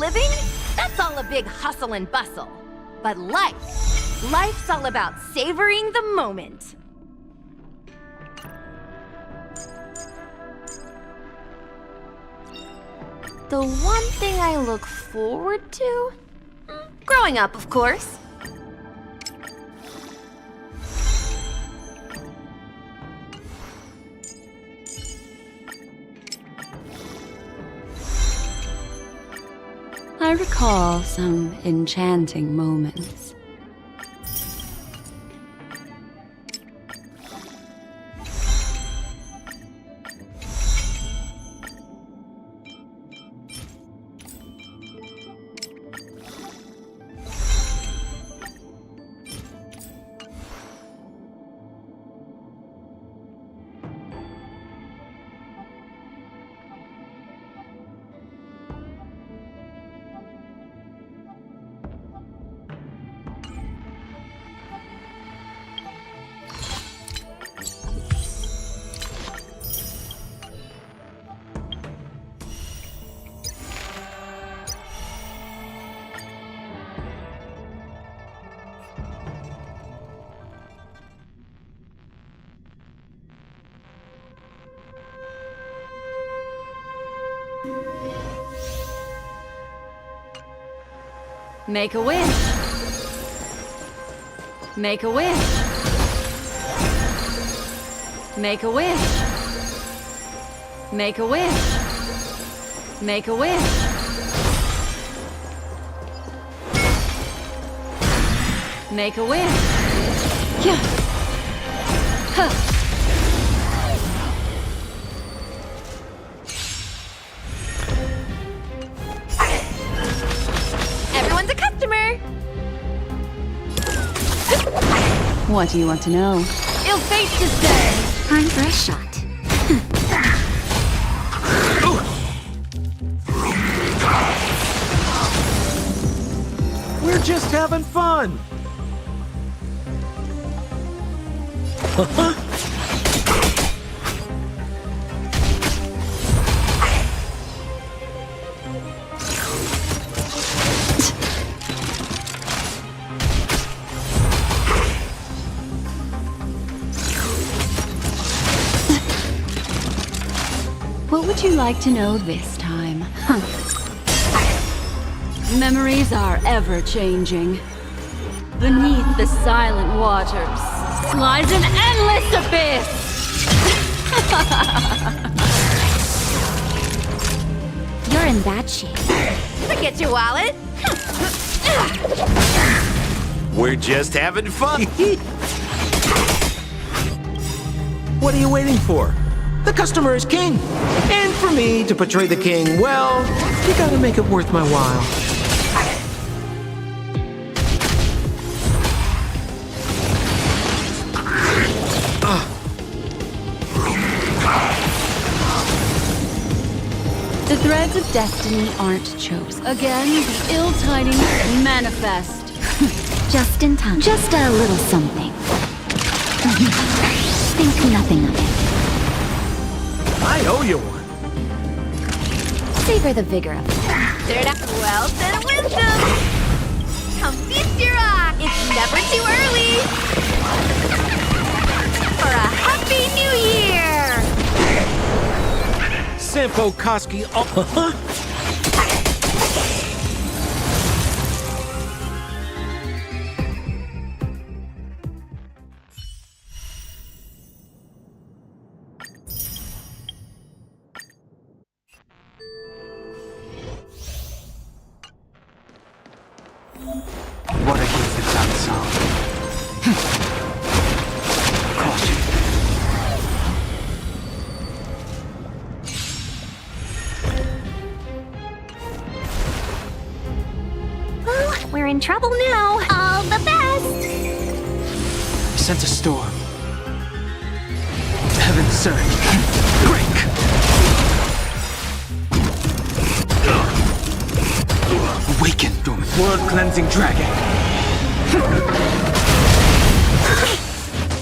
living, that's all a big hustle and bustle. But life's all about savoring the moment. The one thing I look forward to? Growing up, of course. I recall some enchanting moments. Make a wish. Make a wish. Make a wish. Make a wish. Make a wish. Make a wish. Yeah. Huh. What do you want to know? Ill fate to say! Time for a shot. We're just having fun! What would you like to know this time? Huh. Memories are ever-changing. Beneath the silent waters lies an endless abyss! You're in bad shape. Forget your wallet. We're just having fun! What are you waiting for? The customer is king. And for me to portray the king, well, you gotta make it worth my while. The threads of destiny aren't chosen. Again, the ill tidings manifest. Just in time. Just a little something. Think nothing of it. I owe you one. Savor the vigor of it. Turn out wealth and wisdom. Come feast your eye. It's never too early for a happy new year. Sampo Koski. What a gift it's outside. Caution. Well, we're in trouble now. All the best. Sense a storm. Heaven surge. Break. Awaken, dormant. World-cleansing dragon.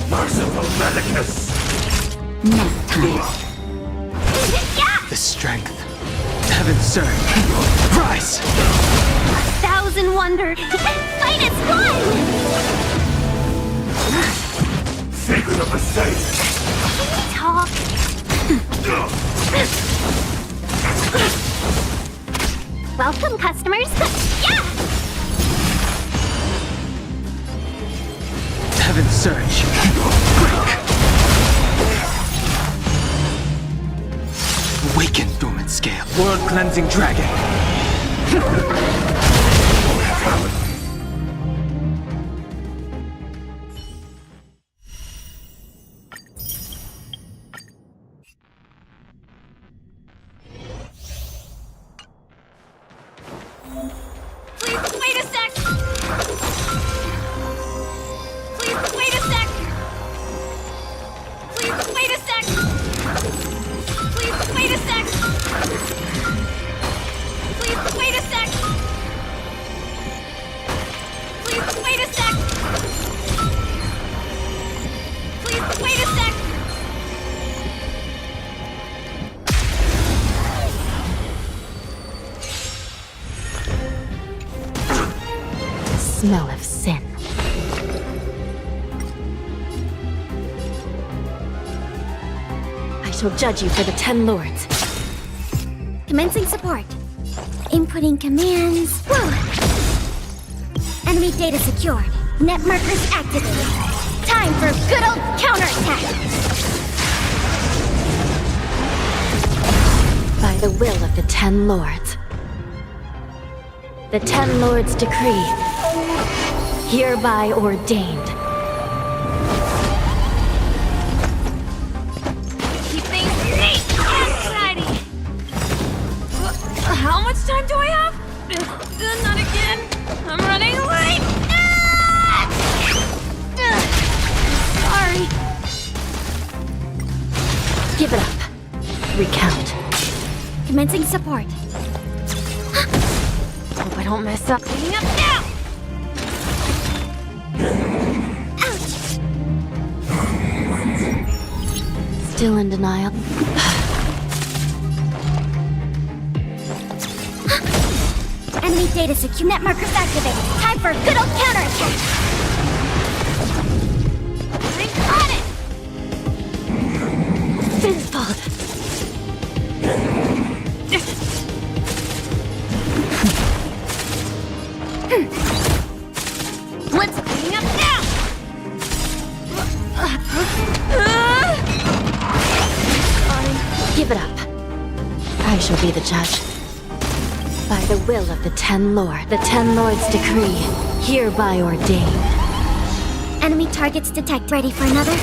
Merciful Medicus. Nap time. The strength. The Heaven surge. Rise! Thousand wonders. Fight is one! Sacred of the saints! Talk. Welcome, customers. Yeah! Heaven surge. Break! Awaken, dormant scale. World cleansing dragon. Please, wait a sec! Please, wait a sec! Please, wait a sec! Please, wait a sec! Please, wait a sec! Please, wait a sec! Please, wait a sec! Smell of sin. I shall judge you for the 10 lords. Commencing support. Inputting commands. Whoa! Enemy data secured. Net markers activated. Time for good old counterattack! By the will of the 10 lords. The 10 lords decree, hereby ordained. Keep things neat and tidy! How much time do I have? Not again! I'm running late! Sorry. Give it up. Recount. Commencing support. Hope I don't mess up. Cleaning up now! Ouch! Still in denial. Enemy data secure. Net markers activated. Time for a good old counterattack! I'm on it! Finfall. Let's clean up now! Give it up. I shall be the judge. By the will of the 10 lords, the 10 lords decree, hereby ordained. Enemy targets detect. Ready for another?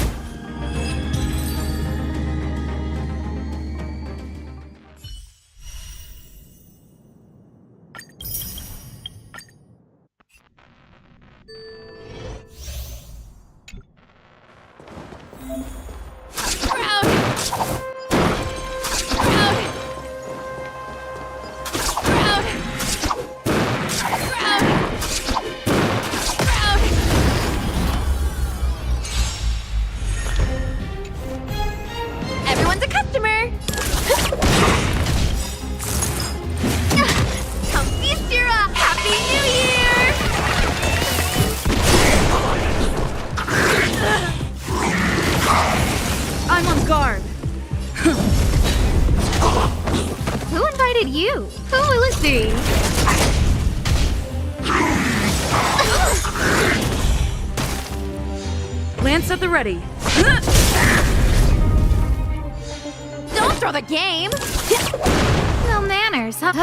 Everyone's a customer! Come feast your up! Happy New Year! I'm on guard. Who invited you? Who will it be? Lance at the ready. Don't throw the game! No manners, huh?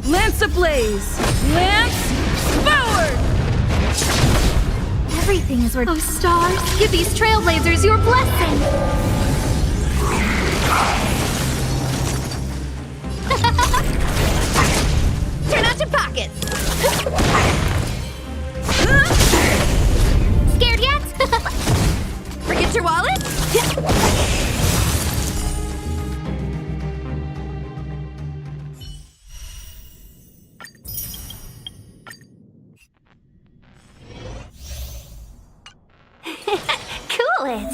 Lance ablaze. Lance forward! Everything is worth. Oh, stars, give these trailblazers your blessing! Turn out your pockets! Scared yet? Forget your wallet? Cool it!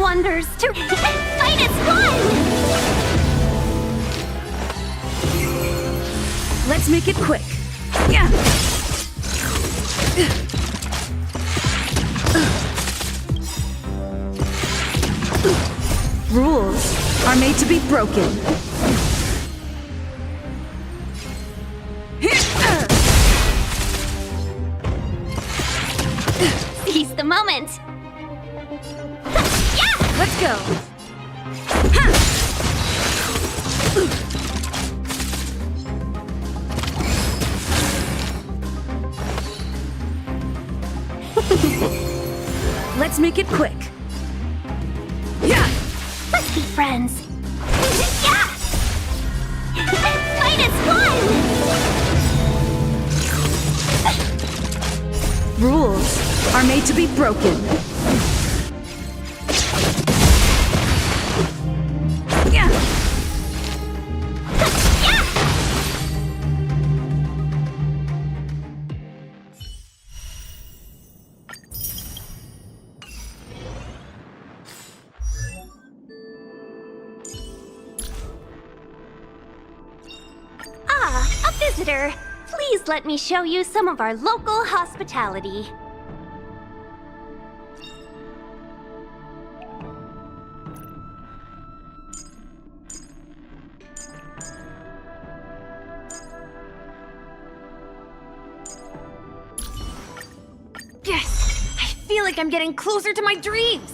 wonders to fight as one! Let's make it quick. Yeah. Rules are made to be broken. Seize the moment! Let's go. Let's make it quick. Yeah. Let's be friends. Yeah! Fight as one! Rules are made to be broken. Yeah. Ah, a visitor. Please let me show you some of our local hospitality. Yes! I feel like I'm getting closer to my dreams!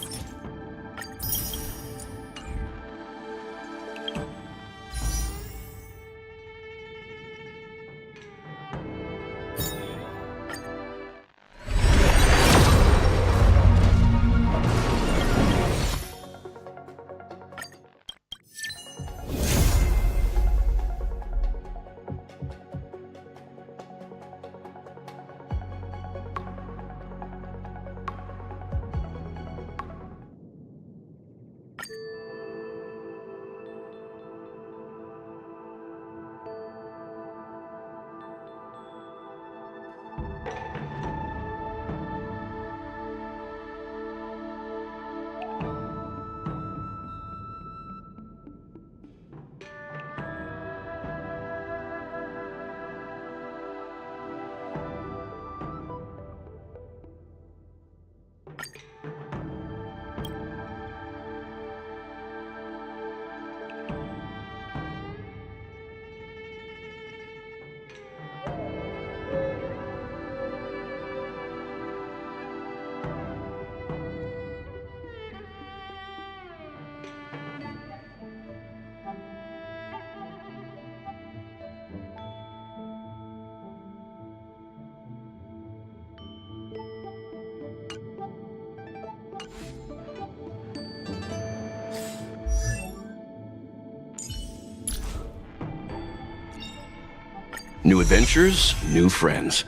New adventures, new friends.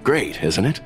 Great, isn't it?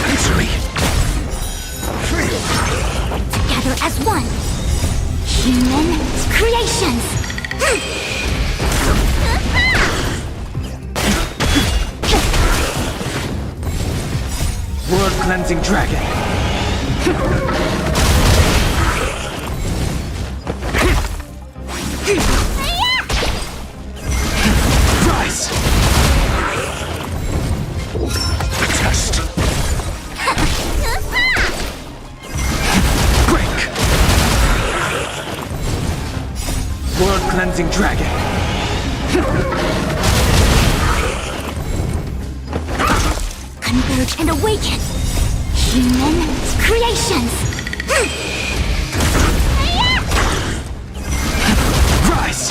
Answer me. Together as one. Human creations. World cleansing dragon. Rise. Test. Break. World cleansing dragon. Converge and awaken. Human creations. Rise.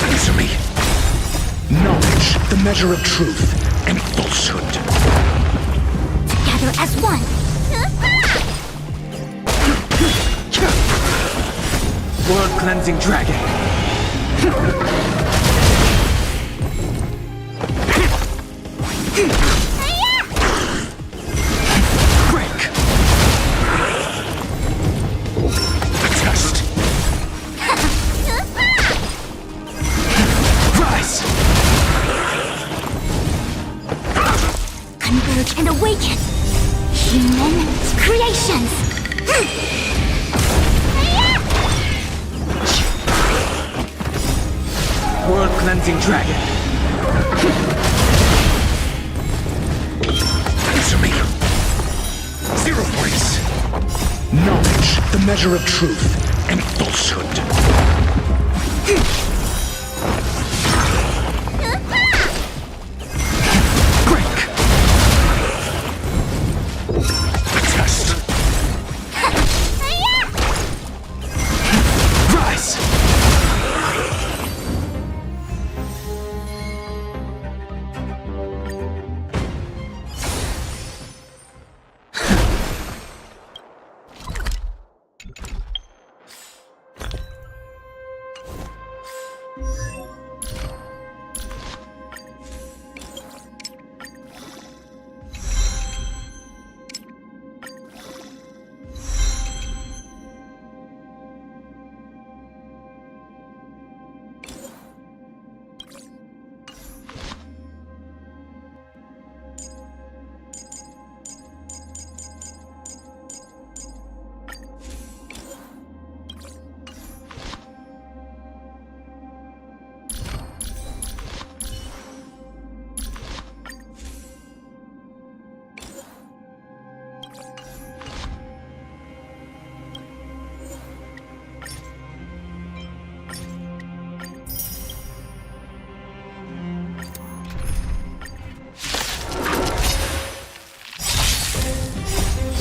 Answer me. Knowledge, the measure of truth and falsehood. Together as one. World cleansing dragon. Break. Test. Rise. Converge and awaken. Human creations. World cleansing dragon. Answer me. 0 points. Knowledge, the measure of truth and falsehood. Break. Test. Rise.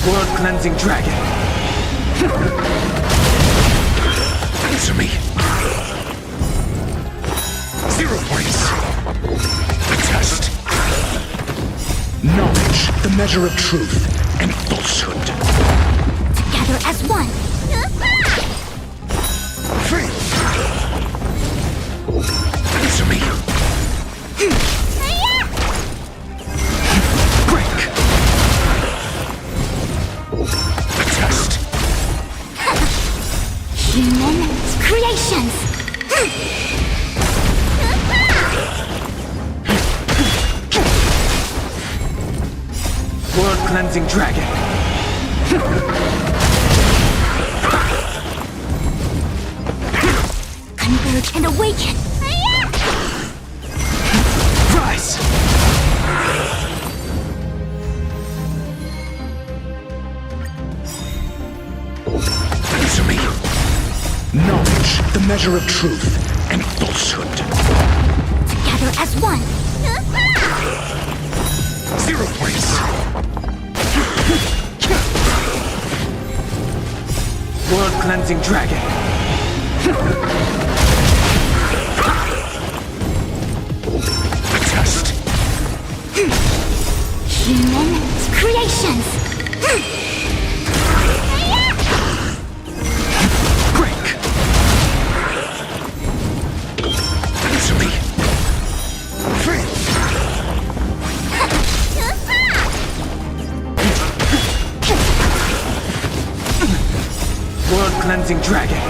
World cleansing dragon. Answer me. 0 points. Test. Knowledge, the measure of truth and falsehood. Together as one. Free. Answer me. Break. Test. Human creations. World cleansing dragon. Converge and awaken! Rise! Answer me. Knowledge, the measure of truth and falsehood. Together as one! 0 points. World cleansing dragon. A test. Human creations! Break! Answer me. World cleansing dragon.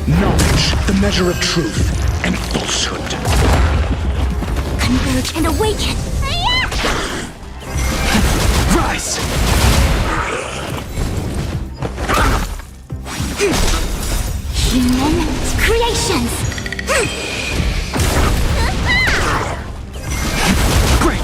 Knowledge, the measure of truth and falsehood. Converge and awaken! Rise! Human creations! Break!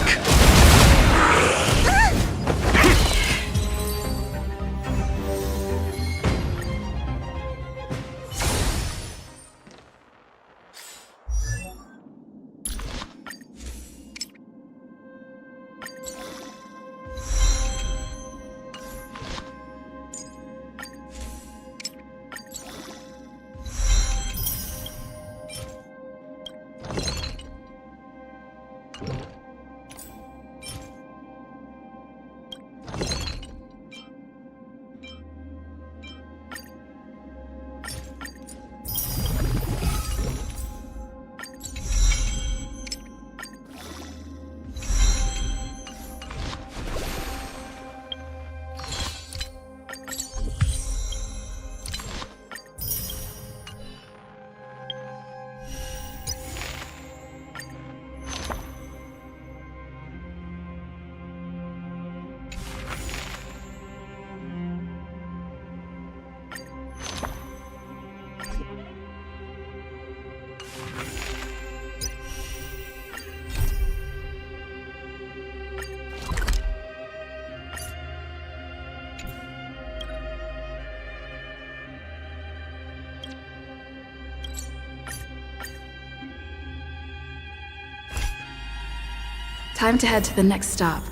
Time to head to the next stop.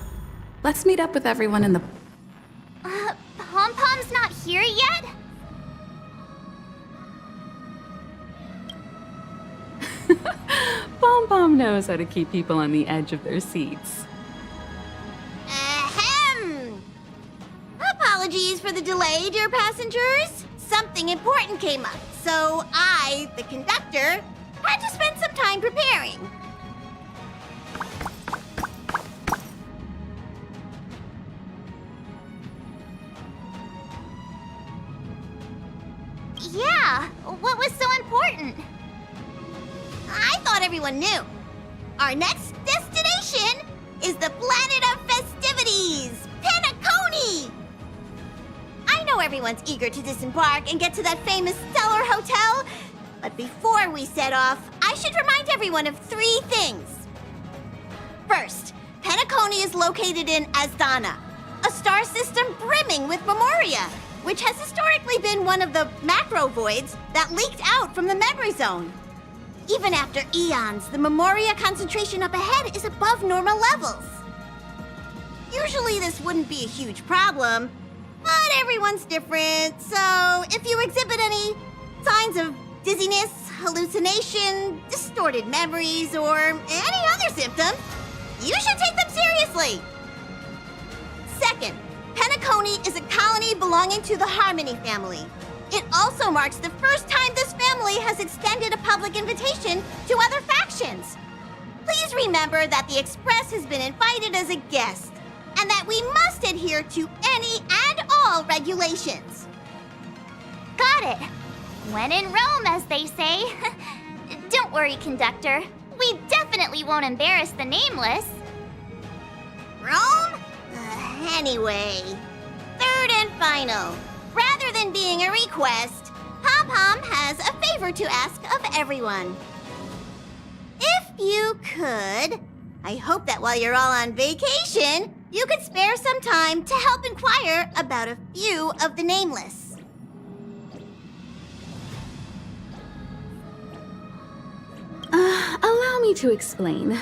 Let's meet up with everyone in the... Pom-Pom's not here yet? Pom-Pom knows how to keep people on the edge of their seats. Ahem! Apologies for the delay, dear passengers. Something important came up, so I, the conductor, had to spend some time preparing. Yeah, what was so important? I thought everyone knew. Our next destination is the planet of festivities, Penacony! I know everyone's eager to disembark and get to that famous Stellar Hotel, but before we set off, I should remind everyone of 3 things. First, Penacony is located in Asdana, a star system brimming with Memoria, which has historically been one of the macro voids that leaked out from the memory zone. Even after eons, the Memoria concentration up ahead is above normal levels. Usually this wouldn't be a huge problem, but everyone's different, so if you exhibit any signs of dizziness, hallucination, distorted memories, or any other symptoms, you should take them seriously. Second, Penacony is a colony belonging to the Harmony family. It also marks the first time this family has extended a public invitation to other factions. Please remember that the Express has been invited as a guest, and that we must adhere to any and all regulations. Got it. When in Rome, as they say. Don't worry, conductor. We definitely definitely won't embarrass the nameless. Rome? Anyway, third and final. Rather than being a request, Pom-Pom has a favor to ask of everyone. If you could, I hope that while you're all on vacation, you could spare some time to help inquire about a few of the nameless. Allow me to explain.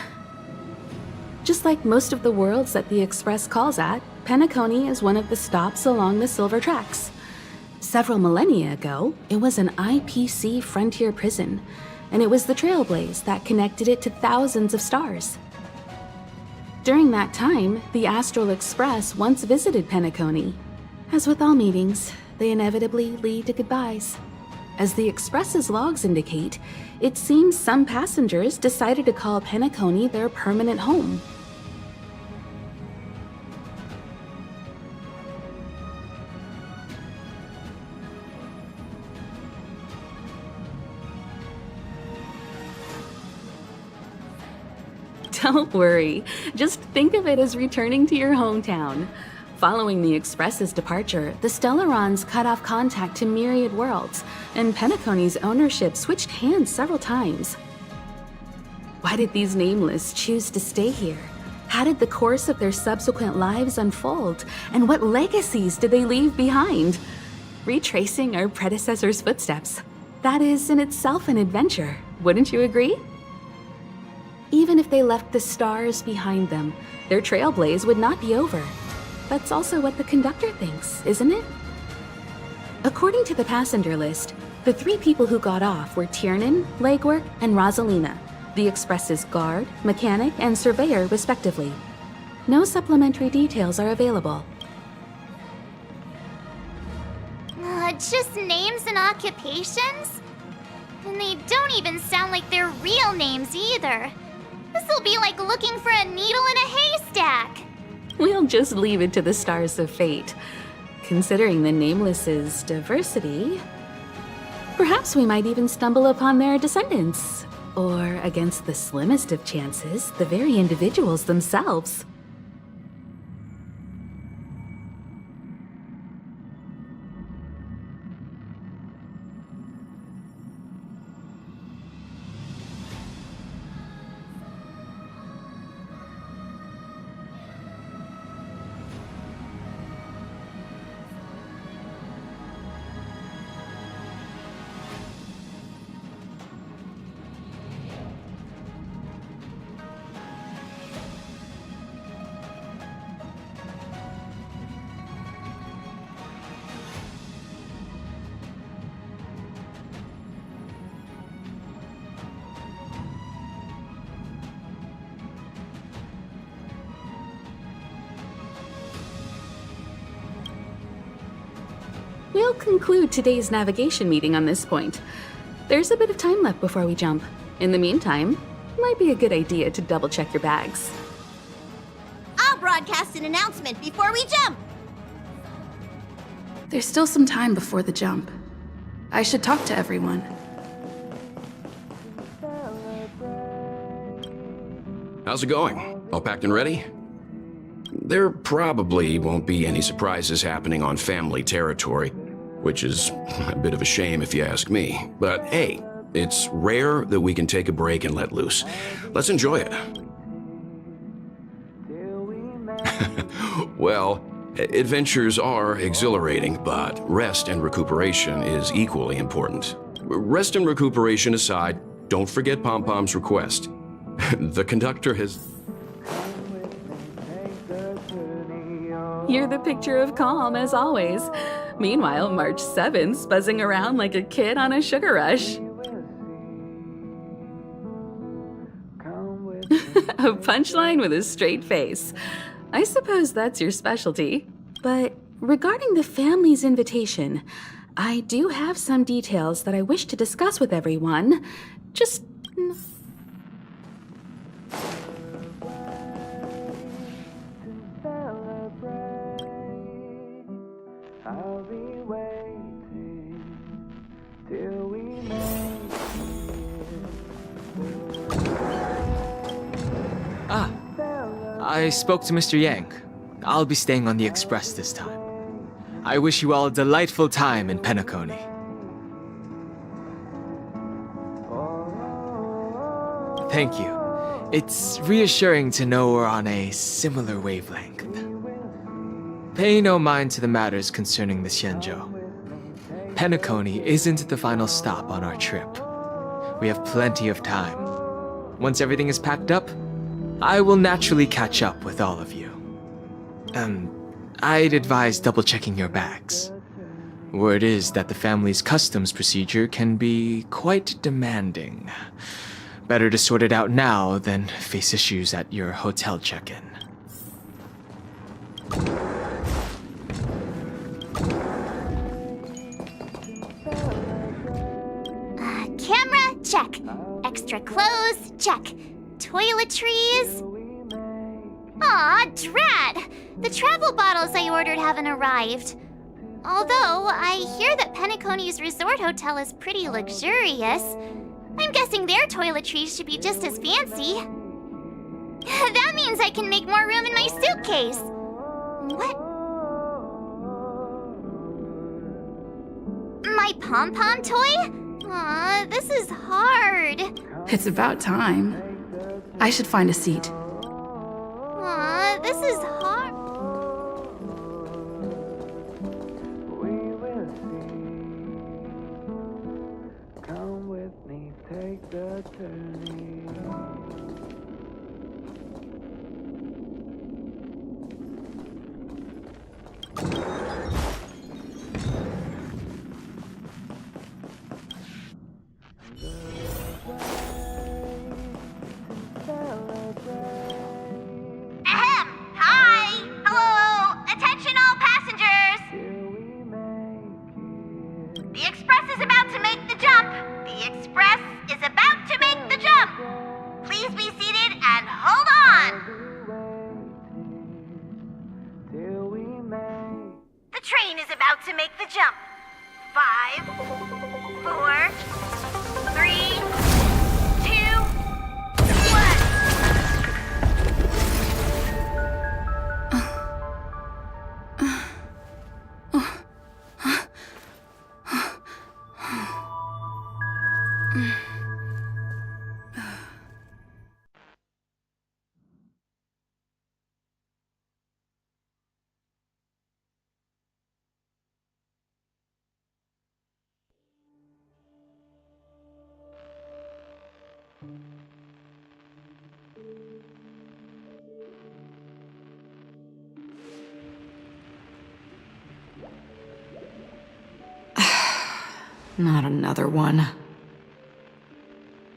Just like most of the worlds that the Express calls at, Penacony is one of the stops along the Silver Tracks. Several millennia ago, it was an IPC frontier prison, and it was the Trailblaze that connected it to thousands of stars. During that time, the Astral Express once visited Penacony. As with all meetings, they inevitably lead to goodbyes. As the Express's logs indicate, it seems some passengers decided to call Penacony their permanent home. Don't worry, just think of it as returning to your hometown. Following the Express's departure, the Stellarons cut off contact to myriad worlds, and Penacony's ownership switched hands several times. Why did these nameless choose to stay here? How did the course of their subsequent lives unfold? And what legacies did they leave behind? Retracing our predecessors' footsteps. That is in itself an adventure, wouldn't you agree? Even if they left the stars behind them, their trailblaze would not be over. That's also what the conductor thinks, isn't it? According to the passenger list, the 3 people who got off were Tiernan, Legwork, and Rosalina, the Express's guard, mechanic, and surveyor, respectively. No supplementary details are available. Just names and occupations? And they don't even sound like their real names either. This'll be like looking for a needle in a haystack. We'll just leave it to the stars of fate. Considering the Nameless's diversity, perhaps we might even stumble upon their descendants. Or, against the slimmest of chances, the very individuals themselves. We'll conclude today's navigation meeting on this point. There's a bit of time left before we jump. In the meantime, it might be a good idea to double-check your bags. I'll broadcast an announcement before we jump. There's still some time before the jump. I should talk to everyone. How's it going? All packed and ready? There probably won't be any surprises happening on family territory, which is a bit of a shame if you ask me. But hey, it's rare that we can take a break and let loose. Let's enjoy it. Well, adventures are exhilarating, but rest and recuperation is equally important. Rest and recuperation aside, don't forget Pom-Pom's request. The conductor has... You're the picture of calm, as always. Meanwhile, March 7th's buzzing around like a kid on a sugar rush. A punchline with a straight face. I suppose that's your specialty. But regarding the family's invitation, I do have some details that I wish to discuss with everyone. Just... I'll be waiting till we make it. I spoke to Mr. Yang. I'll be staying on the express this time. I wish you all a delightful time in Penacony. Thank you. It's reassuring to know we're on a similar wavelength. Pay no mind to the matters concerning the Xianzhou. Penacony isn't the final stop on our trip. We have plenty of time. Once everything is packed up, I will naturally catch up with all of you. I'd advise double-checking your bags. Word is that the family's customs procedure can be quite demanding. Better to sort it out now than face issues at your hotel check-in. Camera, check. Extra clothes, check. Toiletries. Aw, drat! The travel bottles I ordered haven't arrived. Although, I hear that Penacony's resort hotel is pretty luxurious. I'm guessing their toiletries should be just as fancy. That means I can make more room in my suitcase. What? My pom-pom toy? Aw, this is hard. It's about time. I should find a seat. Aw, this is hard. We will see. Come with me, take the journey. Ahem! Hi! Hello! Attention all passengers! The express is about to make the jump! The express is about to make the jump! Please be seated and hold on! The train is about to make the jump. 5, 4, 3, 2, 1. Not another one.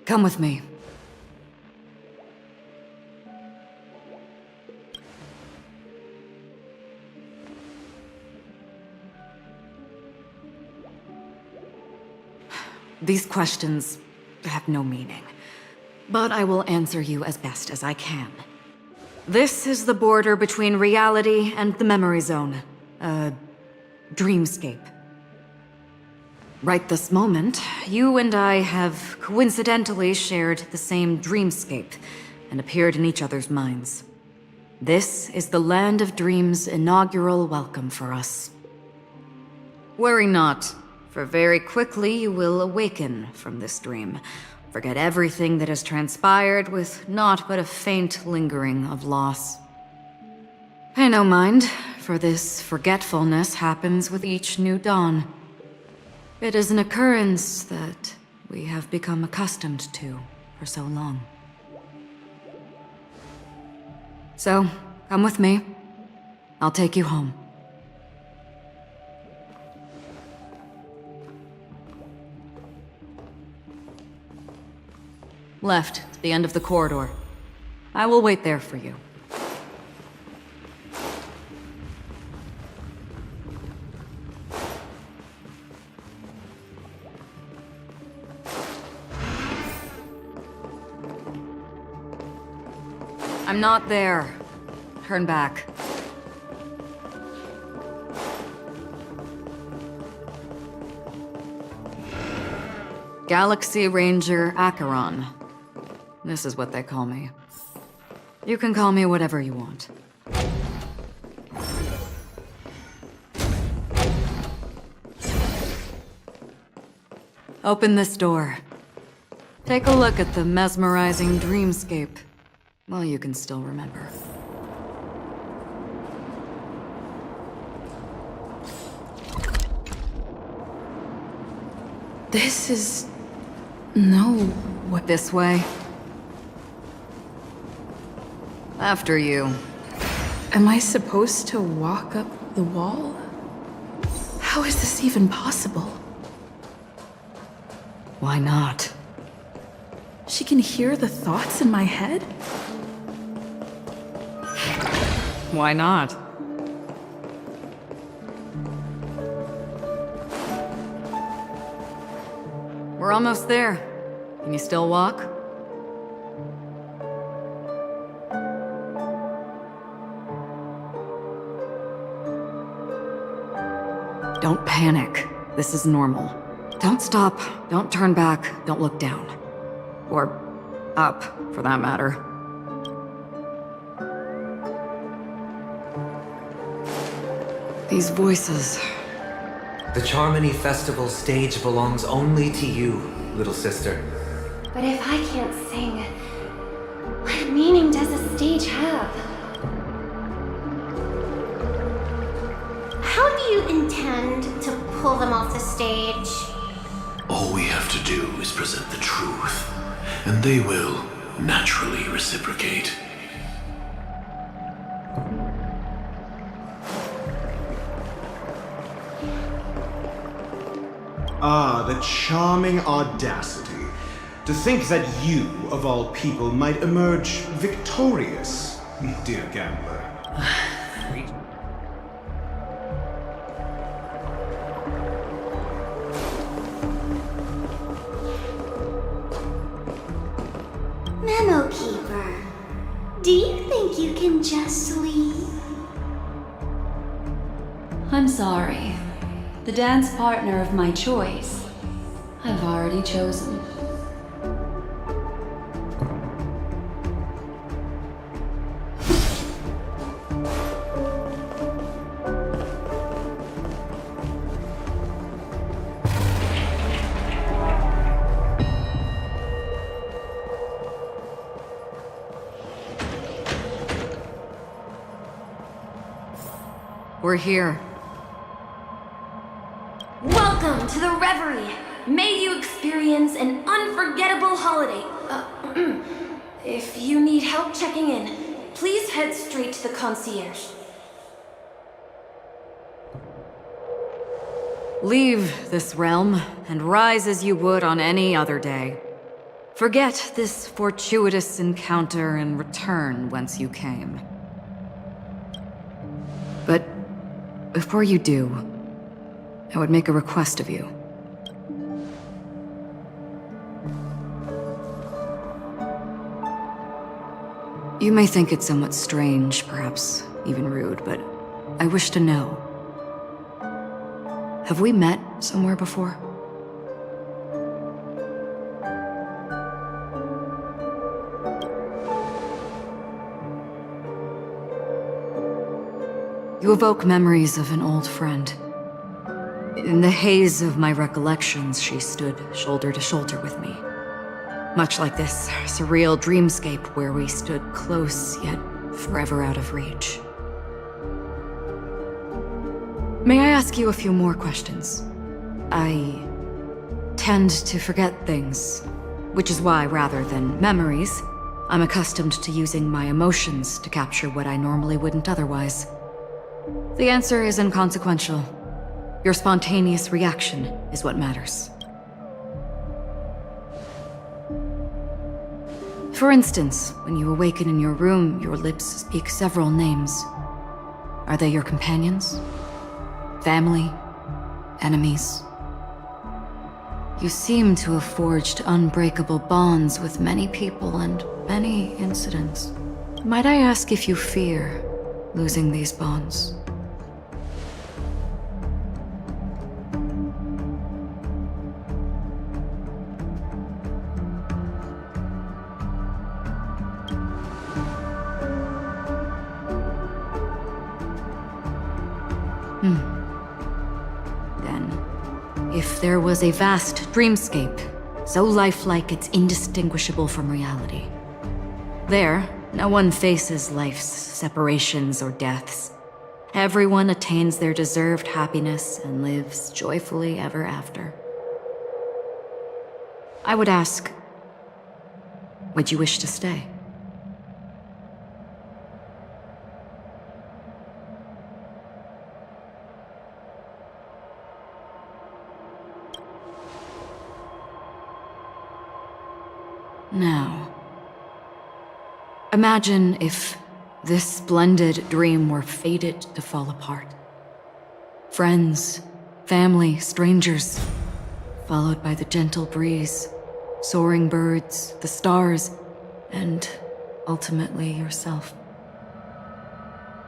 Come with me. These questions have no meaning, but I will answer you as best as I can. This is the border between reality and the memory zone, a dreamscape. Right this moment, you and I have coincidentally shared the same dreamscape and appeared in each other's minds. This is the Land of Dreams' inaugural welcome for us. Worry not, for very quickly you will awaken from this dream, forget everything that has transpired with naught but a faint lingering of loss. Pay no mind, for this forgetfulness happens with each new dawn. It is an occurrence that we have become accustomed to for so long. So, come with me. I'll take you home. Left, at the end of the corridor. I will wait there for you. I'm not there. Turn back. Galaxy Ranger Acheron. This is what they call me. You can call me whatever you want. Open this door. Take a look at the mesmerizing dreamscape. Well, you can still remember. This is... no... what? This way. After you. Am I supposed to walk up the wall? How is this even possible? Why not? She can hear the thoughts in my head? Why not? We're almost there. Can you still walk? Don't panic. This is normal. Don't stop, don't turn back, don't look down. Or up, for that matter. These voices... The Charmony Festival stage belongs only to you, little sister. But if I can't sing, what meaning does a stage have? How do you intend to pull them off the stage? All we have to do is present the truth, and they will naturally reciprocate. Ah, the charming audacity. To think that you, of all people, might emerge victorious, dear gambler. Memo Keeper, do you think you can just leave? I'm sorry. The dance partner of my choice, I've already chosen. We're here. Welcome to the Reverie! May you experience an unforgettable holiday. If you need help checking in, please head straight to the concierge. Leave this realm and rise as you would on any other day. Forget this fortuitous encounter and return whence you came. But before you do, I would make a request of you. You may think it somewhat strange, perhaps even rude, but I wish to know. Have we met somewhere before? You evoke memories of an old friend. In the haze of my recollections, she stood shoulder to shoulder with me. Much like this surreal dreamscape where we stood close, yet forever out of reach. May I ask you a few more questions? I tend to forget things, which is why, rather than memories, I'm accustomed to using my emotions to capture what I normally wouldn't otherwise. The answer is inconsequential. Your spontaneous reaction is what matters. For instance, when you awaken in your room, your lips speak several names. Are they your companions? Family? Enemies? You seem to have forged unbreakable bonds with many people and many incidents. Might I ask if you fear losing these bonds? Then, if there was a vast dreamscape, so lifelike it's indistinguishable from reality, there, no one faces life's separations or deaths. Everyone attains their deserved happiness and lives joyfully ever after. I would ask, would you wish to stay? Now, imagine if this splendid dream were fated to fall apart. Friends, family, strangers, followed by the gentle breeze, soaring birds, the stars, and ultimately yourself.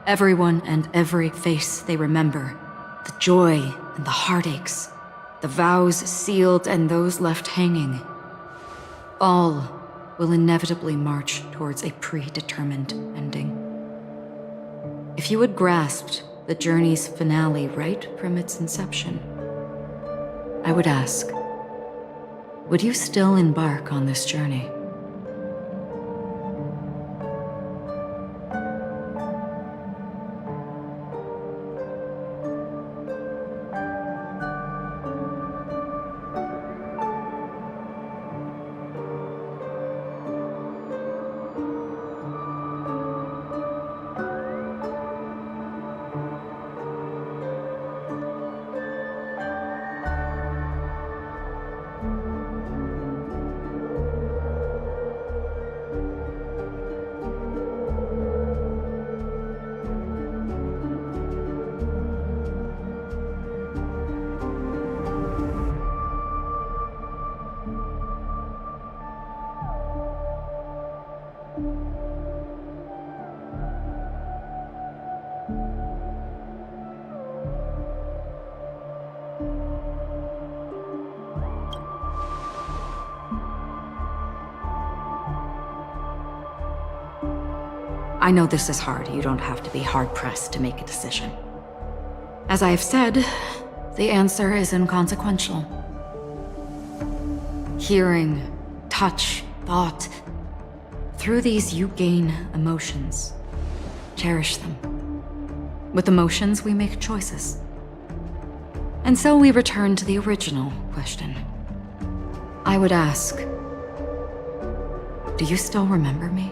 Everyone and every face they remember, the joy and the heartaches, the vows sealed and those left hanging, all will inevitably march towards a predetermined ending. If you had grasped the journey's finale right from its inception, I would ask, would you still embark on this journey? I know this is hard. You don't have to be hard-pressed to make a decision. As I have said, the answer is inconsequential. Hearing, touch, thought. Through these you gain emotions. Cherish them. With emotions, we make choices. And so we return to the original question. I would ask, do you still remember me?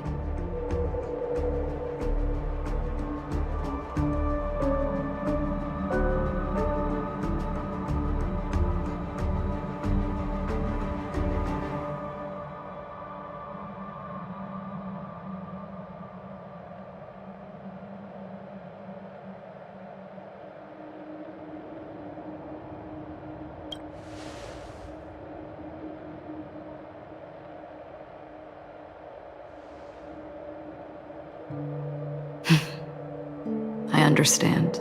I understand.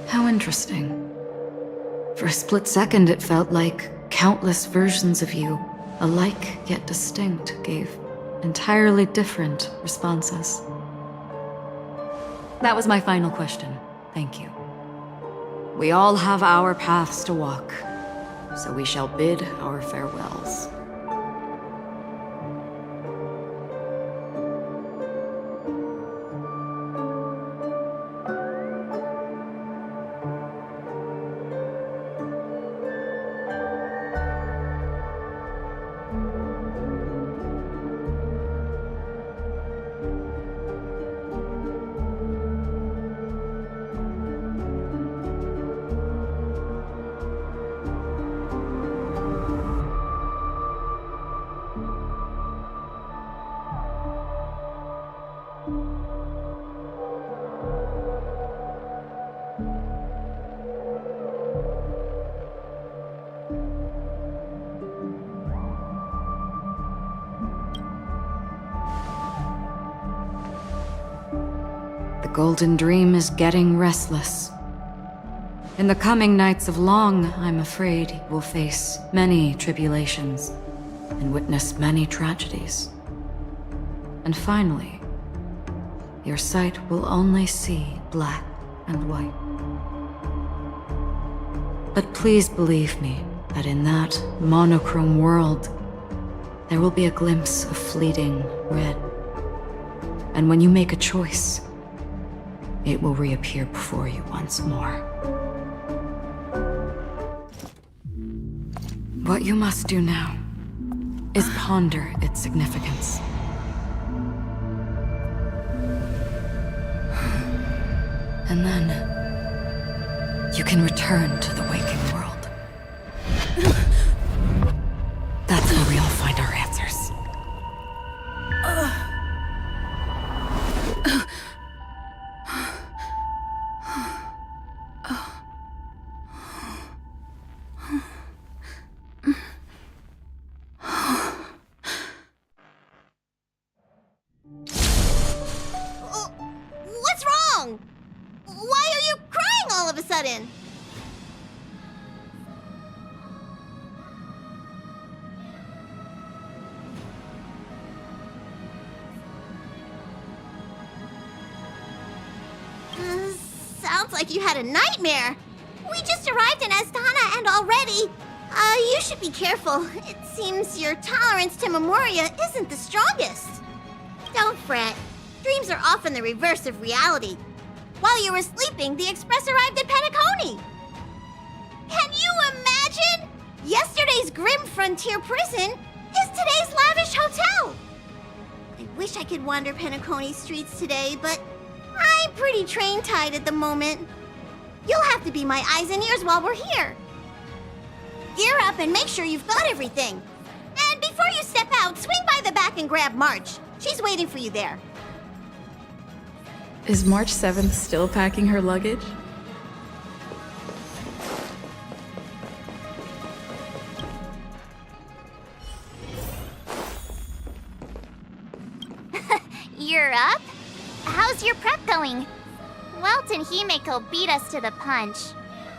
How interesting. For a split second, it felt like countless versions of you, alike yet distinct, gave entirely different responses. That was my final question. Thank you. We all have our paths to walk, so we shall bid our farewells. The Golden Dream is getting restless. In the coming nights of Long, I'm afraid you will face many tribulations and witness many tragedies. And finally, your sight will only see black and white. But please believe me that in that monochrome world, there will be a glimpse of fleeting red. And when you make a choice, it will reappear before you once more. What you must do now is ponder its significance. And then you can return to the waking world. That's where we all find our answers. What's wrong? Why are you crying all of a sudden? Sounds like you had a nightmare. We just arrived in Astana and already... you should be careful. It seems your tolerance to Memoria isn't the strongest. Don't fret. Dreams are often the reverse of reality. While you were sleeping, the Express arrived at Penacony. Can you imagine? Yesterday's grim frontier prison is today's lavish hotel. I wish I could wander Penacony streets today, but I'm pretty train-tied at the moment. You'll have to be my eyes and ears while we're here. Gear up and make sure you've got everything. And before you step out, swing by the back and grab March. She's waiting for you there. Is March 7th still packing her luggage? You're up? How's your prep going? Welt and Himeko beat us to the punch.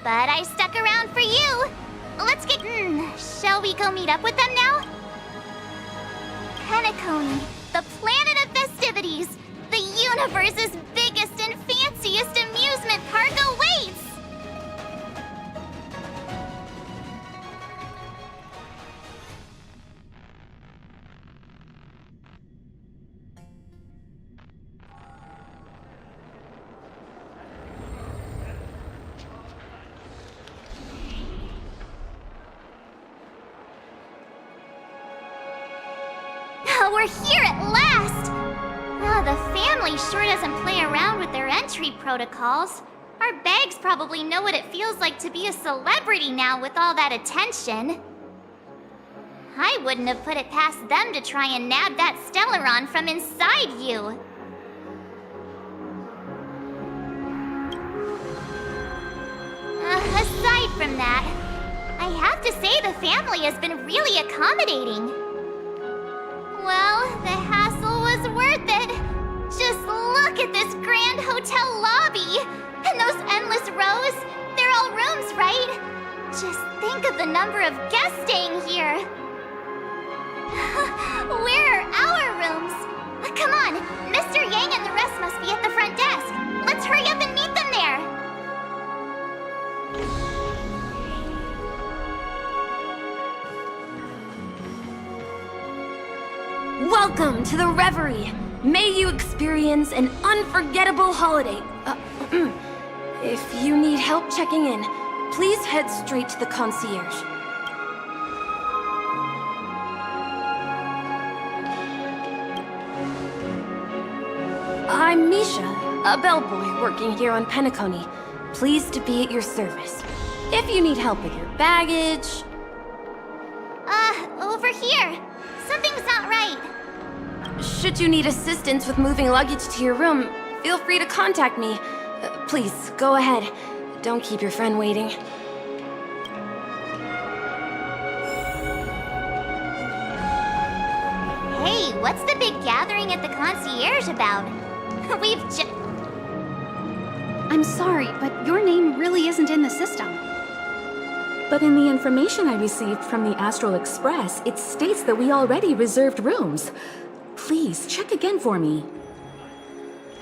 But I stuck around for you. Let's get... shall we go meet up with them now? Penacony, the planet of festivities. The universe's biggest and fanciest amusement park awaits! We're here at last! The family sure doesn't play around with their entry protocols. Our bags probably know what it feels like to be a celebrity now with all that attention. I wouldn't have put it past them to try and nab that Stellaron from inside you. Aside from that, I have to say the family has been really accommodating. Well, the hassle was worth it. Just look at this grand hotel lobby! And those endless rows, they're all rooms, right? Just think of the number of guests staying here. Where are our rooms? Come on, Mr. Yang and the rest must be at the front desk. Let's hurry up and meet them there. Welcome to the Reverie! May you experience an unforgettable holiday. If you need help checking in, please head straight to the concierge. I'm Misha, a bellboy working here on Penacony. Pleased to be at your service. If you need help with your baggage... Over here. Something's not right. Should you need assistance with moving luggage to your room, feel free to contact me. Please, go ahead. Don't keep your friend waiting. Hey, what's the big gathering at the concierge about? We've I'm sorry, but your name really isn't in the system. But in the information I received from the Astral Express, it states that we already reserved rooms. Please, check again for me.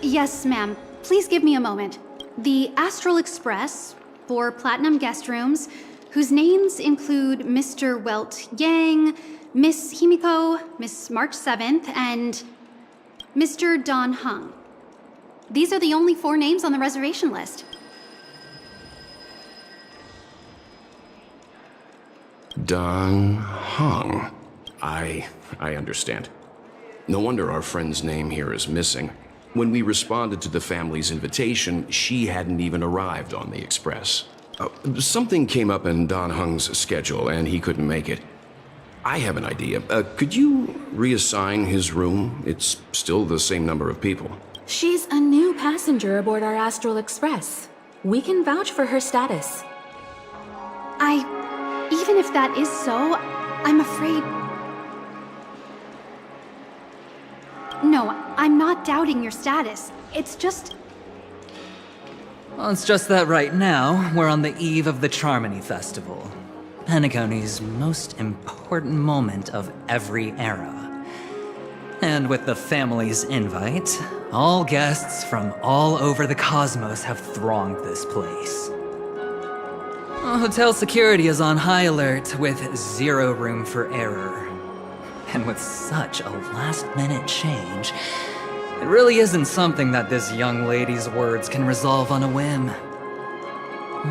Yes, ma'am. Please give me a moment. The Astral Express 4 platinum guest rooms, whose names include Mr. Welt Yang, Miss Himiko, Miss March 7th, and Mr. Don Hung. These are the only 4 names on the reservation list. Don Hung. I understand. No wonder our friend's name here is missing. When we responded to the family's invitation, she hadn't even arrived on the express. Something came up in Don Hung's schedule, and he couldn't make it. I have an idea. Could you reassign his room? It's still the same number of people. She's a new passenger aboard our Astral Express. We can vouch for her status. Even if that is so, I'm afraid... No, I'm not doubting your status. It's just... Well, it's just that right now, we're on the eve of the Charmony Festival. Penacony's most important moment of every era. And with the family's invite, all guests from all over the cosmos have thronged this place. Hotel security is on high alert with 0 room for error. And with such a last-minute change, it really isn't something that this young lady's words can resolve on a whim.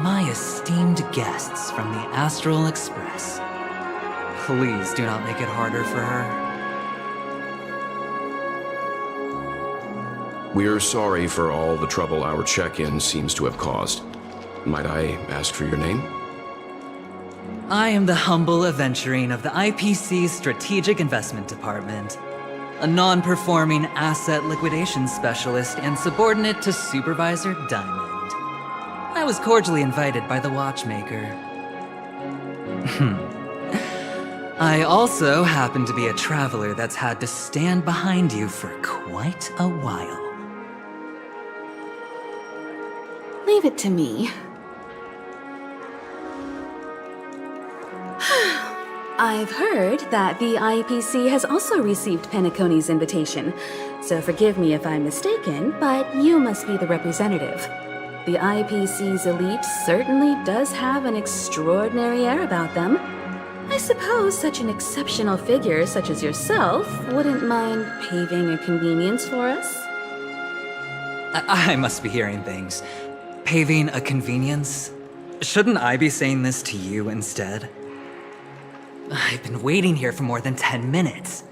My esteemed guests from the Astral Express, please do not make it harder for her. We're sorry for all the trouble our check-in seems to have caused. Might I ask for your name? I am the humble aventurine of the IPC's Strategic Investment Department, a non-performing asset liquidation specialist and subordinate to Supervisor Diamond. I was cordially invited by the watchmaker. I also happen to be a traveler that's had to stand behind you for quite a while. Leave it to me. I've heard that the IPC has also received Penacony's invitation, so forgive me if I'm mistaken, but you must be the representative. The IPC's elite certainly does have an extraordinary air about them. I suppose such an exceptional figure such as yourself wouldn't mind paving a convenience for us? I must be hearing things. Paving a convenience? Shouldn't I be saying this to you instead? I've been waiting here for more than 10 minutes.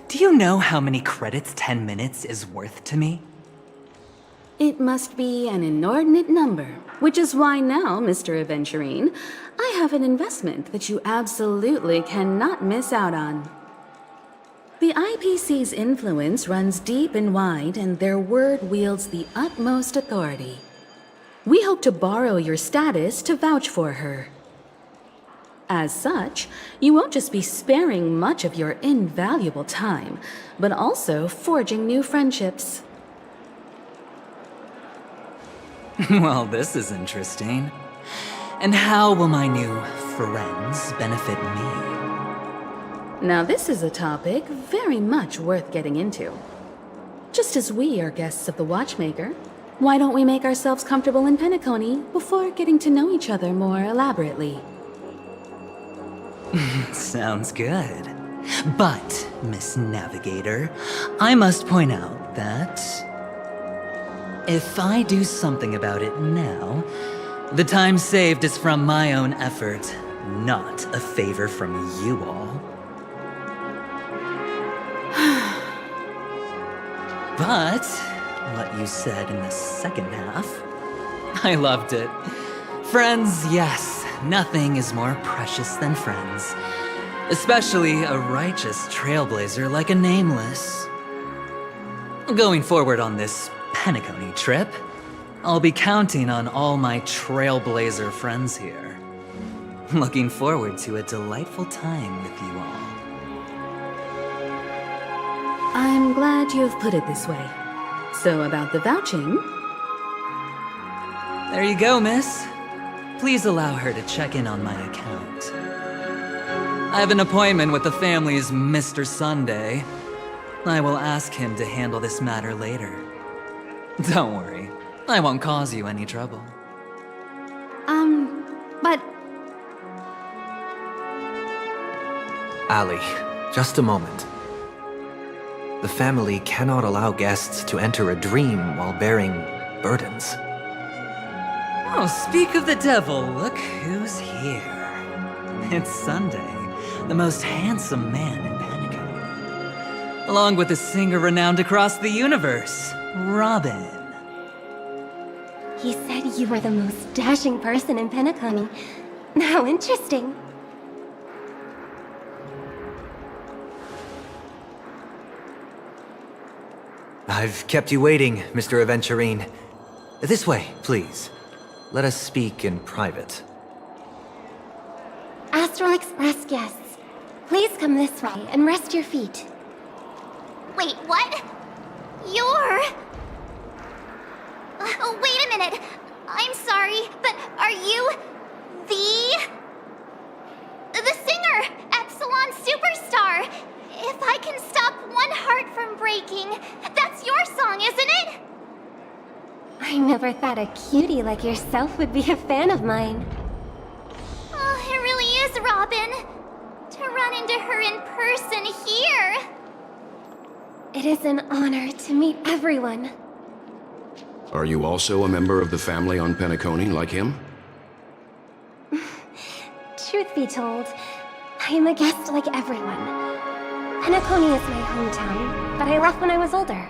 Do you know how many credits 10 minutes is worth to me? It must be an inordinate number, which is why now, Mr. Aventurine, I have an investment that you absolutely cannot miss out on. The IPC's influence runs deep and wide, and their word wields the utmost authority. We hope to borrow your status to vouch for her. As such, you won't just be sparing much of your invaluable time, but also forging new friendships. Well, this is interesting. And how will my new friends benefit me? Now this is a topic very much worth getting into. Just as we are guests of the Watchmaker, why don't we make ourselves comfortable in Penacony before getting to know each other more elaborately? Sounds good. But, Miss Navigator, I must point out that if I do something about it now, the time saved is from my own effort, not a favor from you all. But what you said in the second half, I loved it. Friends, yes, nothing is more precious than friends. Especially a righteous trailblazer like a Nameless. Going forward on this Penacony trip, I'll be counting on all my trailblazer friends here. Looking forward to a delightful time with you all. I'm glad you've put it this way. So about the vouching... There you go, miss. Please allow her to check in on my account. I have an appointment with the family's Mr. Sunday. I will ask him to handle this matter later. Don't worry, I won't cause you any trouble. But Ali, just a moment. The family cannot allow guests to enter a dream while bearing burdens. Oh, speak of the devil, look who's here. It's Sunday, the most handsome man in Penacony. Along with a singer renowned across the universe, Robin. He said you were the most dashing person in Penacony. How interesting. I've kept you waiting, Mr. Aventurine. This way, please. Let us speak in private. Astral Express guests, please come this way and rest your feet. Wait, what? You're... wait a minute. I'm sorry, but are you... The singer! Epsilon Superstar! If I can stop one heart from breaking, that's your song, isn't it? I never thought a cutie like yourself would be a fan of mine. Oh, it really is, Robin. To run into her in person here. It is an honor to meet everyone. Are you also a member of the family on Penacony like him? Truth be told, I am a guest like everyone. Penacony is my hometown, but I left when I was older.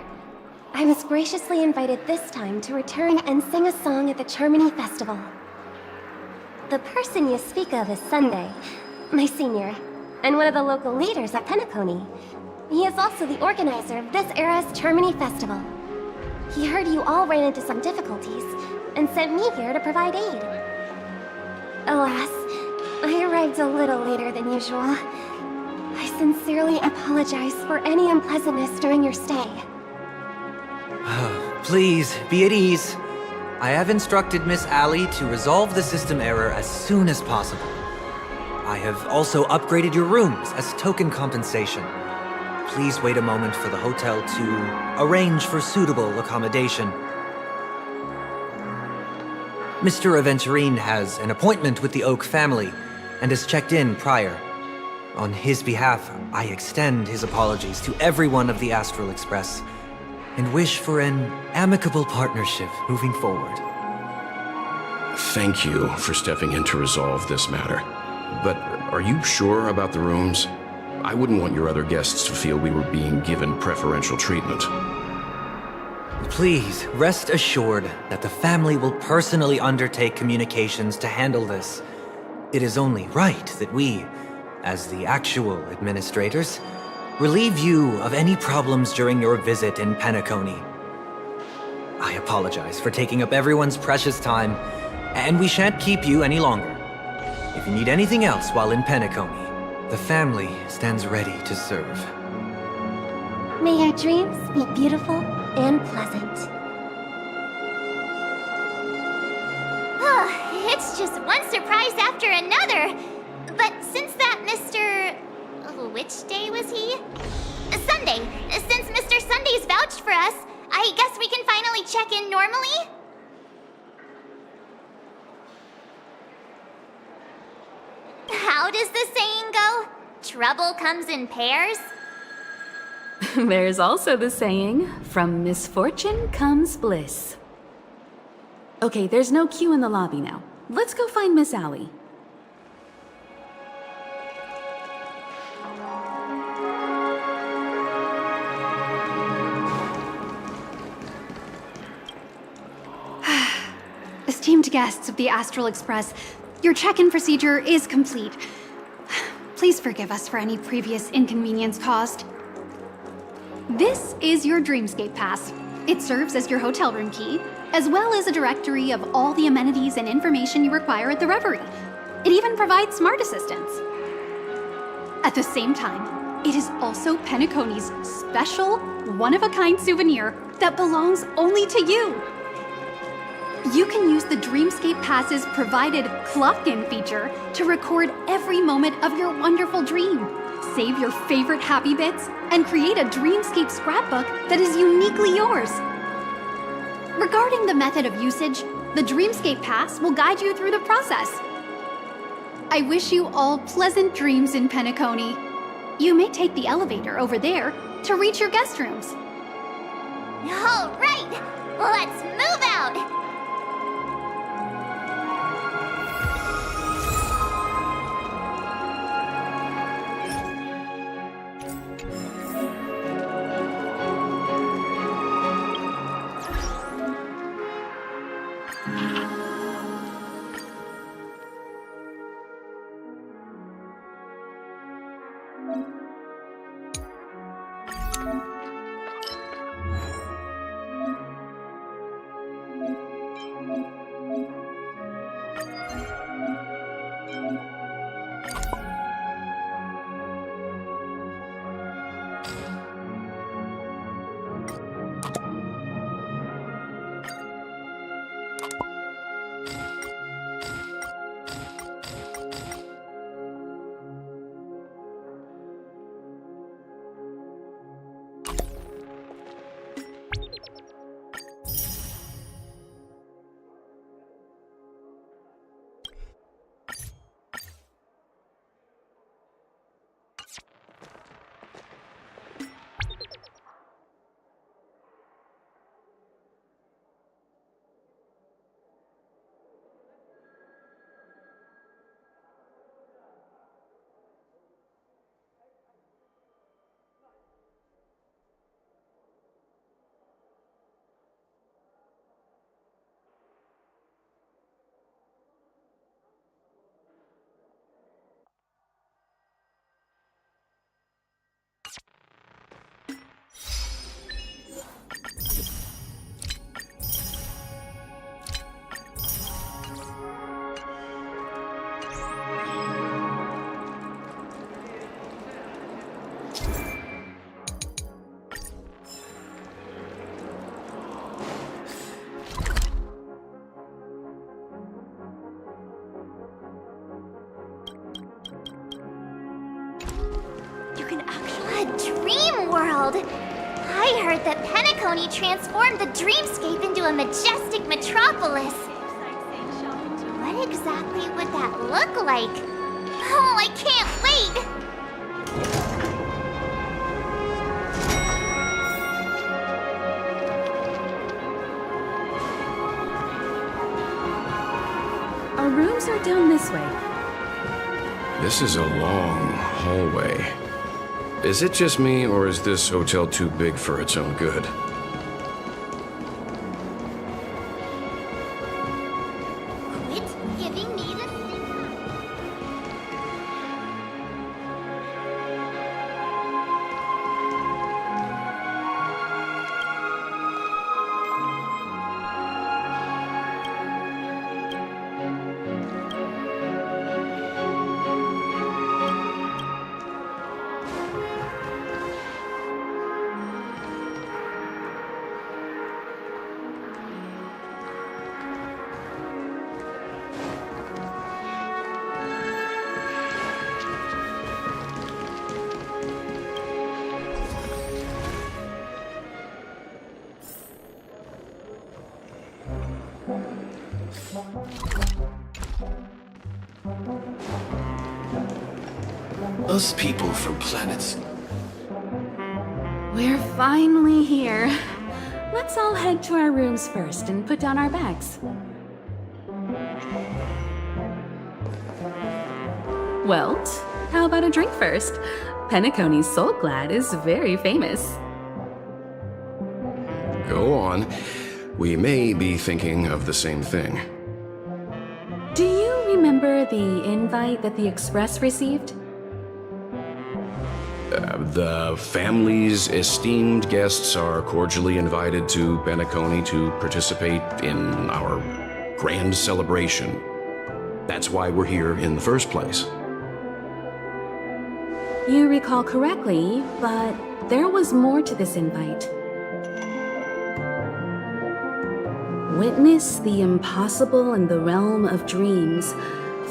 I was graciously invited this time to return and sing a song at the Charmony Festival. The person you speak of is Sunday, my senior, and one of the local leaders at Penacony. He is also the organizer of this era's Charmony Festival. He heard you all ran into some difficulties, and sent me here to provide aid. Alas, I arrived a little later than usual. I sincerely apologize for any unpleasantness during your stay. Please, be at ease. I have instructed Miss Ali to resolve the system error as soon as possible. I have also upgraded your rooms as token compensation. Please wait a moment for the hotel to arrange for suitable accommodation. Mr. Aventurine has an appointment with the Oak family and has checked in prior. On his behalf, I extend his apologies to everyone of the Astral Express and wish for an amicable partnership moving forward. Thank you for stepping in to resolve this matter. But are you sure about the rooms? I wouldn't want your other guests to feel we were being given preferential treatment. Please, rest assured that the family will personally undertake communications to handle this. It is only right that we, as the actual administrators, relieve you of any problems during your visit in Penacony. I apologize for taking up everyone's precious time, and we shan't keep you any longer. If you need anything else while in Penacony, the family stands ready to serve. May your dreams be beautiful and pleasant. It's just one surprise after another. But since that Mr... which day was he? Sunday. Since Mr. Sunday's vouched for us, I guess we can finally check in normally? How does the saying go? Trouble comes in pairs? There's also the saying, from misfortune comes bliss. Okay, there's no queue in the lobby now. Let's go find Miss Ali. Esteemed guests of the Astral Express, your check-in procedure is complete. Please forgive us for any previous inconvenience caused. This is your Dreamscape Pass. It serves as your hotel room key, as well as a directory of all the amenities and information you require at the Reverie. It even provides smart assistants. At the same time, it is also Penacony's special, one-of-a-kind souvenir that belongs only to you. You can use the Dreamscape Pass's provided clock-in feature to record every moment of your wonderful dream, save your favorite happy bits, and create a Dreamscape scrapbook that is uniquely yours. Regarding the method of usage, the Dreamscape Pass will guide you through the process. I wish you all pleasant dreams in Penacony. You may take the elevator over there to reach your guest rooms. All right, let's move out. I heard that Penacony transformed the dreamscape into a majestic metropolis. What exactly would that look like? Oh, I can't wait! Our rooms are down this way. This is a long hallway. Is it just me, or is this hotel too big for its own good? Quit giving me the Us people from planets. We're finally here. Let's all head to our rooms first and put down our bags. Welt, how about a drink first? Penacony's Soul Glad is very famous. Go on. We may be thinking of the same thing. Do you remember the invite that the Express received? The family's esteemed guests are cordially invited to Penacony to participate in our grand celebration. That's why we're here in the first place. You recall correctly, but there was more to this invite. Witness the impossible in the realm of dreams.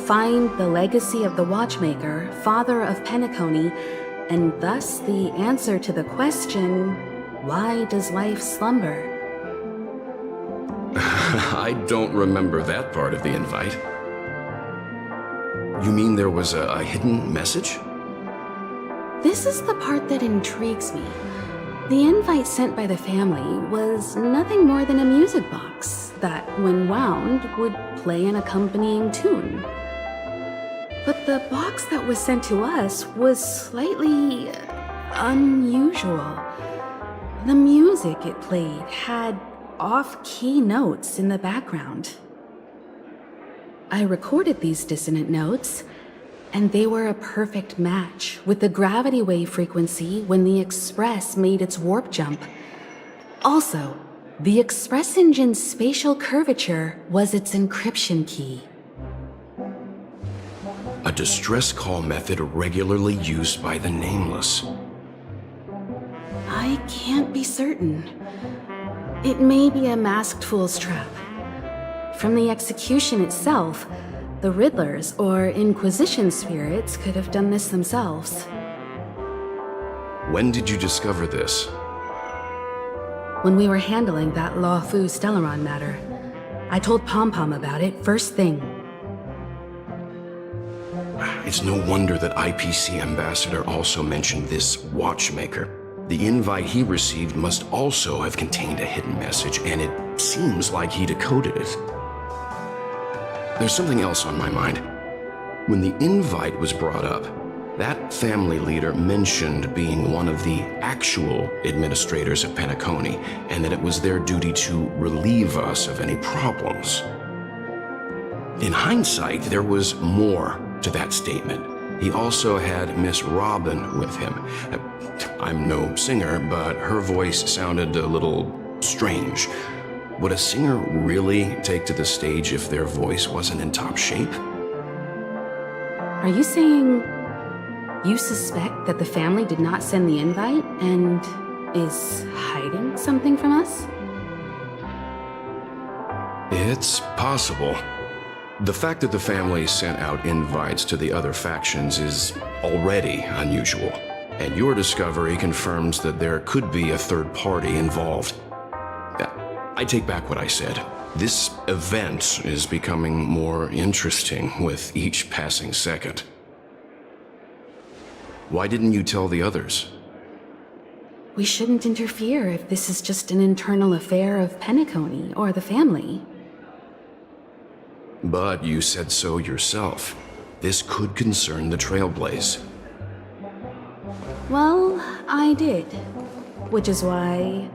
Find the legacy of the Watchmaker, father of Penacony, and thus the answer to the question, why does life slumber? I don't remember that part of the invite. You mean there was a hidden message? This is the part that intrigues me. The invite sent by the family was nothing more than a music box that, when wound, would play an accompanying tune. But the box that was sent to us was slightly unusual. The music it played had off-key notes in the background. I recorded these dissonant notes, and they were a perfect match with the gravity wave frequency when the Express made its warp jump. Also, the Express engine's spatial curvature was its encryption key. A distress call method regularly used by the Nameless. I can't be certain. It may be a masked fool's trap. From the execution itself, the Riddlers or Inquisition spirits could have done this themselves. When did you discover this? When we were handling that Law Fu Stellaron matter, I told Pom Pom about it first thing. It's no wonder that IPC Ambassador also mentioned this watchmaker. The invite he received must also have contained a hidden message, and it seems like he decoded it. There's something else on my mind. When the invite was brought up, that family leader mentioned being one of the actual administrators of Penacony, and that it was their duty to relieve us of any problems. In hindsight, there was more to that statement. He also had Miss Robin with him. I'm no singer, but her voice sounded a little strange. Would a singer really take to the stage if their voice wasn't in top shape? Are you saying you suspect that the family did not send the invite and is hiding something from us? It's possible. The fact that the family sent out invites to the other factions is already unusual, and your discovery confirms that there could be a third party involved. I take back what I said. This event is becoming more interesting with each passing second. Why didn't you tell the others? We shouldn't interfere if this is just an internal affair of Penacony or the family. But you said so yourself. This could concern the Trailblaze. Well, I did. Which is why,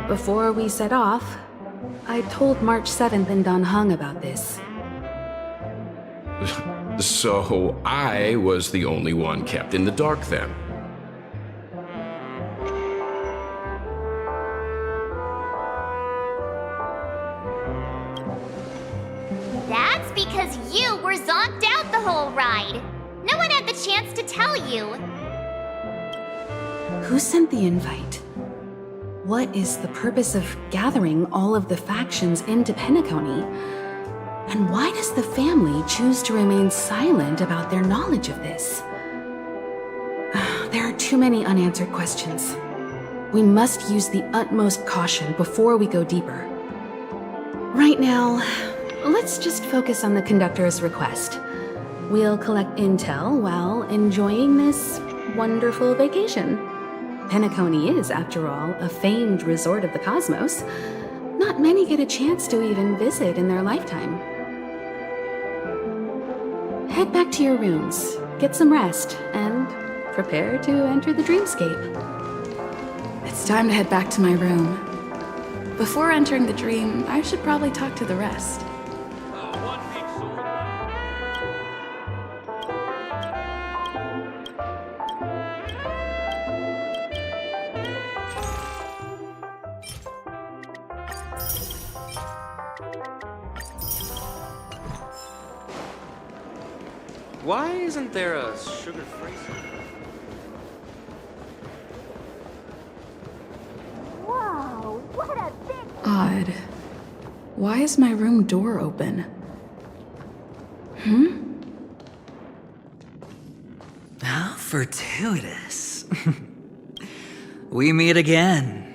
before we set off, I told March 7th and Dan Heng about this. So I was the only one kept in the dark then. That's because you were zonked out the whole ride. No one had the chance to tell you. Who sent the invite? What is the purpose of gathering all of the factions into Penacony? And why does the family choose to remain silent about their knowledge of this? There are too many unanswered questions. We must use the utmost caution before we go deeper. Right now, let's just focus on the conductor's request. We'll collect intel while enjoying this wonderful vacation. Penacony is, after all, a famed resort of the cosmos. Not many get a chance to even visit in their lifetime. Head back to your rooms, get some rest, and prepare to enter the dreamscape. It's time to head back to my room. Before entering the dream, I should probably talk to the rest. Why isn't there a sugar-free? Whoa, what a big... Odd. Why is my room door open? How fortuitous. We meet again.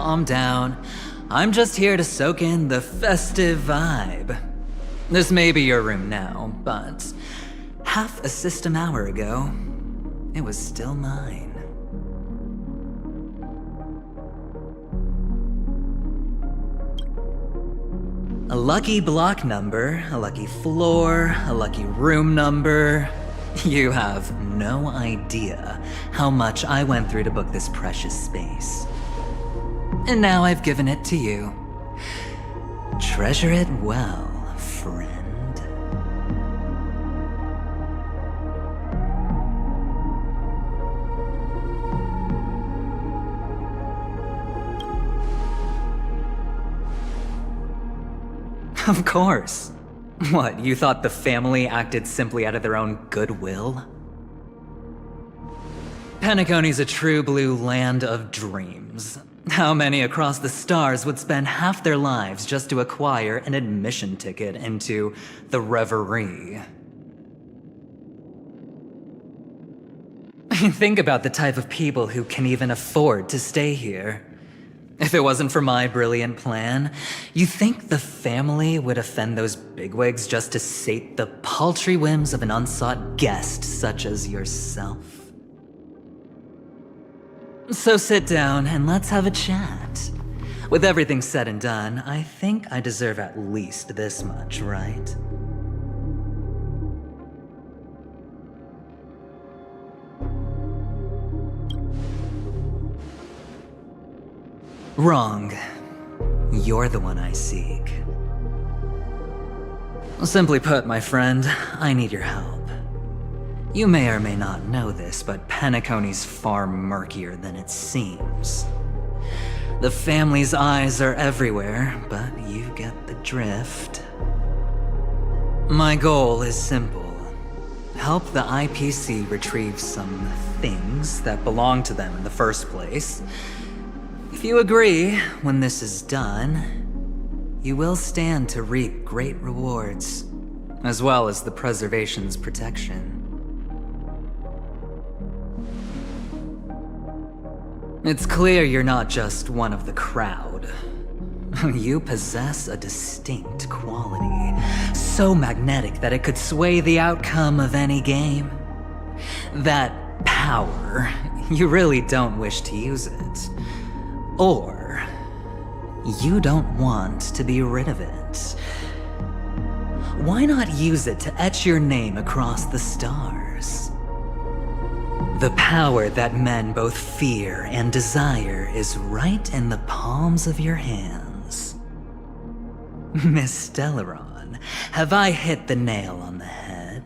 calm down. I'm just here to soak in the festive vibe. This may be your room now, but half a system hour ago, it was still mine. A lucky block number, a lucky floor, a lucky room number. You have no idea how much I went through to book this precious space. And now I've given it to you. Treasure it well, friend. Of course. What, you thought the family acted simply out of their own goodwill? Penacony's a true blue land of dreams. How many across the stars would spend half their lives just to acquire an admission ticket into the Reverie? Think about the type of people who can even afford to stay here. If it wasn't for my brilliant plan, you think the family would offend those bigwigs just to sate the paltry whims of an unsought guest such as yourself? So sit down and let's have a chat. With everything said and done, I think I deserve at least this much, right? Wrong. You're the one I seek. Simply put, my friend, I need your help. You may or may not know this, but Penacony's far murkier than it seems. The family's eyes are everywhere, but you get the drift. My goal is simple. Help the IPC retrieve some things that belong to them in the first place. If you agree, when this is done, you will stand to reap great rewards, as well as the preservation's protection. It's clear you're not just one of the crowd. You possess a distinct quality, so magnetic that it could sway the outcome of any game. That power, you really don't wish to use it. Or, you don't want to be rid of it. Why not use it to etch your name across the stars? The power that men both fear and desire is right in the palms of your hands. Miss Stellaron, have I hit the nail on the head?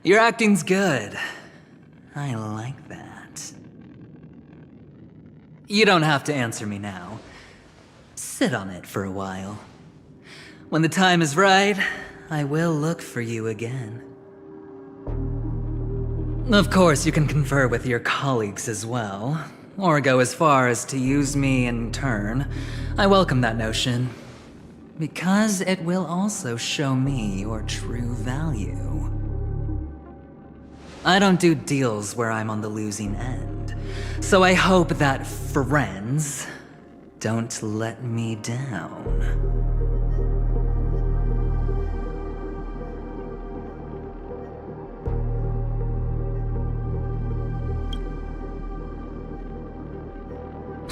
Your acting's good. I like that. You don't have to answer me now. Sit on it for a while. When the time is right, I will look for you again. Of course, you can confer with your colleagues as well, or go as far as to use me in turn. I welcome that notion, because it will also show me your true value. I don't do deals where I'm on the losing end, so I hope that friends don't let me down.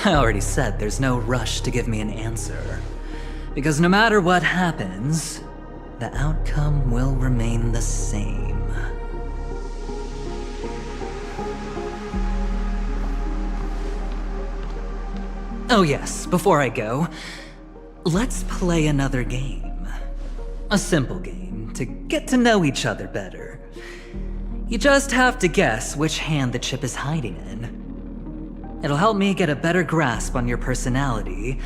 I already said there's no rush to give me an answer, because no matter what happens, the outcome will remain the same. Oh yes, before I go, let's play another game. A simple game to get to know each other better. You just have to guess which hand the chip is hiding in. It'll help me get a better grasp on your personality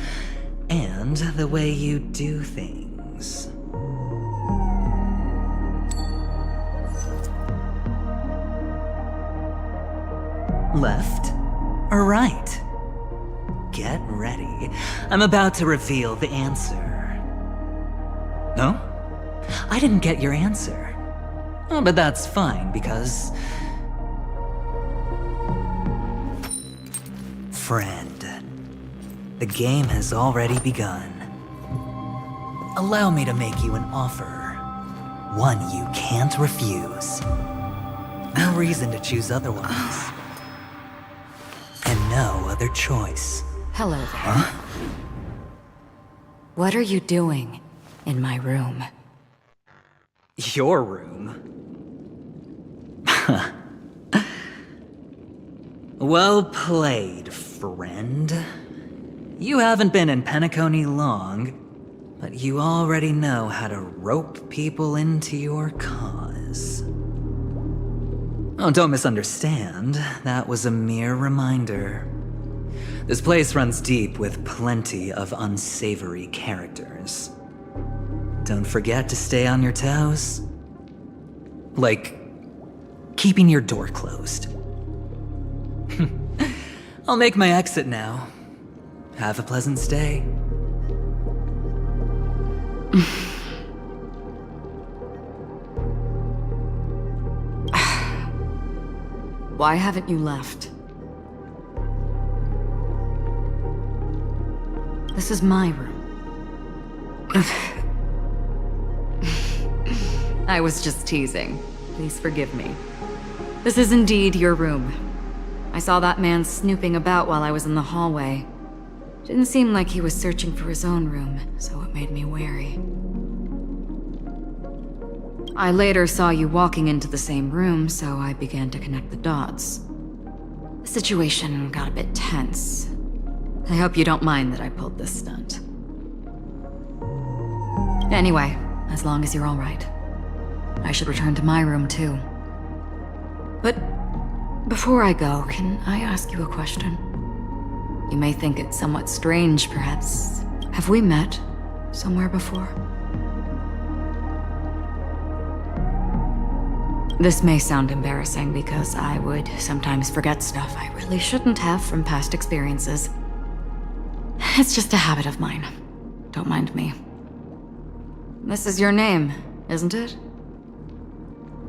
and the way you do things. Left or right? get ready. I'm about to reveal the answer. No? I didn't get your answer. Oh, but that's fine, because... Friend, the game has already begun. Allow me to make you an offer. One you can't refuse. No reason to choose otherwise. And no other choice. Hello there. Huh? What are you doing in my room? Your room? Well played, friend. You haven't been in Penacony long, but you already know how to rope people into your cause. Oh, don't misunderstand. That was a mere reminder. This place runs deep with plenty of unsavory characters. Don't forget to stay on your toes. Like, keeping your door closed. I'll make my exit now. Have a pleasant stay. Why haven't you left? This is my room. I was just teasing. Please forgive me. This is indeed your room. I saw that man snooping about while I was in the hallway. Didn't seem like he was searching for his own room, so it made me wary. I later saw you walking into the same room, so I began to connect the dots. The situation got a bit tense. I hope you don't mind that I pulled this stunt. Anyway, as long as you're all right. I should return to my room too. But before I go, can I ask you a question? You may think it somewhat strange, perhaps. Have we met somewhere before? This may sound embarrassing because I would sometimes forget stuff I really shouldn't have from past experiences. It's just a habit of mine. Don't mind me. This is your name, isn't it?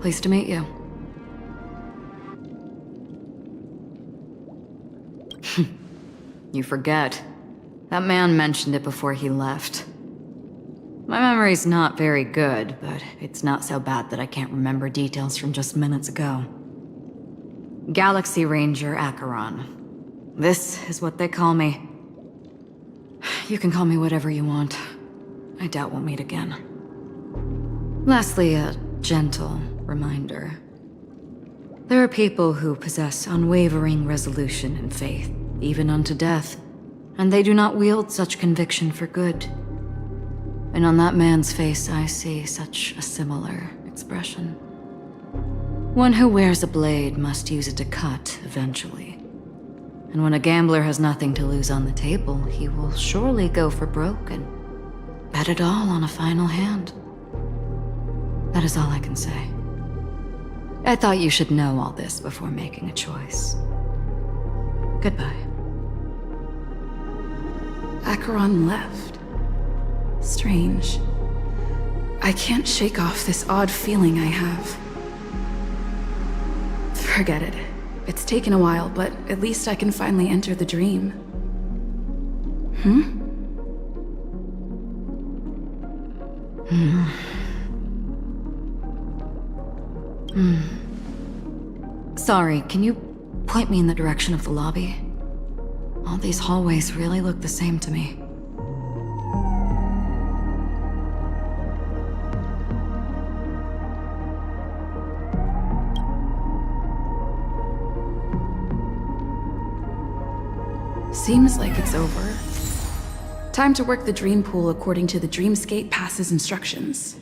Pleased to meet you. You forget. That man mentioned it before he left. My memory's not very good, but it's not so bad that I can't remember details from just minutes ago. Galaxy Ranger Acheron. This is what they call me. You can call me whatever you want. I doubt we'll meet again. Lastly, a gentle reminder. There are people who possess unwavering resolution and faith, even unto death, and they do not wield such conviction for good. And on that man's face I see such a similar expression. One who wears a blade must use it to cut eventually. And when a gambler has nothing to lose on the table, he will surely go for broke and bet it all on a final hand. That is all I can say. I thought you should know all this before making a choice. Goodbye. Acheron left. Strange. I can't shake off this odd feeling I have. Forget it. It's taken a while, but at least I can finally enter the dream. Sorry, can you point me in the direction of the lobby? All these hallways really look the same to me. Seems like it's over. Time to work the dream pool according to the Dreamscape Pass's instructions.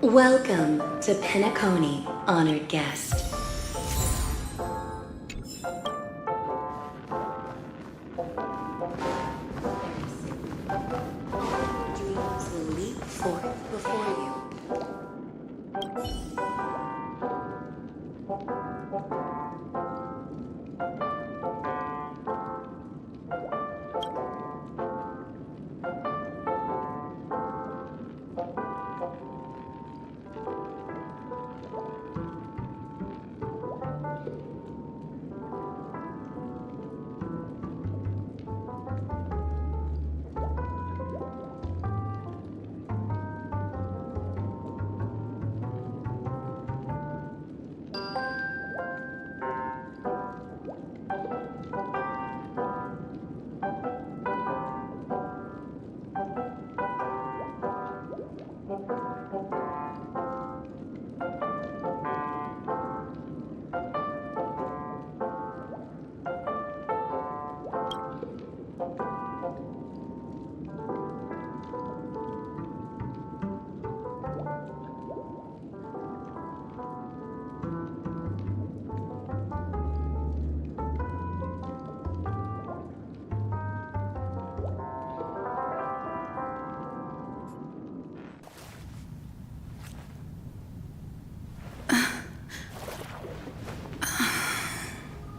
Welcome to Penacony, honored guest. Dreams will leap forth before you.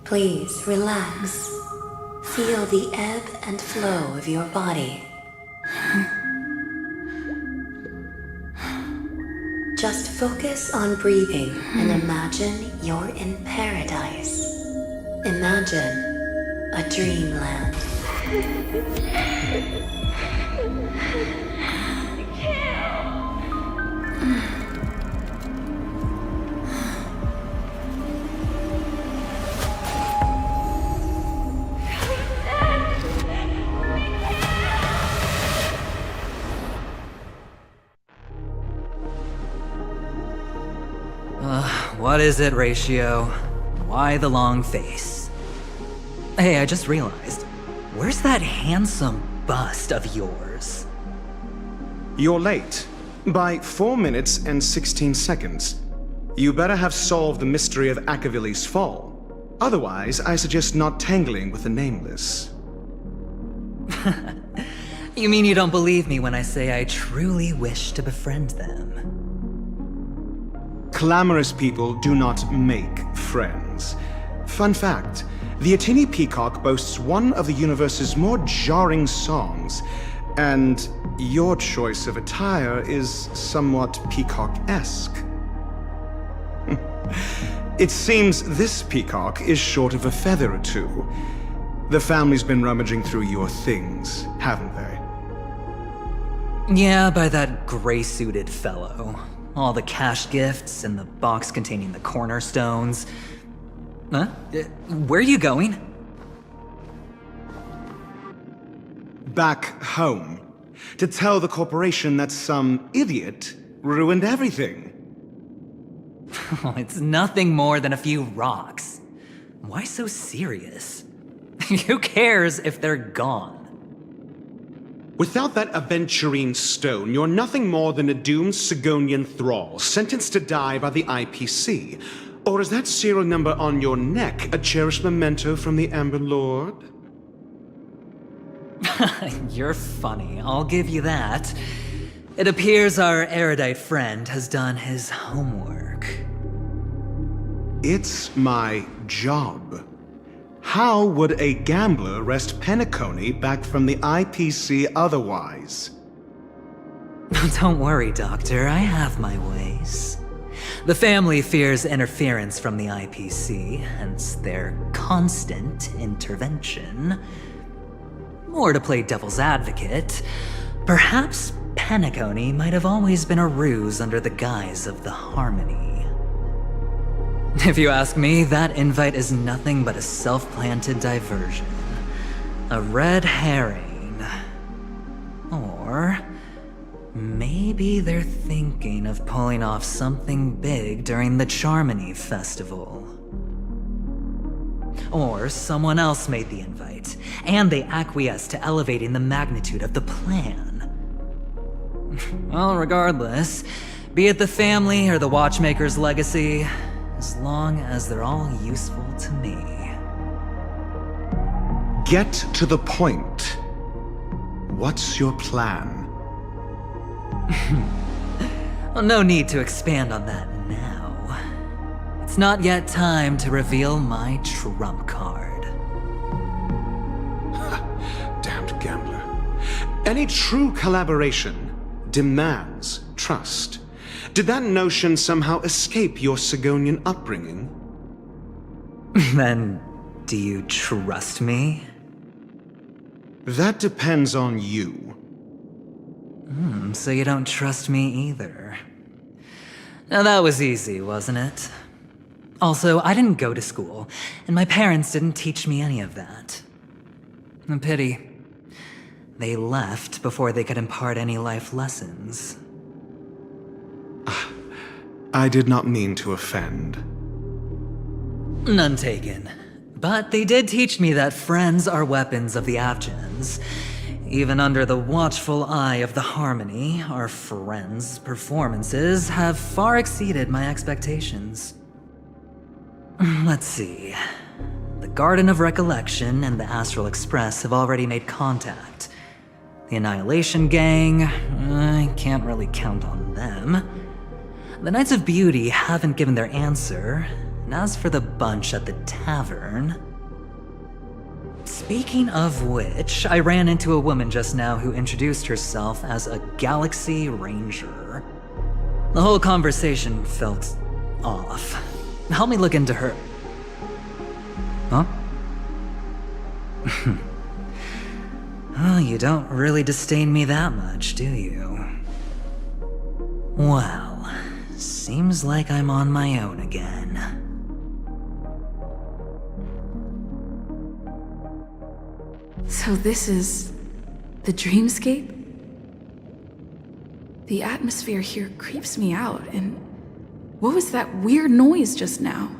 Please relax. Feel the ebb and flow of your body. Just focus on breathing and imagine you're in paradise. Imagine a dreamland. What is it, Ratio? Why the long face? Hey, I just realized. Where's that handsome bust of yours? You're late. By 4 minutes and 16 seconds. You better have solved the mystery of Akavili's fall. Otherwise, I suggest not tangling with the Nameless. You mean you don't believe me when I say I truly wish to befriend them? Clamorous people do not make friends. Fun fact, the Atini Peacock boasts one of the universe's more jarring songs, and your choice of attire is somewhat peacock-esque. It seems this peacock is short of a feather or two. The family's been rummaging through your things, haven't they? Yeah, by that gray-suited fellow. All the cash gifts and the box containing the cornerstones. Huh? Where are you going? Back home. To tell the corporation that some idiot ruined everything. It's nothing more than a few rocks. Why so serious? Who cares if they're gone? Without that aventurine stone, you're nothing more than a doomed Sigonian thrall, sentenced to die by the IPC. Or is that serial number on your neck a cherished memento from the Amber Lord? You're funny, I'll give you that. It appears our erudite friend has done his homework. It's my job. How would a gambler wrest Penacony back from the IPC otherwise? Don't worry, Doctor, I have my ways. The family fears interference from the IPC, hence their constant intervention. Or to play devil's advocate, perhaps Penacony might have always been a ruse under the guise of the Harmony. If you ask me, that invite is nothing but a self-planted diversion. A red herring. Or maybe they're thinking of pulling off something big during the Charmony Festival. Or someone else made the invite, and they acquiesced to elevating the magnitude of the plan. Well, regardless, Be it the family or the Watchmaker's legacy, as long as they're all useful to me. Get to the point. What's your plan? Well, no need to expand on that now. It's not yet time to reveal my trump card. Damned gambler. Any true collaboration demands trust. Did that notion somehow escape your Sigonian upbringing? Then, do you trust me? That depends on you. So you don't trust me either. Now that was easy, wasn't it? Also, I didn't go to school, and my parents didn't teach me any of that. A pity. They left before they could impart any life lessons. I did not mean to offend. None taken. But they did teach me that friends are weapons of the Avgens. Even under the watchful eye of the Harmony, our friends' performances have far exceeded my expectations. Let's see. The Garden of Recollection and the Astral Express have already made contact. The Annihilation Gang, I can't really count on them. The Knights of Beauty haven't given their answer, and as for the bunch at the tavern... Speaking of which, I ran into a woman just now who introduced herself as a Galaxy Ranger. The whole conversation felt off. Help me look into her. Huh? Oh, you don't really disdain me that much, do you? Well, seems like I'm on my own again. So this is the dreamscape? The atmosphere here creeps me out, and what was that weird noise just now?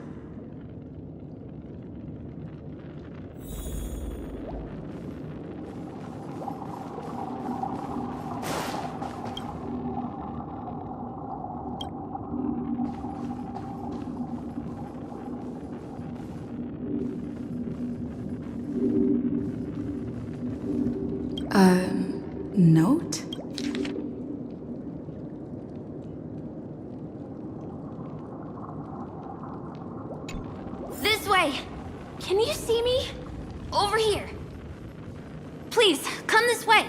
Note? This way! Can you see me? Over here. Please, come this way.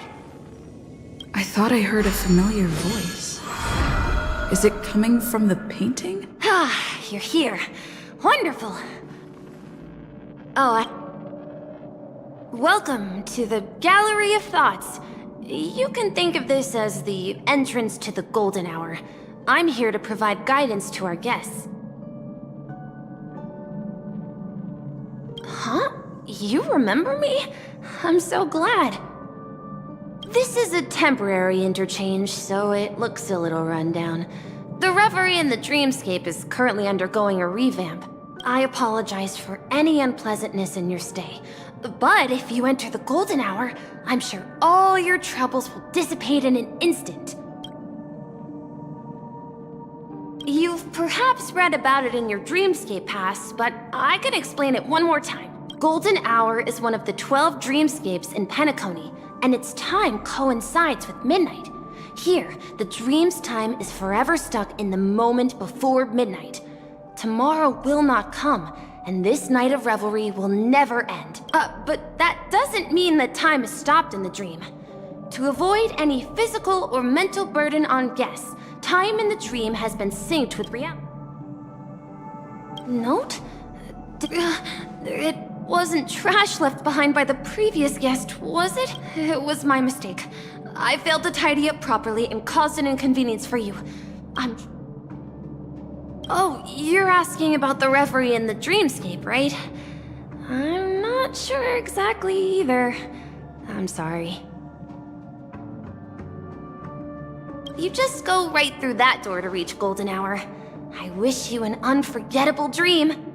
I thought I heard a familiar voice. Is it coming from the painting? Ah, you're here. Wonderful. Oh, welcome to the Gallery of Thoughts. You can think of this as the entrance to the Golden Hour. I'm here to provide guidance to our guests. Huh? You remember me? I'm so glad. This is a temporary interchange, so it looks a little rundown. The Reverie in the Dreamscape is currently undergoing a revamp. I apologize for any unpleasantness in your stay. But if you enter the Golden Hour, I'm sure all your troubles will dissipate in an instant. You've perhaps read about it in your Dreamscape Pass, but I can explain it one more time. Golden Hour is one of the 12 dreamscapes in Penacony, and its time coincides with midnight. Here, the dream's time is forever stuck in the moment before midnight. Tomorrow will not come, and this night of revelry will never end. But that doesn't mean that time is stopped in the dream. To avoid any physical or mental burden on guests, time in the dream has been synced with reality. Note? It wasn't trash left behind by the previous guest, was it? It was my mistake. I failed to tidy up properly and caused an inconvenience for you. Oh, you're asking about the reverie in the dreamscape, right? I'm not sure exactly either. I'm sorry. You just go right through that door to reach Golden Hour. I wish you an unforgettable dream.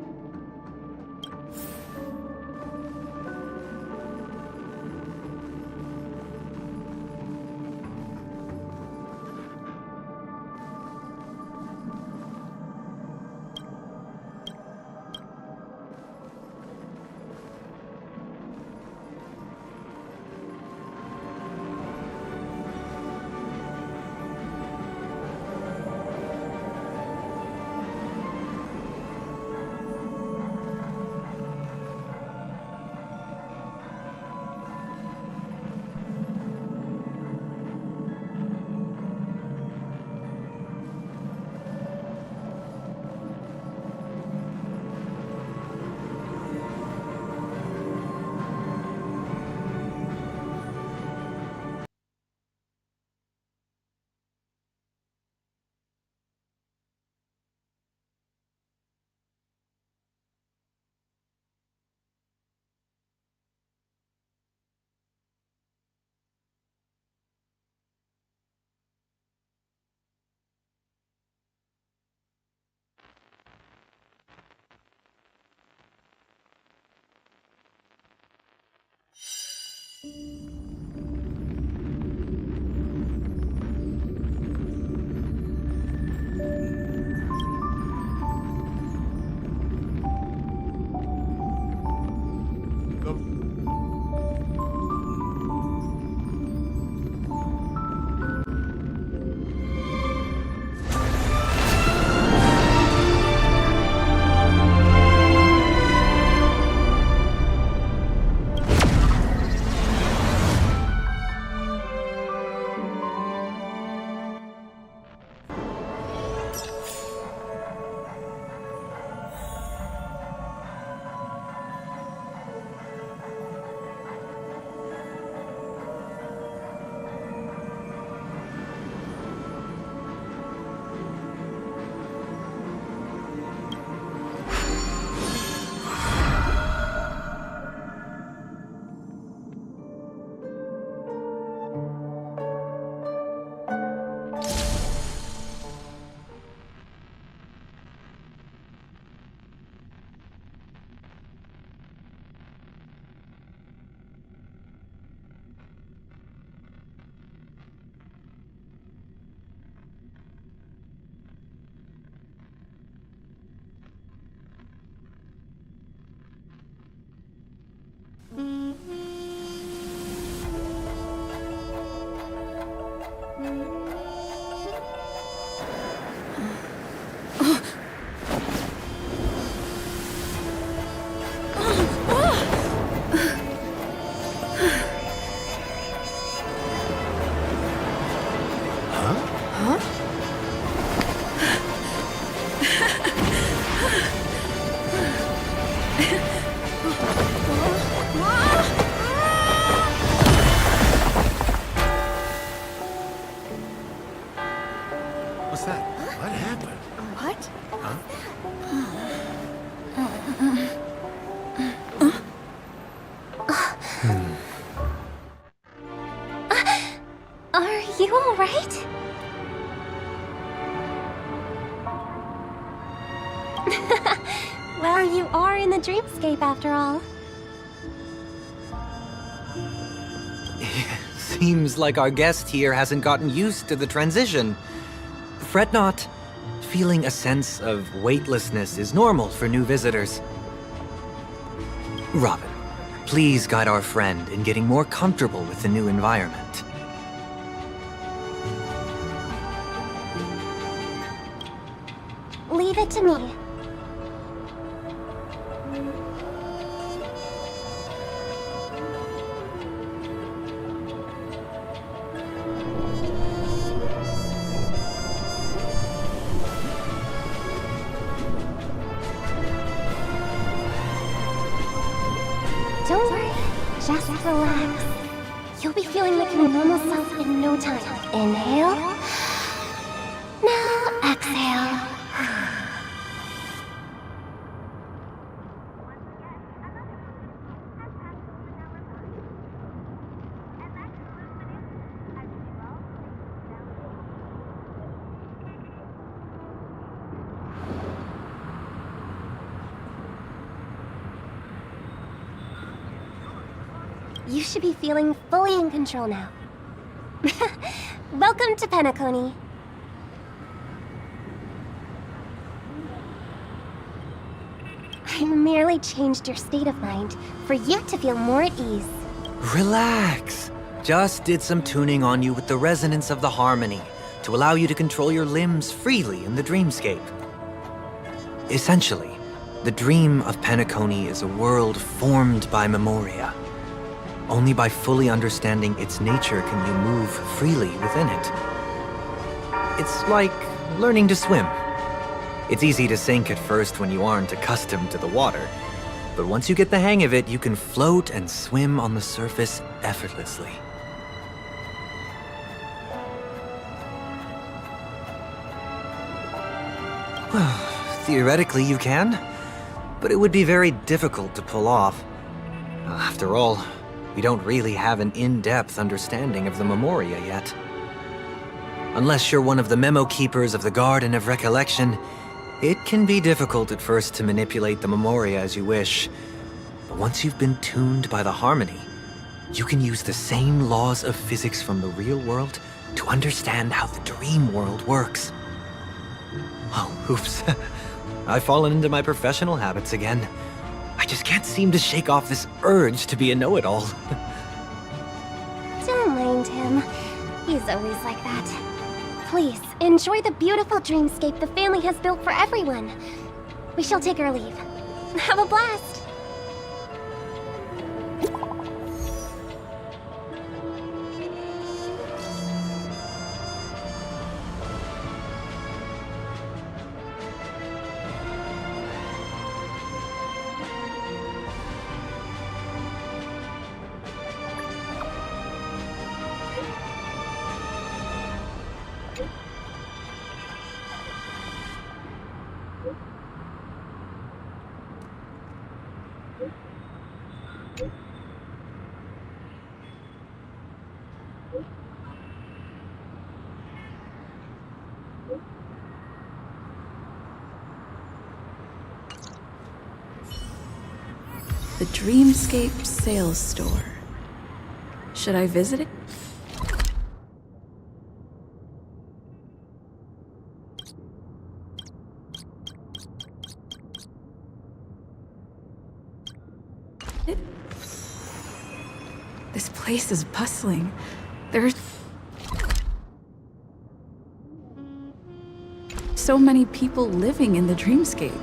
What's that? What happened? What? Huh? Are you alright? Well, you are in the dreamscape after all. Seems like our guest here hasn't gotten used to the transition. Fret not. Feeling a sense of weightlessness is normal for new visitors. Robin, please guide our friend in getting more comfortable with the new environment. Leave it to me. Don't worry, just relax. You'll be feeling like your normal self in no time. Inhale. Now exhale. You should be feeling fully in control now. Welcome to Penacony. I merely changed your state of mind for you to feel more at ease. Relax. Just did some tuning on you with the resonance of the harmony to allow you to control your limbs freely in the dreamscape. Essentially, the dream of Penacony is a world formed by Memoria. Only by fully understanding its nature can you move freely within it. It's like learning to swim. It's easy to sink at first when you aren't accustomed to the water. But once you get the hang of it, you can float and swim on the surface effortlessly. Well, theoretically you can, but it would be very difficult to pull off. After all, we don't really have an in-depth understanding of the Memoria yet. Unless you're one of the memo keepers of the Garden of Recollection, it can be difficult at first to manipulate the Memoria as you wish. But once you've been tuned by the harmony, You can use the same laws of physics from the real world to understand how the dream world works. Oh, oops. I've fallen into my professional habits again. I just can't seem to shake off this urge to be a know-it-all. Don't mind him. He's always like that. Please, enjoy the beautiful dreamscape the family has built for everyone. We shall take our leave. Have a blast! The Dreamscape Sales Store. Should I visit it? This place is bustling. There's so many people living in the Dreamscape.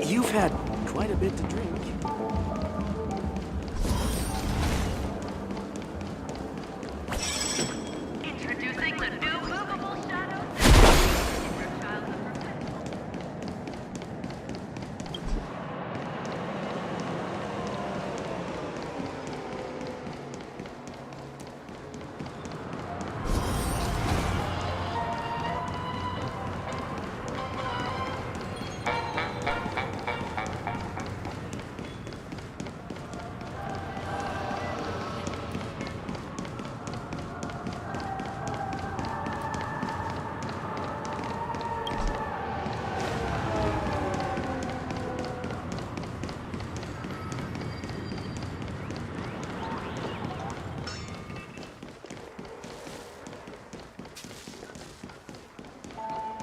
You've had quite a bit to drink. Introducing the new movable shadow.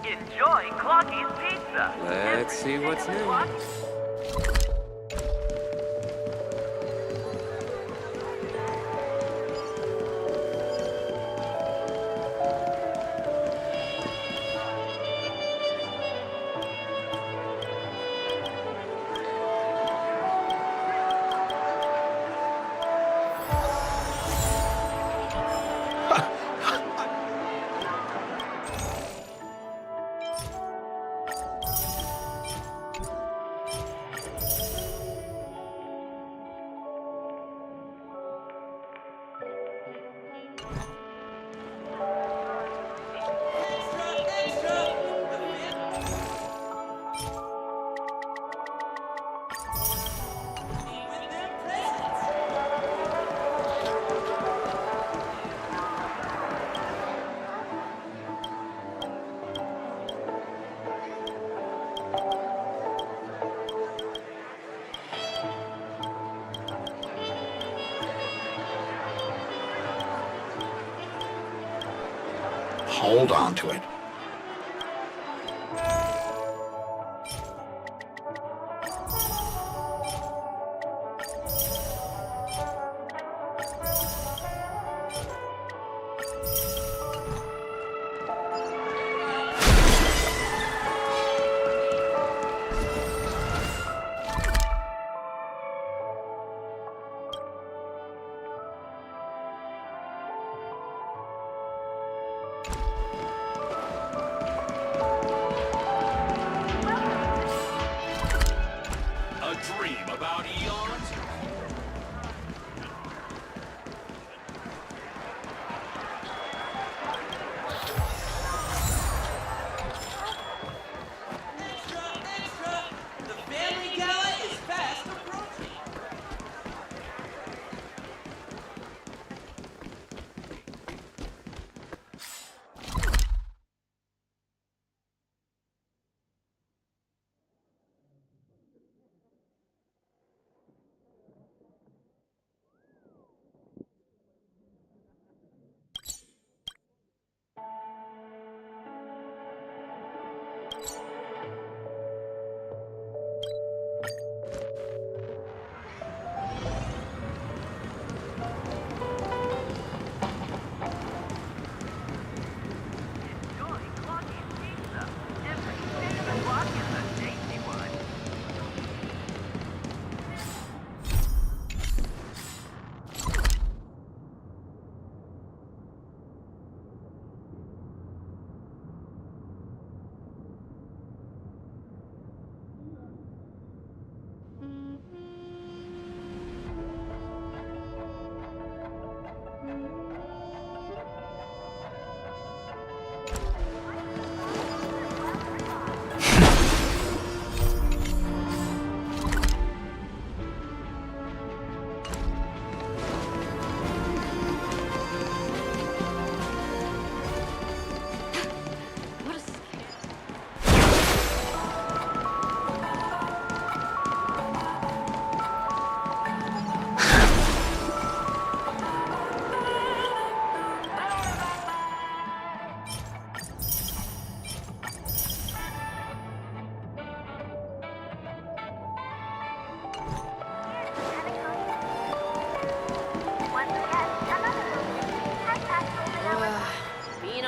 Enjoy Clocky's Pizza. Let's see what's new. Hold on to it.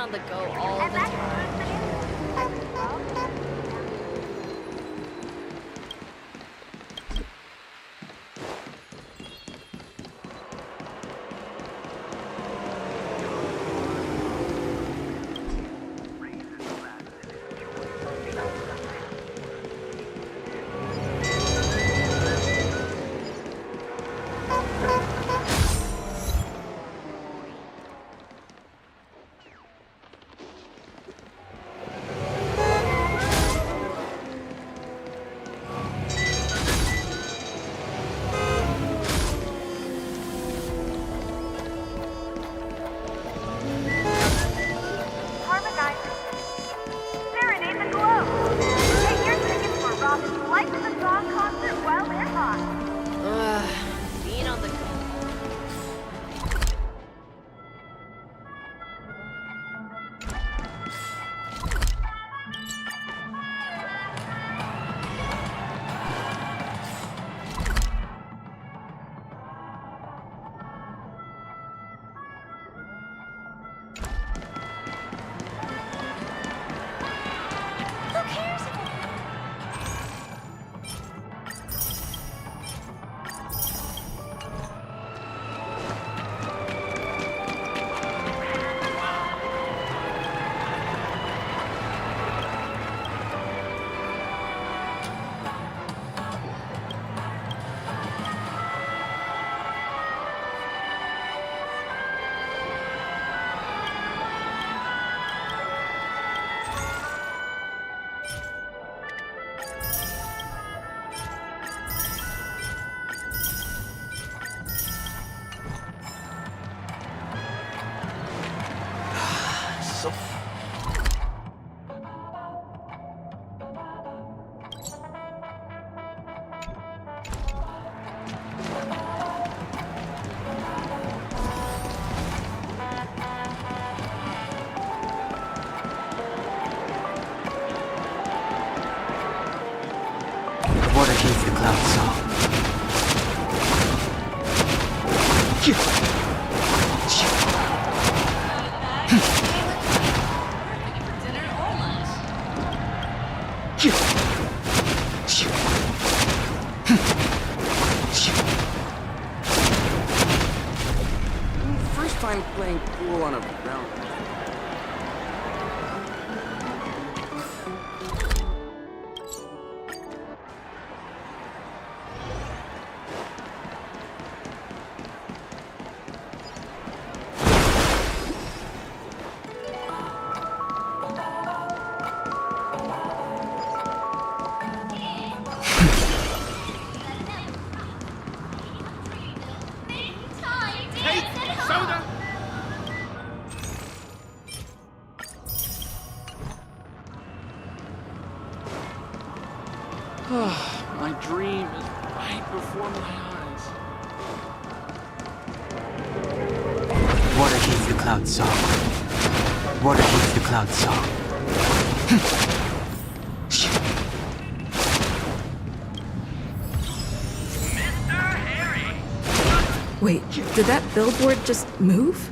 on the go all the time. Being on the go. Water heeds the cloud song. First time playing pool on a round. My dream is right before my eyes. Water heeds the cloud song. Water heeds the cloud song. Wait, did that billboard just move?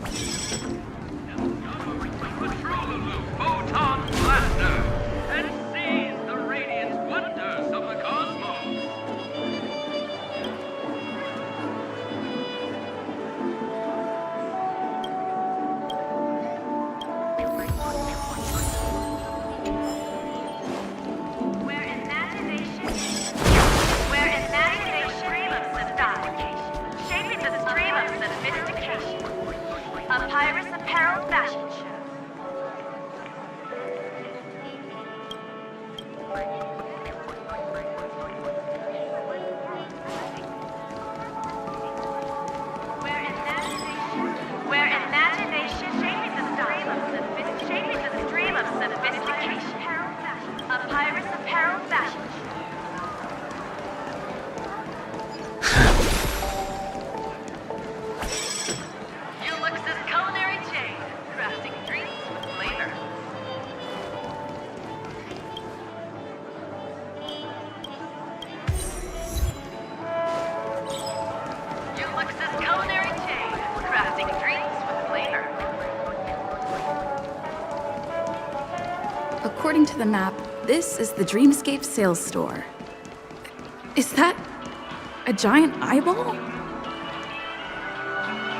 According to the map, this is the Dreamscape sales store. Is that a giant eyeball?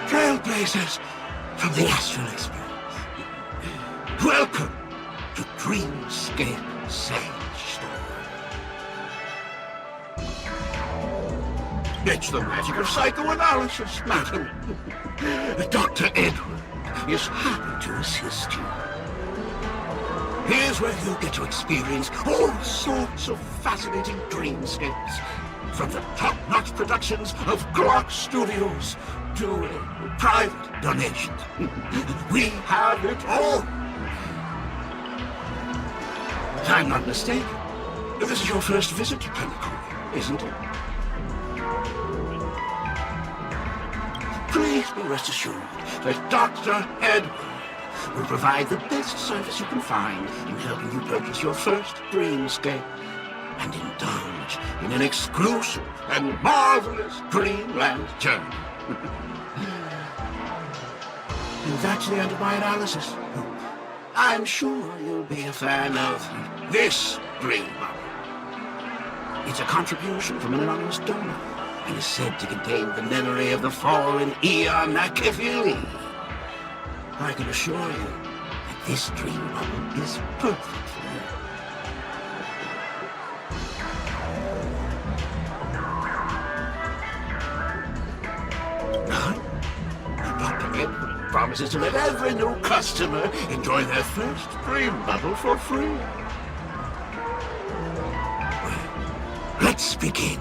Trailblazers from the Astral Experience. Welcome to Dreamscape Sage Store. It's the magic of psychoanalysis, madam. Dr. Edward is happy to assist you. Here's where you get to experience all sorts of fascinating dreamscapes. From the top-notch productions of Glock Studios to private donations. We have it all. If I'm not mistaken, this is your first visit to Penacony, isn't it? Please be rest assured that Dr. Edward will provide the best service you can find in helping you purchase your first dreamscape and indulge in an exclusive and marvelous dreamland journey. And that's the end of my analysis. I'm sure you'll be a fan of this dream bubble. It's a contribution from an anonymous donor and is said to contain the memory of the fallen Eon Nakavili. I can assure you that this dream bubble is perfect for you. Dr. Edward promises to let every new customer enjoy their first dream bubble for free. Well, let's begin.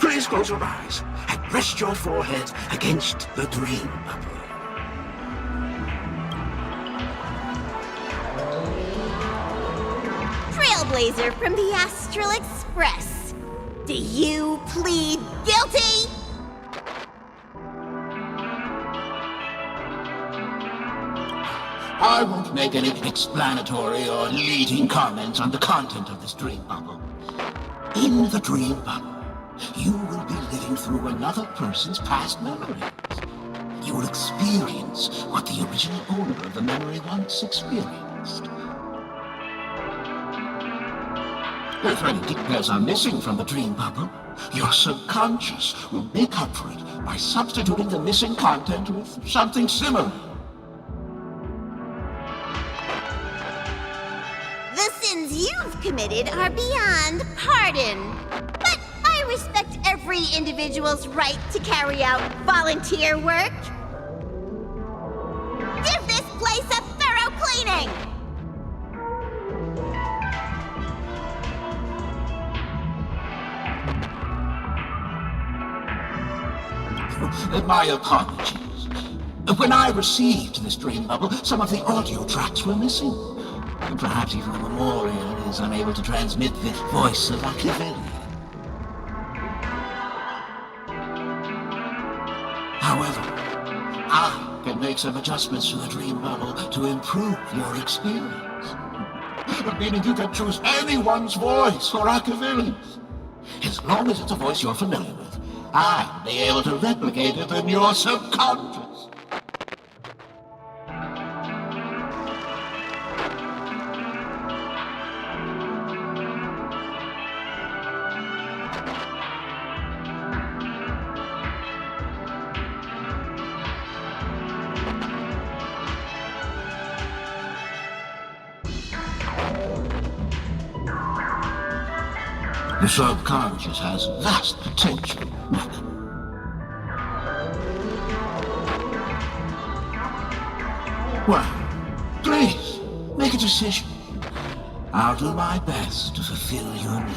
Please close your eyes and rest your forehead against the dream bubble. Trailblazer from the Astral Express. Do you plead guilty? I won't make any explanatory or leading comments on the content of this dream bubble. In the dream bubble, you will be living through another person's past memories. You will experience what the original owner of the memory once experienced. If any details are missing from the dream bubble, your subconscious will make up for it by substituting the missing content with something similar. The sins you've committed are beyond pardon. But I respect every individual's right to carry out volunteer work. Give this place a thorough cleaning! My apologies. When I received this dream bubble, some of the audio tracks were missing. Perhaps even the memorial is unable to transmit the voice of Machiavelli. However, I can make some adjustments to the dream bubble to improve your experience. Meaning you can choose anyone's voice for Machiavelli's. As long as it's a voice you're familiar with, I'll be able to replicate it in your subconscious. The subconscious has vast potential. Well, please, make a decision. I'll do my best to fulfill your needs.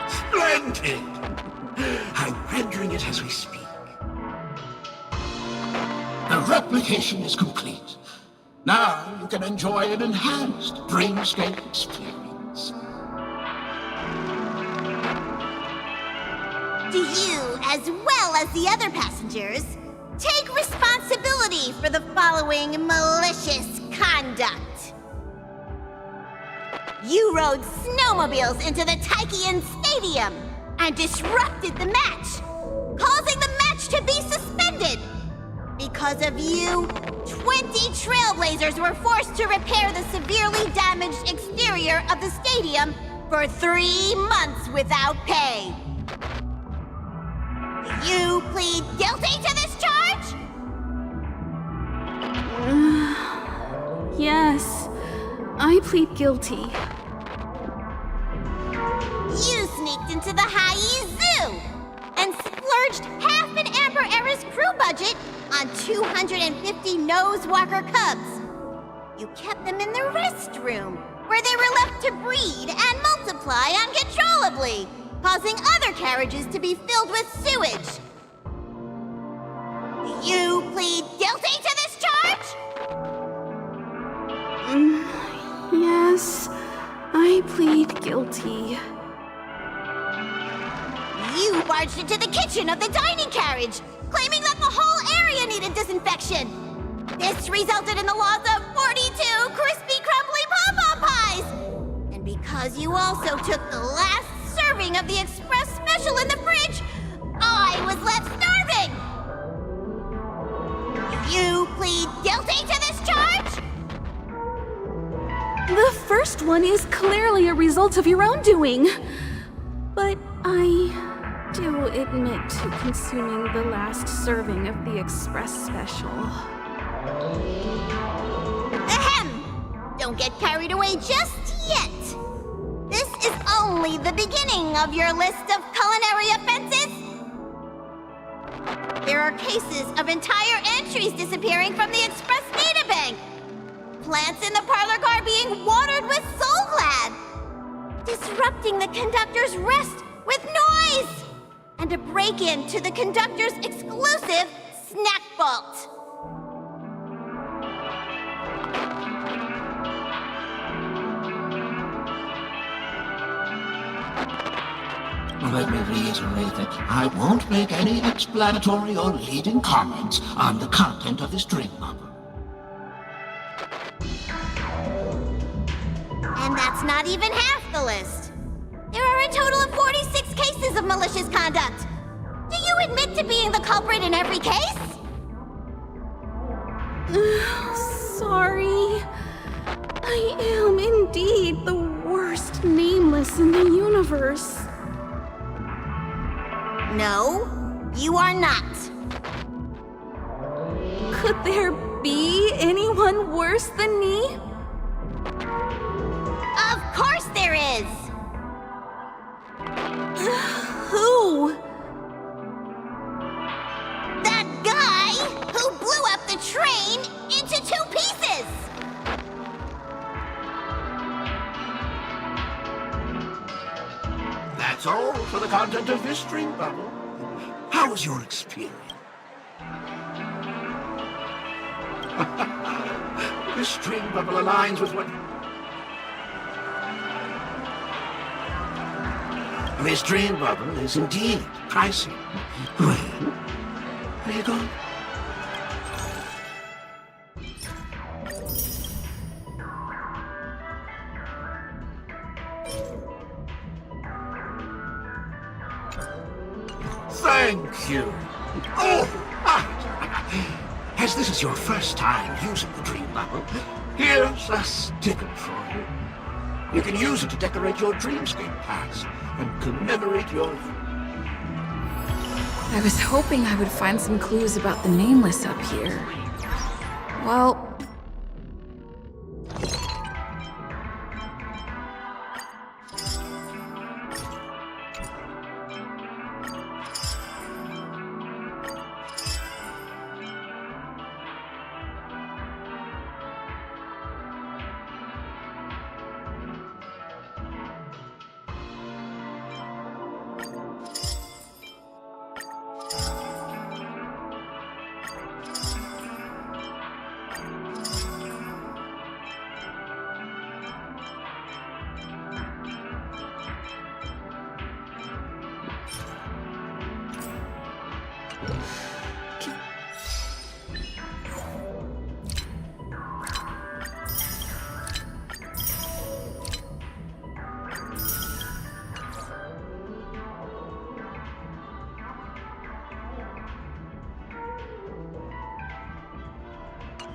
Splendid! I'm rendering it as we speak. The replication is complete. Now you can enjoy an enhanced dreamscape experience. Do you, as well as the other passengers, take responsibility for the following malicious conduct? You rode snowmobiles into the Taikian Stadium and disrupted the match, causing the match to be suspended. Because of you, 20 Trailblazers were forced to repair the severely damaged exterior of the stadium for 3 months without pay. Do you plead guilty to this charge? Yes, I plead guilty. You sneaked into the Haie Zoo and splurged half an Amber Era's crew budget on 250 Nosewalker cubs. You kept them in the restroom, where they were left to breed and multiply uncontrollably, causing other carriages to be filled with sewage. Do you plead guilty to this charge? Yes, I plead guilty. You barged into the kitchen of the dining carriage, claiming that the whole area needed disinfection. This resulted in the loss of 42 crispy, crumbly pom-pom pies. And because you also took the last serving of the express special in the fridge, I was left starving. You plead guilty to this charge? The first one is clearly a result of your own doing. But I do admit to consuming the last serving of the express special. Ahem! Don't get carried away just yet. This is only the beginning of your list of culinary offenses. There are cases of entire entries disappearing from the express databank. Plants in the parlor car being watered with Soul Glad. Disrupting the conductor's rest with noise. And a break-in to the conductor's exclusive snack vault. Let me reiterate that I won't make any explanatory or leading comments on the content of this dream bubble. And that's not even half the list. There are a total of 46 cases of malicious conduct. Do you admit to being the culprit in every case? Sorry. I am indeed the worst nameless in the universe. No, you are not. Could there be anyone worse than me? Of course there is! Who? That guy who blew up the train into 2 pieces! That's all for the content of this dream bubble. How was your experience? This dream bubble aligns with what... This dream bubble is indeed pricey. Well, there you go. Thank you. As this is your first time using the dream bubble, here's a sticker for you. You can use it to decorate your dreamscape paths and commemorate your... I was hoping I would find some clues about the Nameless up here. Well...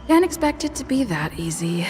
Can't expect it to be that easy.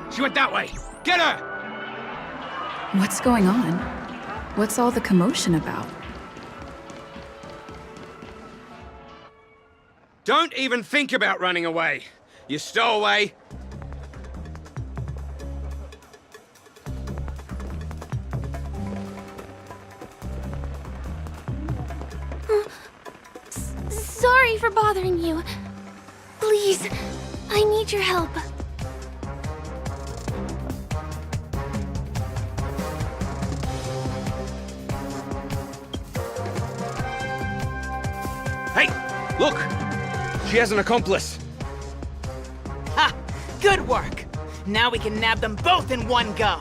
She went that way! Get her! What's going on? What's all the commotion about? Don't even think about running away. You stowaway. Sorry for bothering you. Please, I need your help. Hey, look! She has an accomplice. Ha! Good work! Now we can nab them both in one go!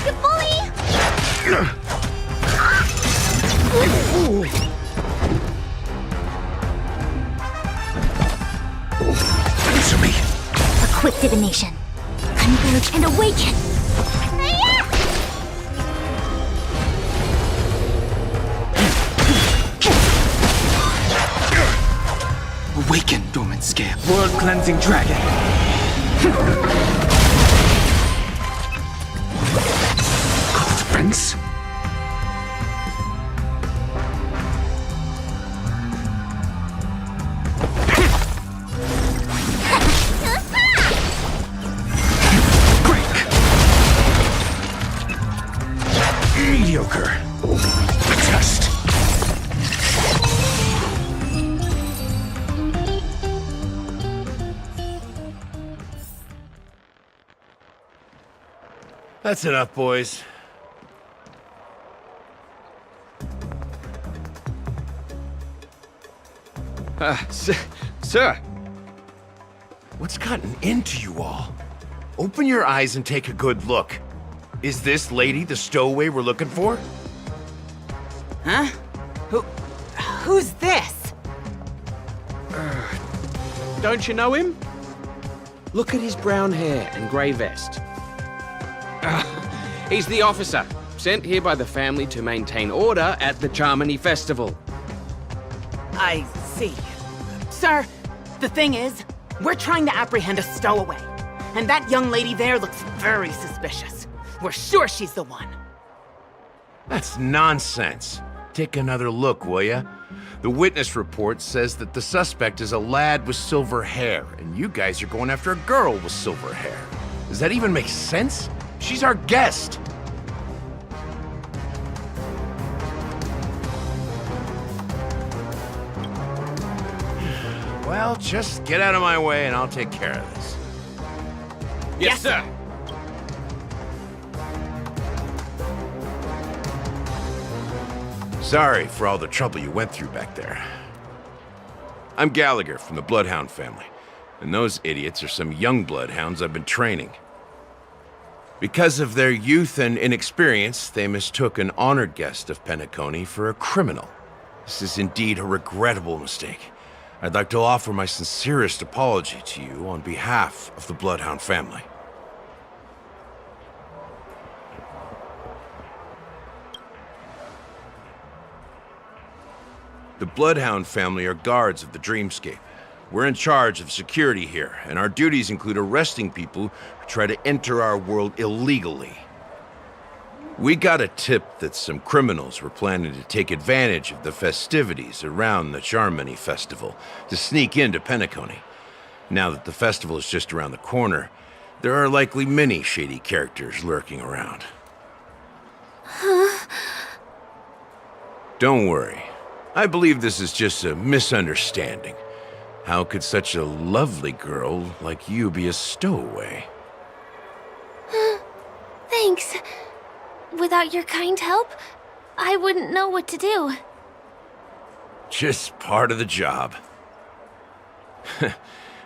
You bully! Answer me! A quick divination. Converge and awaken! Awaken, dormant scale. World-cleansing dragon. marker. The test. That's enough, boys. Sir. What's gotten into you all? Open your eyes and take a good look. Is this lady the stowaway we're looking for? Huh? Who's this? Don't you know him? Look at his brown hair and grey vest. He's the officer, sent here by the family to maintain order at the Charmony Festival. I see. Sir, the thing is, we're trying to apprehend a stowaway. And that young lady there looks very suspicious. We're sure she's the one. That's nonsense. Take another look, will ya? The witness report says that the suspect is a lad with silver hair, and you guys are going after a girl with silver hair. Does that even make sense? She's our guest. Well, just get out of my way and I'll take care of this. Yes, sir. Sorry for all the trouble you went through back there. I'm Gallagher from the Bloodhound family, and those idiots are some young bloodhounds I've been training. Because of their youth and inexperience, they mistook an honored guest of Penacony for a criminal. This is indeed a regrettable mistake. I'd like to offer my sincerest apology to you on behalf of the Bloodhound family. The Bloodhound family are guards of the Dreamscape. We're in charge of security here, and our duties include arresting people who try to enter our world illegally. We got a tip that some criminals were planning to take advantage of the festivities around the Charmony Festival to sneak into Penacony. Now that the festival is just around the corner, there are likely many shady characters lurking around. Huh? Don't worry. I believe this is just a misunderstanding. How could such a lovely girl like you be a stowaway? Thanks. Without your kind help, I wouldn't know what to do. Just part of the job.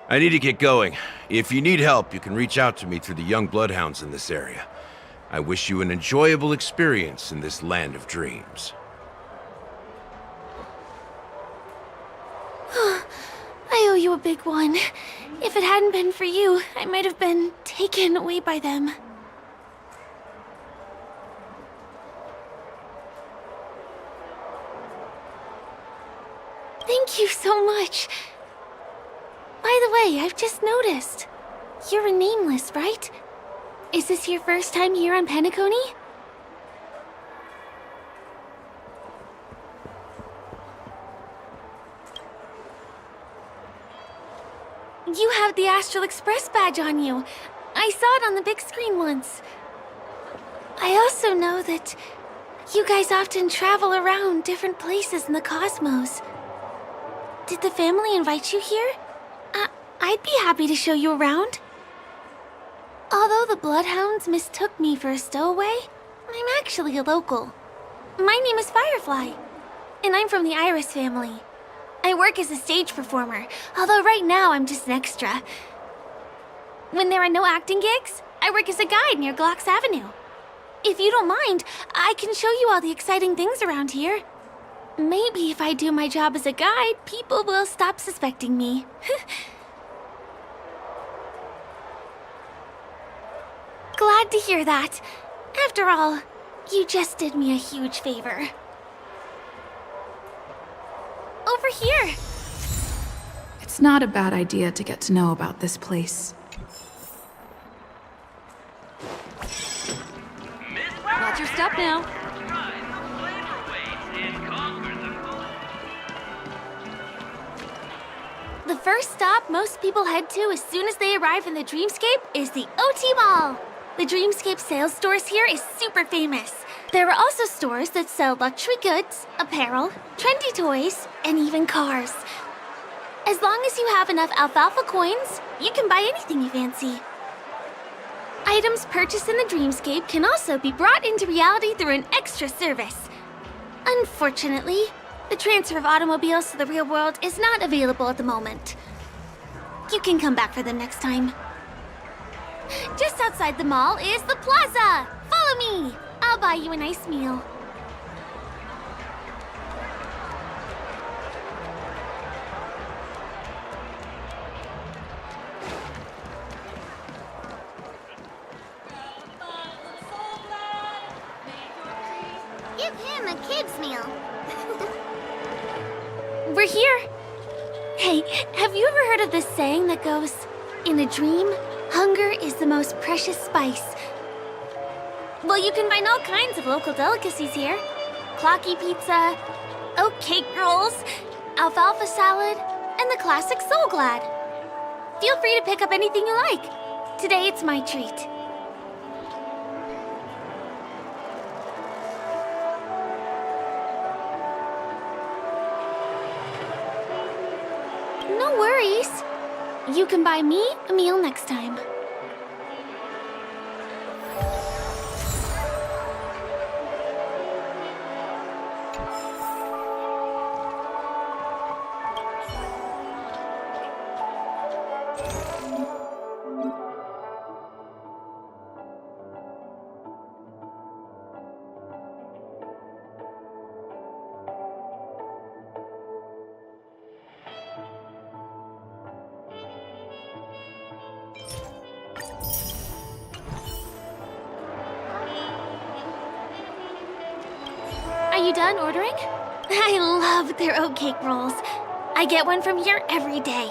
I need to get going. If you need help, you can reach out to me through the young bloodhounds in this area. I wish you an enjoyable experience in this land of dreams. I owe you a big one. If it hadn't been for you, I might have been taken away by them. Thank you so much. By the way, I've just noticed. You're a nameless, right? Is this your first time here on Penacony? You have the Astral Express badge on you. I saw it on the big screen once. I also know that you guys often travel around different places in the cosmos. Did the family invite you here? I'd be happy to show you around. Although the Bloodhounds mistook me for a stowaway, I'm actually a local. My name is Firefly, and I'm from the Iris family. I work as a stage performer, although right now I'm just an extra. When there are no acting gigs, I work as a guide near Glocks Avenue. If you don't mind, I can show you all the exciting things around here. Maybe if I do my job as a guide, people will stop suspecting me. Glad to hear that. After all, you just did me a huge favor. Over here! It's not a bad idea to get to know about this place. Watch your step now. The first stop most people head to as soon as they arrive in the Dreamscape is the OT Mall. The Dreamscape sales stores here is super famous. There are also stores that sell luxury goods, apparel, trendy toys, and even cars. As long as you have enough alfalfa coins, you can buy anything you fancy. Items purchased in the dreamscape can also be brought into reality through an extra service. Unfortunately, the transfer of automobiles to the real world is not available at the moment. You can come back for them next time. Just outside the mall is the plaza! Follow me! I'll buy you a nice meal. Give him a kid's meal. We're here. Hey, have you ever heard of this saying that goes, "In a dream, hunger is the most precious spice"? Well, you can find all kinds of local delicacies here. Clocky pizza, oat cake rolls, alfalfa salad, and the classic Soul Glad. Feel free to pick up anything you like. Today it's my treat. No worries. You can buy me a meal next time. Are you done ordering? I love their oat cake rolls. I get one from here every day.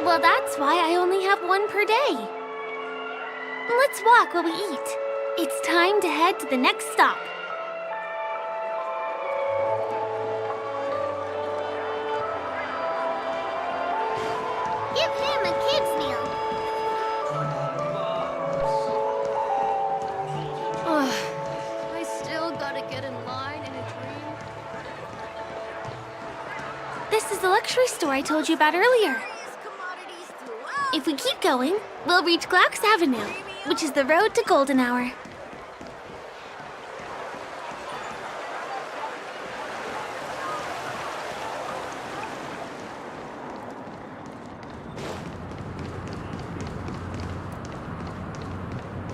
Well, that's why I only have one per day. Let's walk while we eat. It's time to head to the next stop. Give him a kid's meal. I still gotta get in line in a dream. This is the luxury store I told you about earlier. If we keep going, we'll reach Glauc's Avenue, which is the road to Golden Hour.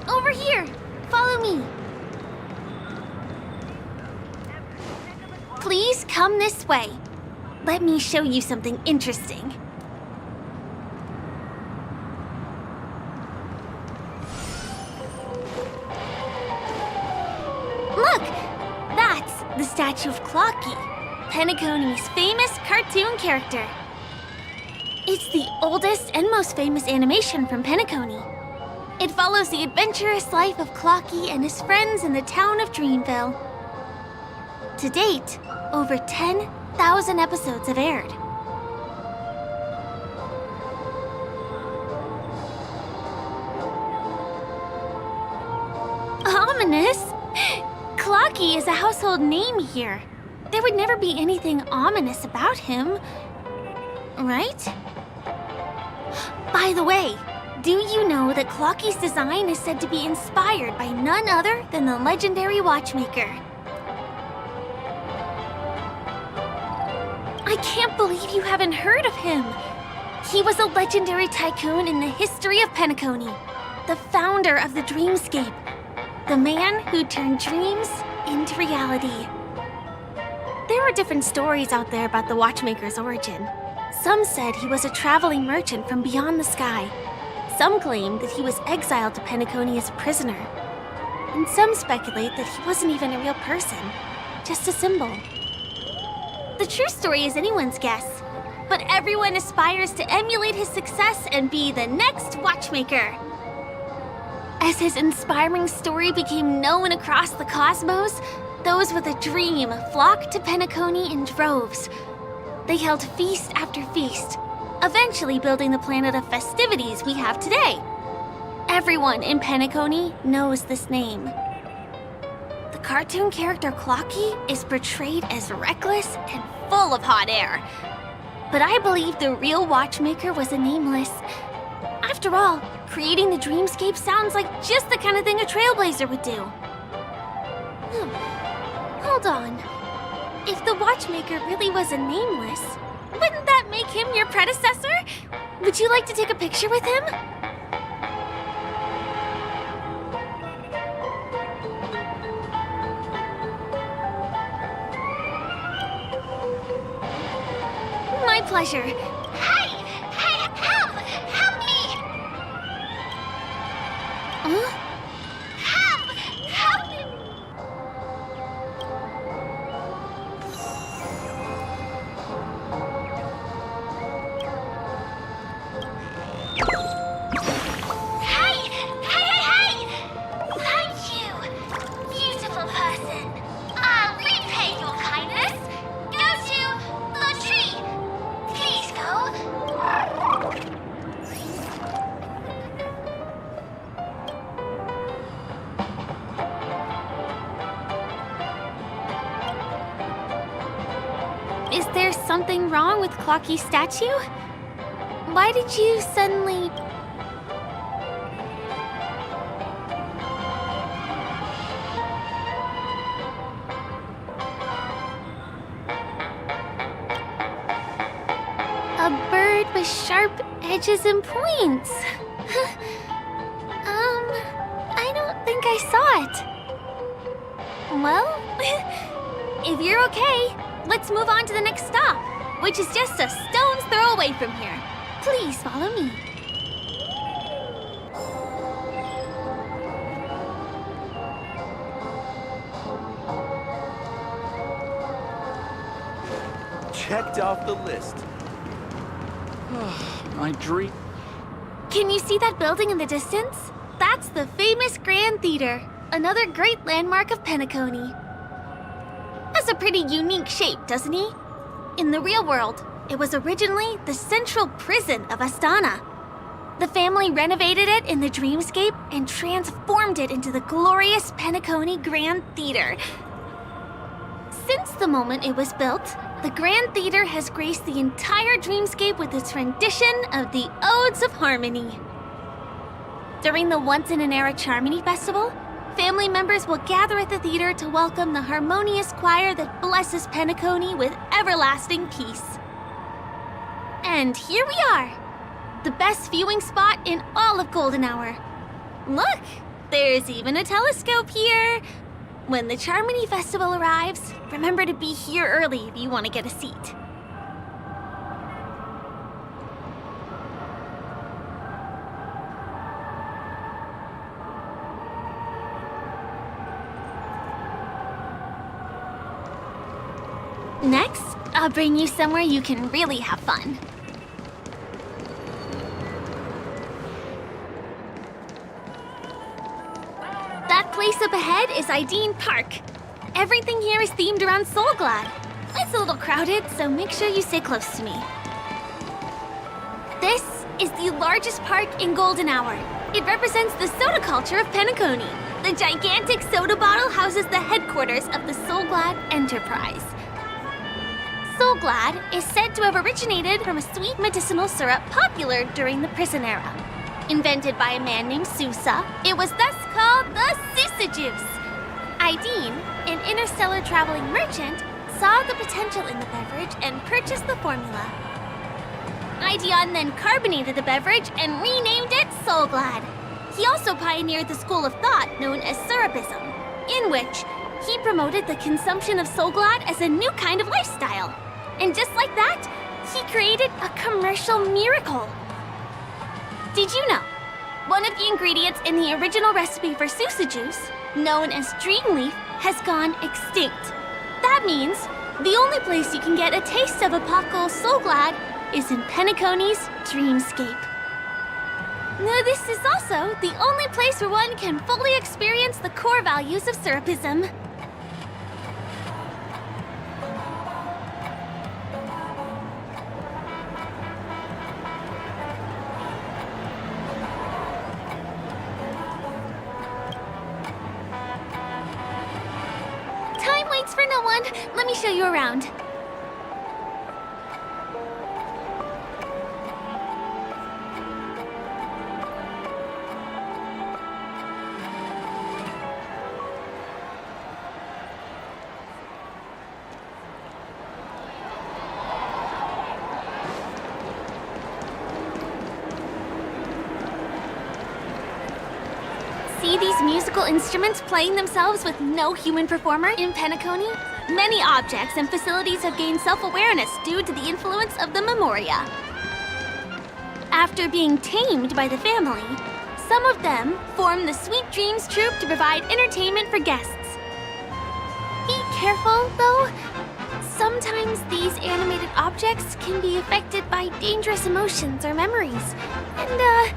Over here! Follow me! Please come this way. Let me show you something interesting. Look! That's the statue of Clocky, Penacony's famous cartoon character. It's the oldest and most famous animation from Penacony. It follows the adventurous life of Clocky and his friends in the town of Dreamville. To date, over 10,000 episodes have aired. Ominous? Clocky is a household name here. There would never be anything ominous about him, right? By the way, do you know that Clocky's design is said to be inspired by none other than the legendary watchmaker? I can't believe you haven't heard of him. He was a legendary tycoon in the history of Penacony, the founder of the Dreamscape, the man who turned dreams into reality. There are different stories out there about the watchmaker's origin. Some said he was a traveling merchant from beyond the sky. Some claim that he was exiled to Penacony as a prisoner. And some speculate that he wasn't even a real person, just a symbol. The true story is anyone's guess, but everyone aspires to emulate his success and be the next watchmaker. As his inspiring story became known across the cosmos, those with a dream flocked to Penacony in droves. They held feast after feast, eventually building the planet of festivities we have today. everyone in Penacony knows this name. The cartoon character Clocky is portrayed as reckless and full of hot air. But I believe the real watchmaker was a nameless. After all, creating the dreamscape sounds like just the kind of thing a Trailblazer would do. Hold on. If the watchmaker really was a nameless, wouldn't that make him your predecessor? Would you like to take a picture with him? My pleasure. Hey! Hey, help! Help me! Huh? Help! Help me! Hey! Hey, hey, hey! Thank you, beautiful person. I'll repay your kindness. Go to the tree. Please go. Is there something wrong with Clocky's statue? Why did you suddenly... A bird with sharp edges and points. I don't think I saw it. Well, if you're okay, let's move on to the next stop, which is just a stone's throw away from here. Please follow me. Checked off the list. My dream. Can you see that building in the distance? That's the famous Grand Theater, another great landmark of Penacony. Has a pretty unique shape, doesn't he? In the real world, it was originally the central prison of Astana. The family renovated it in the dreamscape and transformed it into the glorious Penacony Grand Theater. Since the moment it was built, the Grand Theater has graced the entire dreamscape with its rendition of the Odes of Harmony. During the once-in-an-era Charmony Festival, family members will gather at the theater to welcome the harmonious choir that blesses Penacony with everlasting peace. And here we are, the best viewing spot in all of Golden Hour. Look, there's even a telescope here. When the Charmony Festival arrives, remember to be here early if you want to get a seat. Next, I'll bring you somewhere you can really have fun. That place up ahead is Ideen Park. Everything here is themed around Soulglad. It's a little crowded, so make sure you stay close to me. This is the largest park in Golden Hour. It represents the soda culture of Penacony. The gigantic soda bottle houses the headquarters of the Soulglad Enterprise. Soulglad is said to have originated from a sweet medicinal syrup popular during the prison era. Invented by a man named Sousa, it was thus called the Sousa Juice. Ideen, an interstellar traveling merchant, saw the potential in the beverage and purchased the formula. Ideon then carbonated the beverage and renamed it Soulglad. He also pioneered the school of thought known as Syrupism, in which he promoted the consumption of Soulglad as a new kind of lifestyle. And just like that, he created a commercial miracle. Did you know? One of the ingredients in the original recipe for Sousa Juice, known as Dreamleaf, has gone extinct. That means the only place you can get a taste of Apocalypse Soulglad is in Penacony's Dreamscape. Now, this is also the only place where one can fully experience the core values of Syrupism. It's for no one. Let me show you around. See these musical instruments playing themselves with no human performer in Penacony? Many objects and facilities have gained self-awareness due to the influence of the Memoria. After being tamed by the family, some of them form the Sweet Dreams Troupe to provide entertainment for guests. Be careful, though. Sometimes these animated objects can be affected by dangerous emotions or memories, and,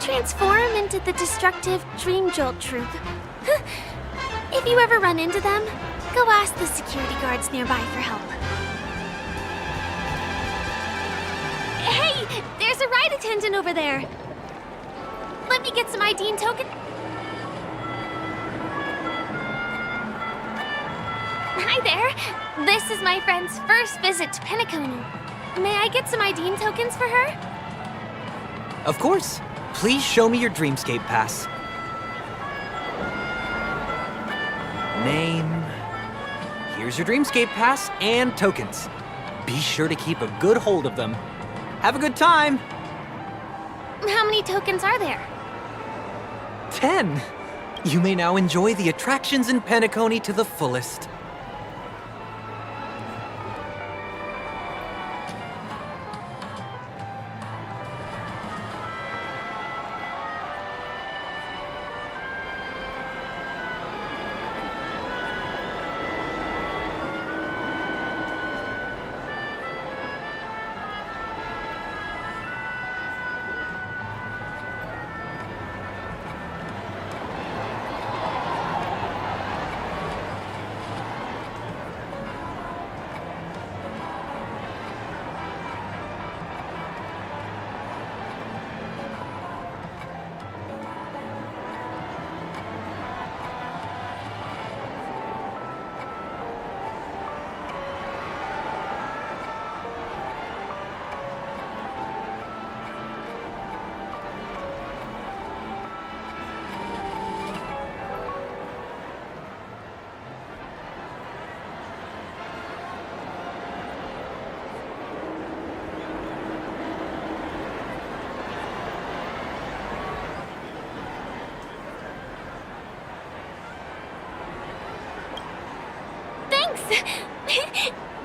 transform into the destructive Dream Jolt Troupe. If you ever run into them, go ask the security guards nearby for help. Hey, there's a ride attendant over there. Let me get some ID and token. Hi there. This is my friend's first visit to Penacony. May I get some ID and tokens for her? Of course. Please show me your Dreamscape pass. Name. Here's your Dreamscape pass and tokens. Be sure to keep a good hold of them. Have a good time! How many tokens are there? 10! You may now enjoy the attractions in Penacony to the fullest.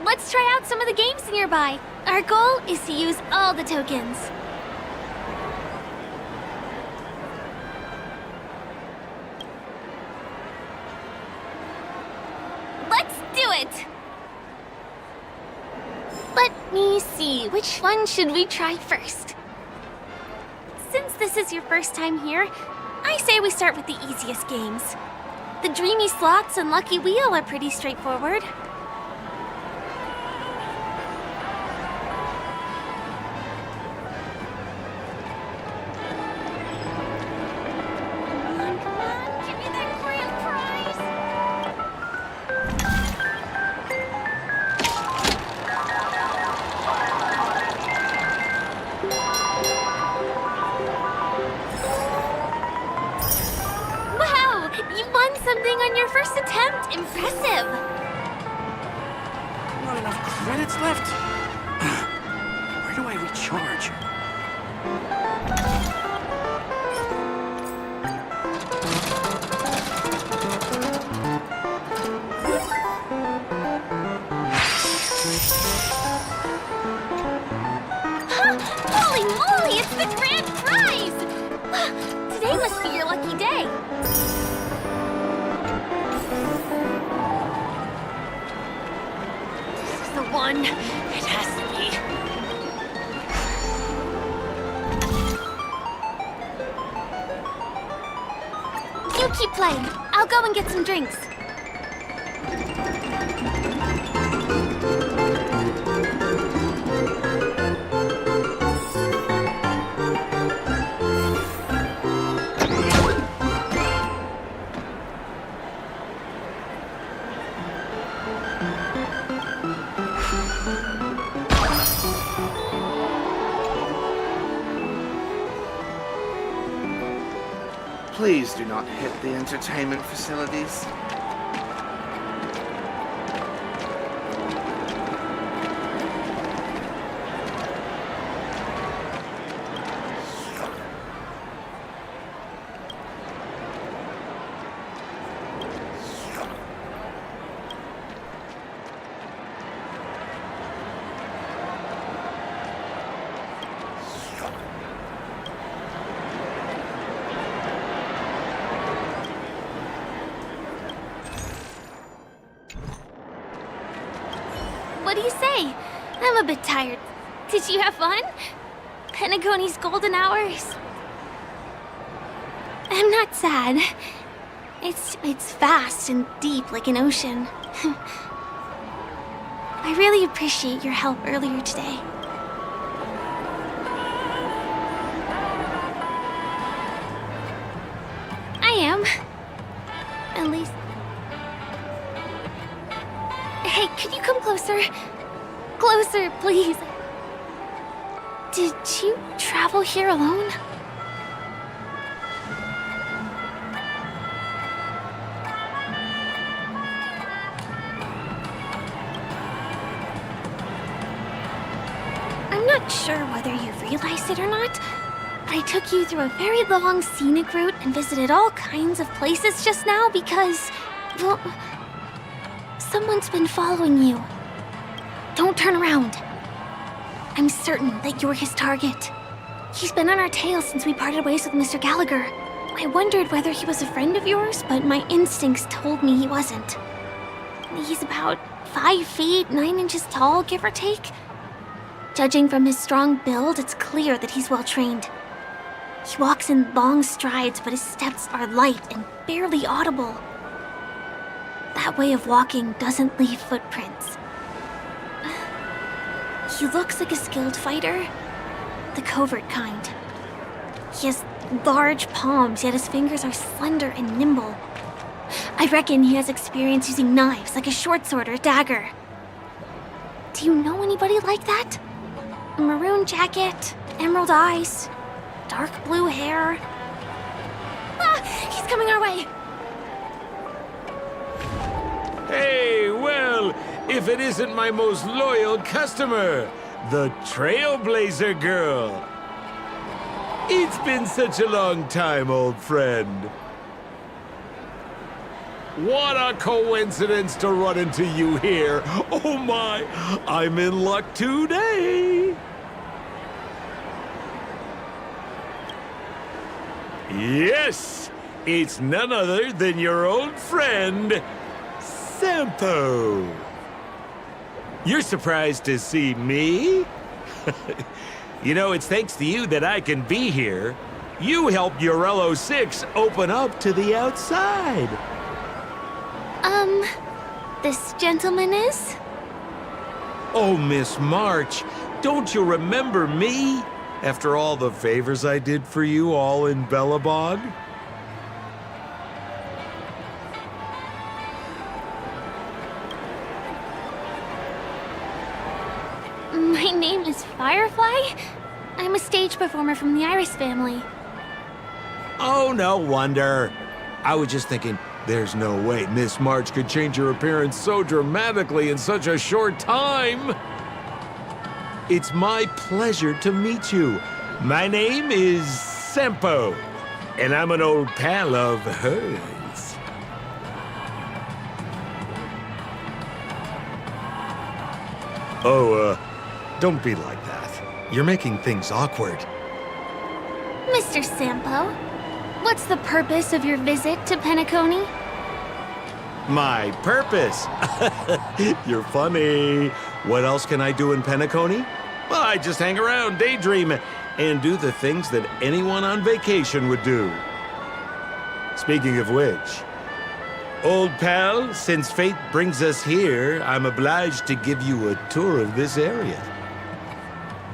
Let's try out some of the games nearby. Our goal is to use all the tokens. Let's do it! Let me see, which one should we try first? Since this is your first time here, I say we start with the easiest games. The Dreamy Slots and Lucky Wheel are pretty straightforward. Something on your first attempt. Impressive. Not enough credits left? Where do I recharge? Holy moly, it's the grand prize! Today must be your lucky day. One. It has to be. You keep playing. I'll go and get some drinks. Please do not hit the entertainment facilities. What do you say? I'm a bit tired. Did you have fun? Penacony's golden hours. I'm not sad. It's vast and deep like an ocean. I really appreciate your help earlier today. I am. At least... Hey, could you come closer? Closer, please. Did you travel here alone? I'm not sure whether you realized it or not. I took you through a very long scenic route and visited all kinds of places just now because, well, someone's been following you. Don't turn around. I'm certain that you're his target. He's been on our tail since we parted ways with Mr. Gallagher. I wondered whether he was a friend of yours, but my instincts told me he wasn't. He's about 5 feet, 9 inches tall, give or take. Judging from his strong build, it's clear that he's well trained. He walks in long strides, but his steps are light and barely audible. That way of walking doesn't leave footprints. He looks like a skilled fighter, the covert kind. He has large palms, yet his fingers are slender and nimble. I reckon he has experience using knives, like a short sword or a dagger. Do you know anybody like that? A maroon jacket, emerald eyes, dark blue hair. Ah, he's coming our way. Hey, well, if it isn't my most loyal customer, the Trailblazer girl. It's been such a long time, old friend. What a coincidence to run into you here. Oh my, I'm in luck today. Yes, it's none other than your old friend, Sampo. You're surprised to see me? You know, it's thanks to you that I can be here. You helped Urello 6 open up to the outside. This gentleman is? Oh, Miss March, don't you remember me? After all the favors I did for you all in Bellabog? My name is Firefly. I'm a stage performer from the Iris family. Oh, no wonder. I was just thinking, there's no way Miss March could change her appearance so dramatically in such a short time. It's my pleasure to meet you. My name is Sampo, and I'm an old pal of hers. Oh, don't be like that. You're making things awkward. Mr. Sampo, what's the purpose of your visit to Penacony? My purpose? You're funny. What else can I do in Penacony? Well, I just hang around, daydream, and do the things that anyone on vacation would do. Speaking of which, old pal, since fate brings us here, I'm obliged to give you a tour of this area.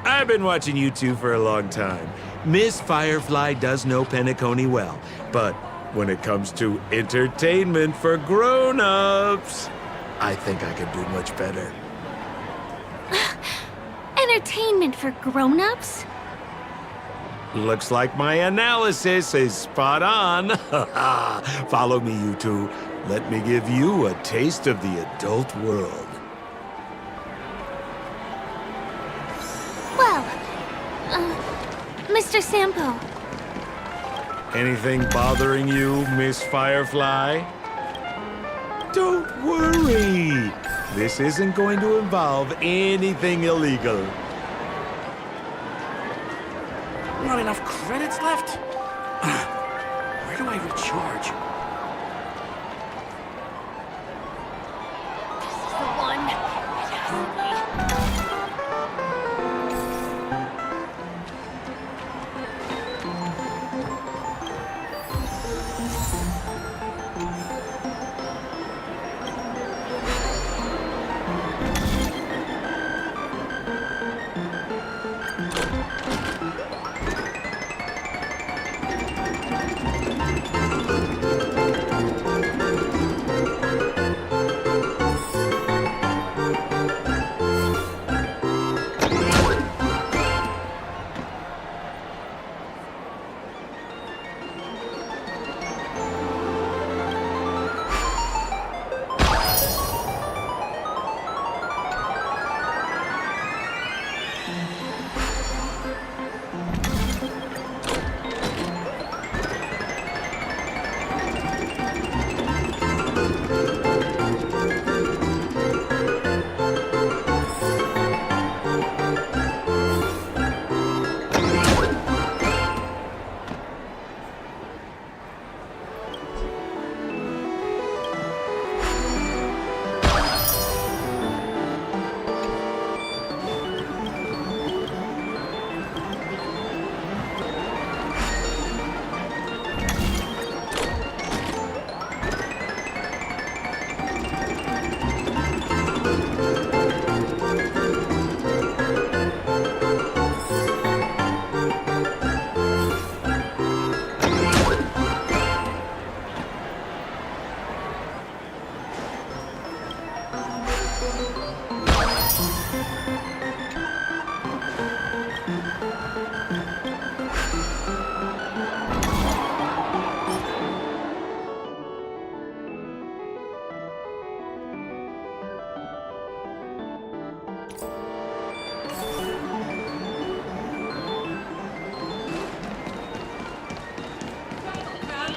I've been watching you two for a long time. Miss Firefly does know Penacony well, but when it comes to entertainment for grown-ups, I think I could do much better. Entertainment for grown-ups? Looks like my analysis is spot on. Follow me, you two. Let me give you a taste of the adult world. Well, Mr. Sampo. Anything bothering you, Miss Firefly? Don't worry. This isn't going to involve anything illegal. Not enough credits left? Where do I recharge? This is the one. It has to be.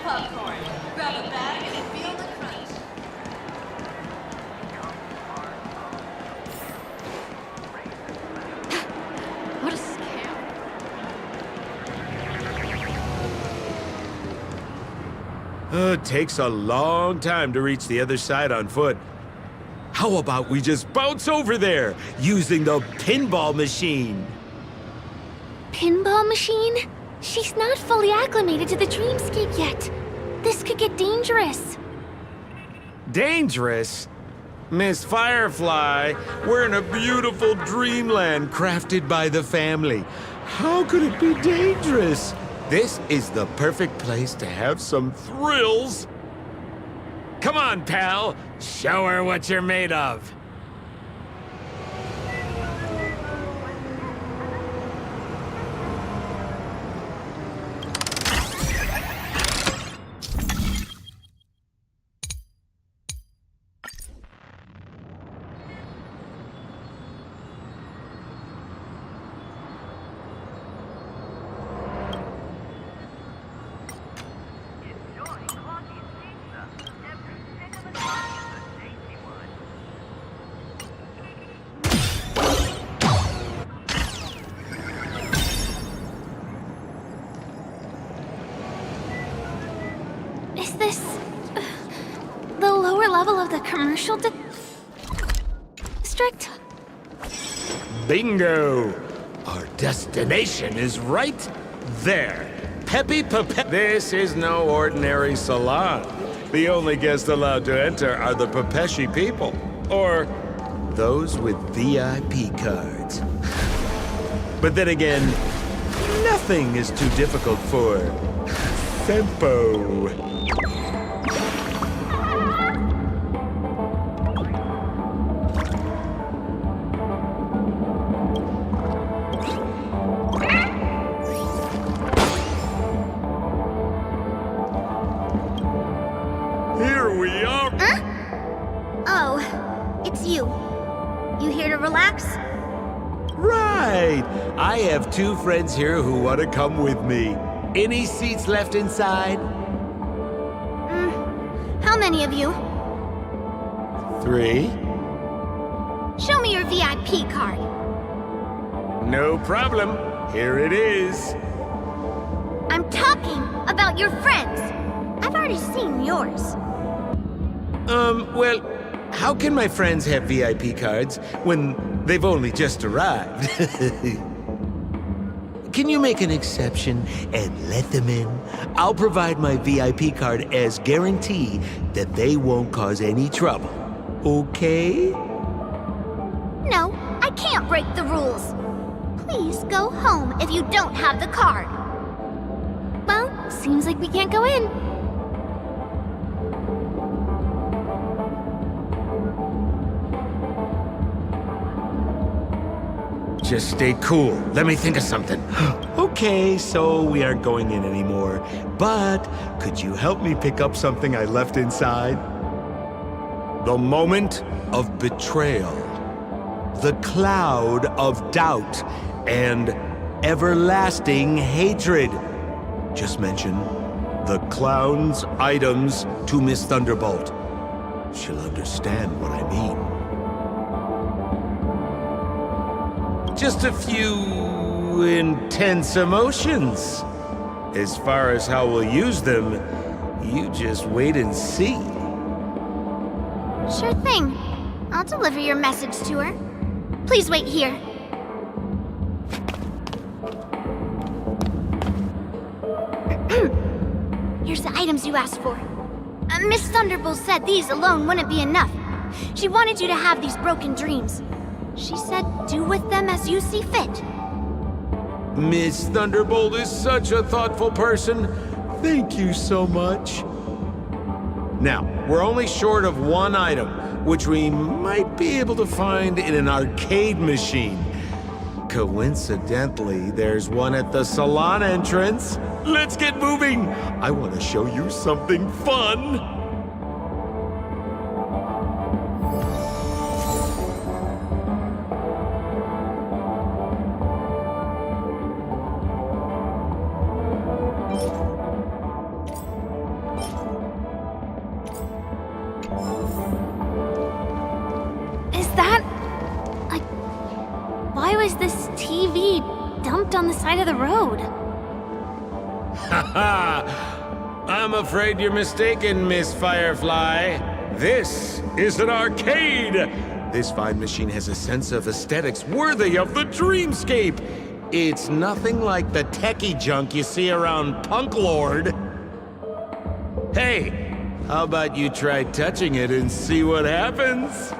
Popcorn. Grab a bag and feel the crunch. What a scam. It takes a long time to reach the other side on foot. How about we just bounce over there using the pinball machine? Pinball machine? She's not fully acclimated to the dreamscape yet. This could get dangerous. Dangerous? Miss Firefly, we're in a beautiful dreamland crafted by the family. How could it be dangerous? This is the perfect place to have some thrills. Come on, pal. Show her what you're made of. Is this the lower level of the commercial district? Bingo! Our destination is right there. Peppy Pepe. This is no ordinary salon. The only guests allowed to enter are the Pepeshi people, or those with VIP cards. But then again, nothing is too difficult for Sempo. it's you. You here to relax? Right! I have 2 friends here who want to come with me. Any seats left inside? How many of you? 3. Show me your VIP card. No problem. Here it is. I'm talking about your friends. I've already seen yours. Well, how can my friends have VIP cards when they've only just arrived? Can you make an exception and let them in? I'll provide my VIP card as guarantee that they won't cause any trouble. Okay? No, I can't break the rules. Please go home if you don't have the card. Well, seems like we can't go in. Just stay cool. Let me think of something. Okay, so we aren't going in anymore. But could you help me pick up something I left inside? The moment of betrayal. The cloud of doubt and everlasting hatred. Just mention the clown's items to Miss Thunderbolt. She'll understand what I mean. Just a few intense emotions. As far as how we'll use them, you just wait and see. Sure thing. I'll deliver your message to her. Please wait here. Here's the items you asked for. Miss Thunderbolt said these alone wouldn't be enough. She wanted you to have these broken dreams. She said do with them as you see fit. Miss Thunderbolt is such a thoughtful person. Thank you so much. Now, we're only short of 1 item, which we might be able to find in an arcade machine. Coincidentally, there's one at the salon entrance. Let's get moving! I want to show you something fun! Is that... like... why was this TV dumped on the side of the road? Haha! I'm afraid you're mistaken, Miss Firefly. This is an arcade! This fine machine has a sense of aesthetics worthy of the dreamscape. It's nothing like the techie junk you see around Punk Lord. Hey, how about you try touching it and see what happens?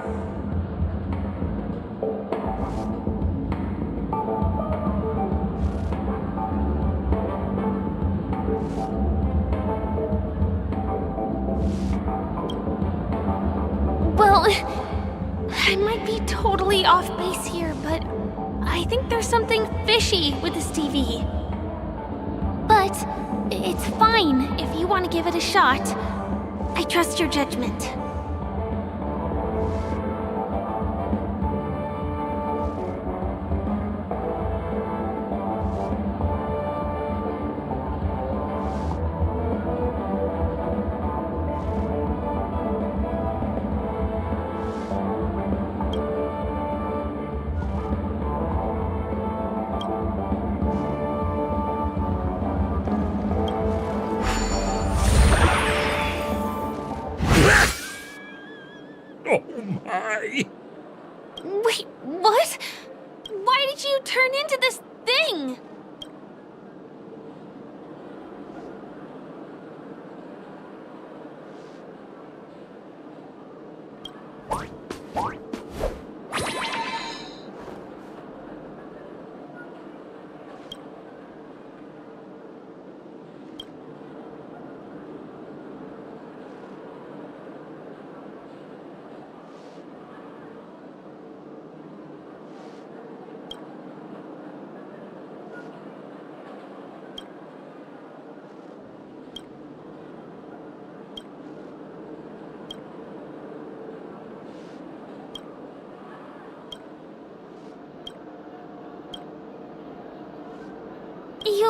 Well, I might be totally off base here, but I think there's something fishy with this TV. But it's fine if you want to give it a shot. I trust your judgment.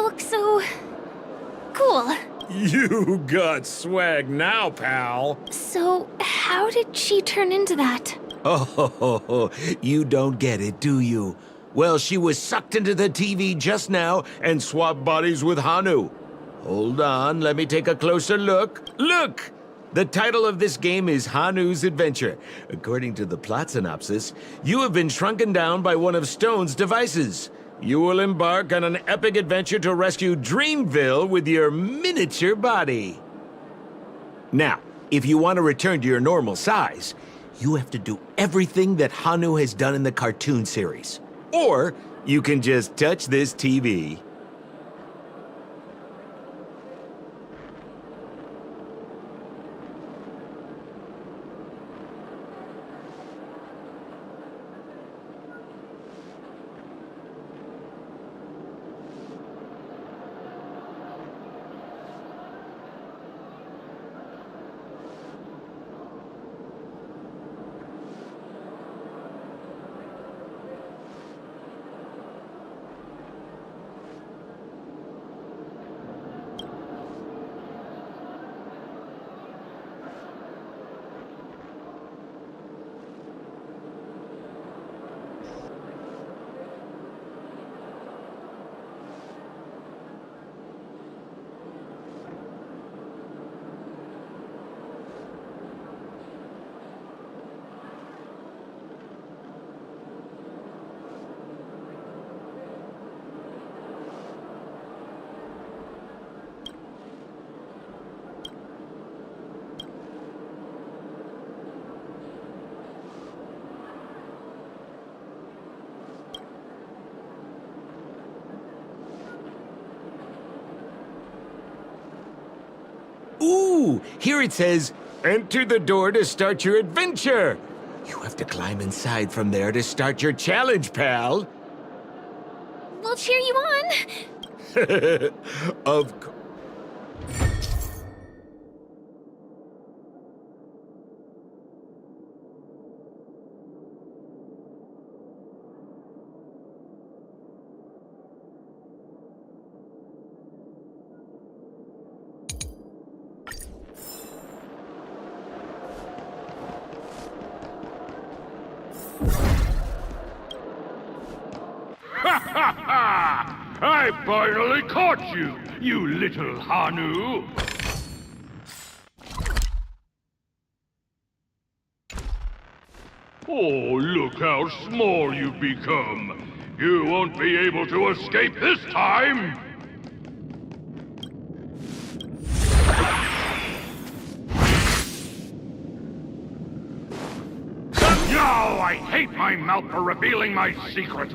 look so... cool. You got swag now, pal. So, how did she turn into that? Oh, you don't get it, do you? Well, she was sucked into the TV just now and swapped bodies with Hanu. Hold on, let me take a closer look. Look! The title of this game is Hanu's Adventure. According to the plot synopsis, you have been shrunken down by one of Stone's devices. You will embark on an epic adventure to rescue Dreamville with your miniature body. Now, if you want to return to your normal size, you have to do everything that Hanu has done in the cartoon series. Or you can just touch this TV. Ooh, here it says, enter the door to start your adventure. You have to climb inside from there to start your challenge, pal. We'll cheer you on. Of course. I finally caught you, you little Hanu! Oh, look how small you've become! You won't be able to escape this time! No, I hate my mouth for revealing my secret!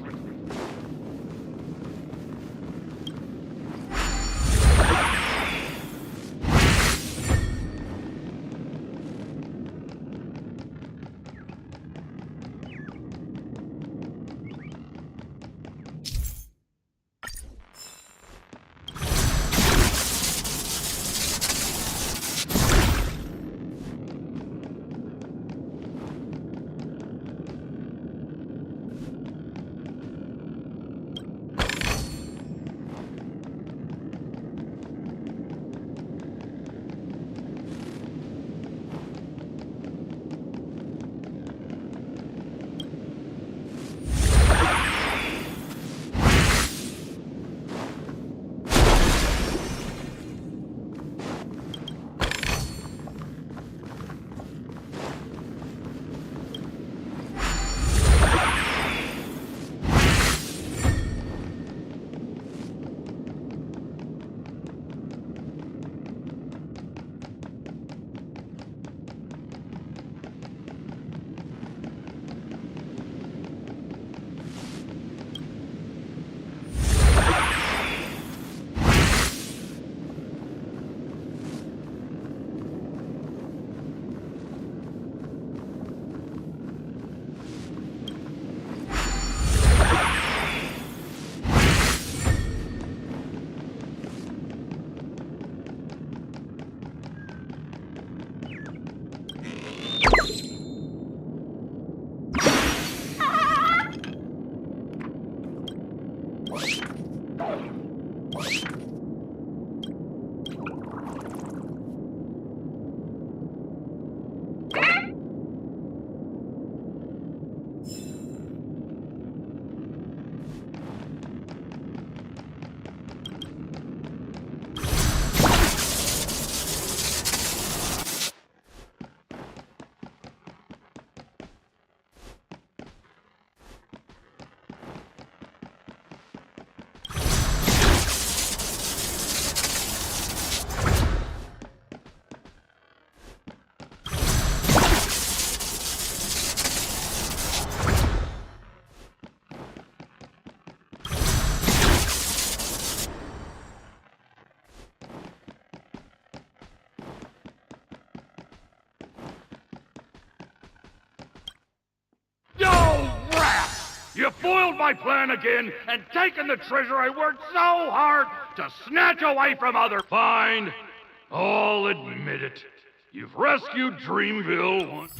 You foiled my plan again and taken the treasure I worked so hard to snatch away from others. Fine. I'll admit it. You've rescued Dreamville once.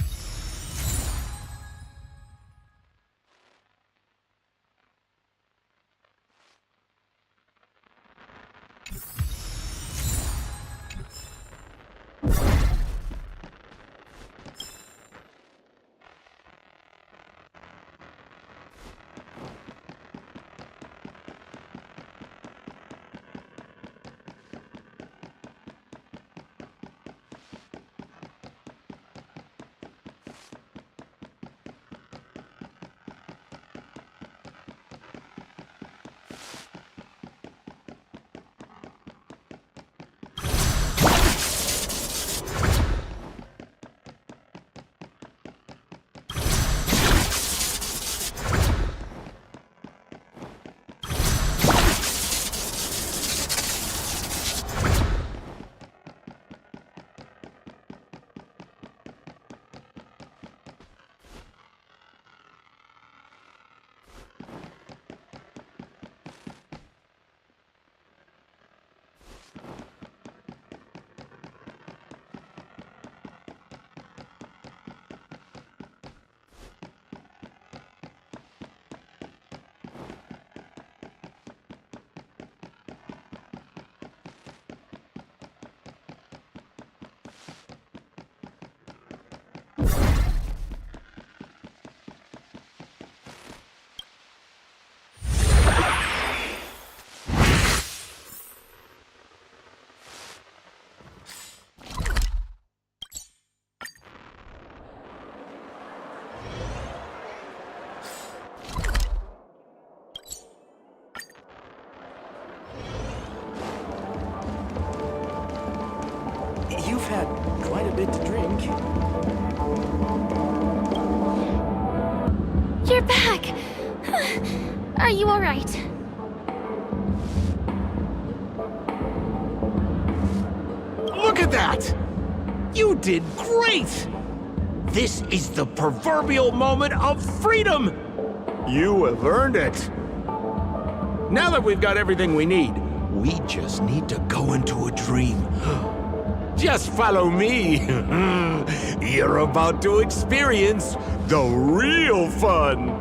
You've had quite a bit to drink. You're back! Are you alright? Look at that! You did great! This is the proverbial moment of freedom! You have earned it. Now that we've got everything we need, we just need to go into a dream. Just follow me. You're about to experience the real fun.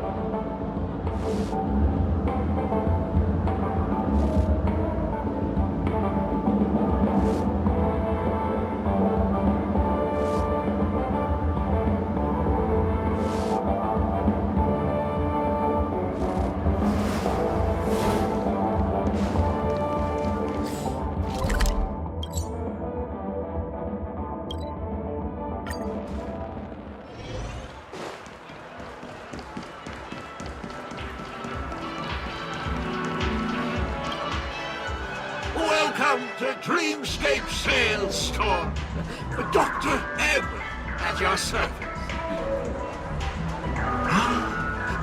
Welcome to Dreamscape Sales Store. Dr. Edward at your service.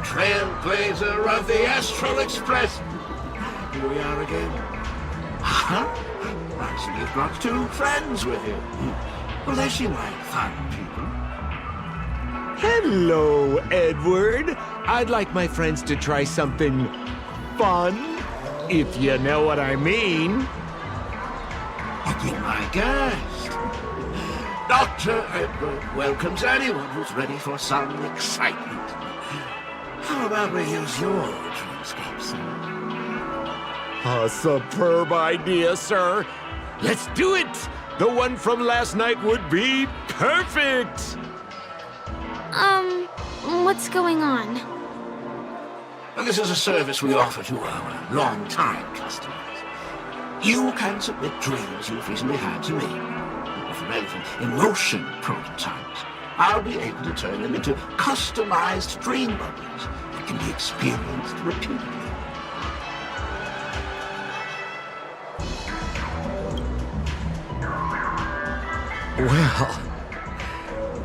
Trailblazer of the Astral Express. Here we are again. I see you've got two friends with you. Well, they seem like fun people. Hello, Edward. I'd like my friends to try something fun, if you know what I mean. Be my guest. Dr. Edward welcomes anyone who's ready for some excitement. How about we use your dreamscape, sir? A superb idea, sir. Let's do it! The one from last night would be perfect! What's going on? Well, this is a service we offer to our long-time customers. You can submit dreams you've recently had to me. With relevant emotion prototypes, I'll be able to turn them into customized dream bubbles that can be experienced repeatedly. Well,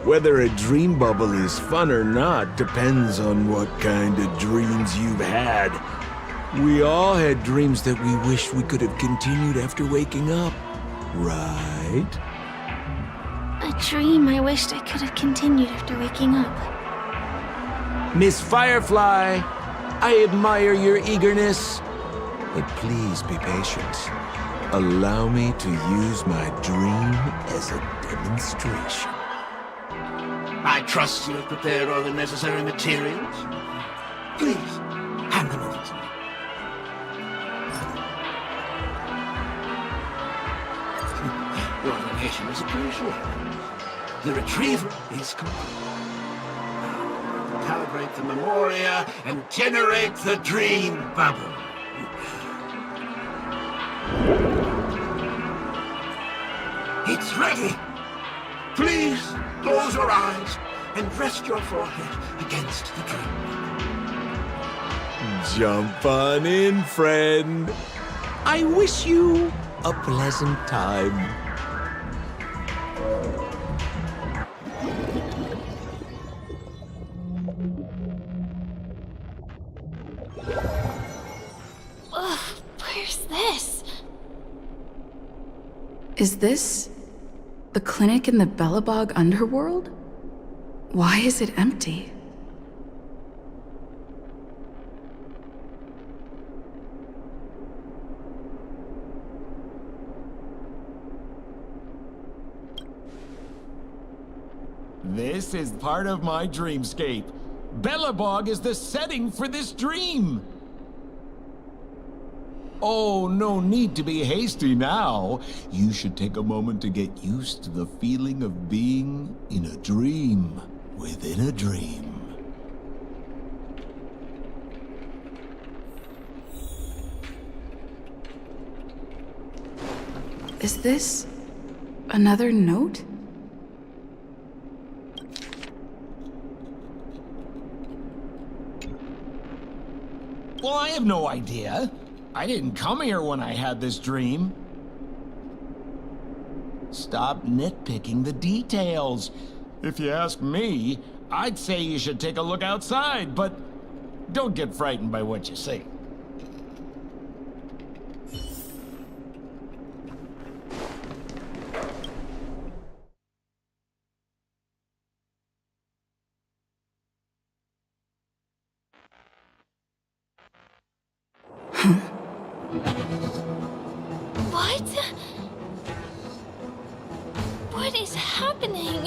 whether a dream bubble is fun or not depends on what kind of dreams you've had. We all had dreams that we wish we could have continued after waking up, right? A dream I wished I could have continued after waking up. Miss Firefly, I admire your eagerness, but please be patient. Allow me to use my dream as a demonstration. I trust you have prepared all the necessary materials. Please, hand them over to me. Your donation is appreciated. The retrieval is complete. Now, calibrate the memoria and generate the dream bubble. It's ready. Please close your eyes and rest your forehead against the dream. Jump on in, friend. I wish you a pleasant time. Ugh, where's this? Is this the clinic in the Bellabog underworld? Why is it empty? This is part of my dreamscape. Bellabog is the setting for this dream. Oh, no need to be hasty now. You should take a moment to get used to the feeling of being in a dream within a dream. Is this another note? Well, I have no idea. I didn't come here when I had this dream. Stop nitpicking the details. If you ask me, I'd say you should take a look outside, but don't get frightened by what you see. What? What is happening?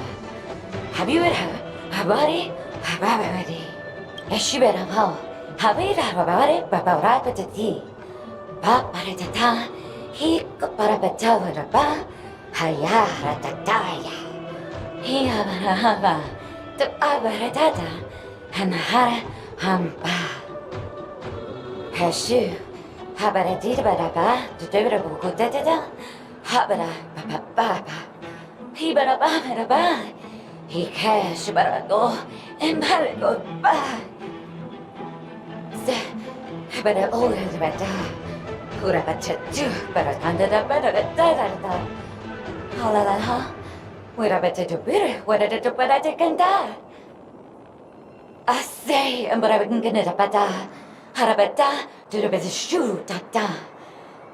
Have you ever habari habari eshibera ho habira habari babara patati paparatata he parapatava ba haya ratataya he habara to abaratata hanahara hamba hashu habarati baraba to debra bukotata habara papa he baraba he cash barago and barago ba. But I always better. Pura bachatu, but I can't da. Halala, we're a better to beer, what a to but I can da. I say, and but I can get a bata. Harabata, to the best shoe, tata.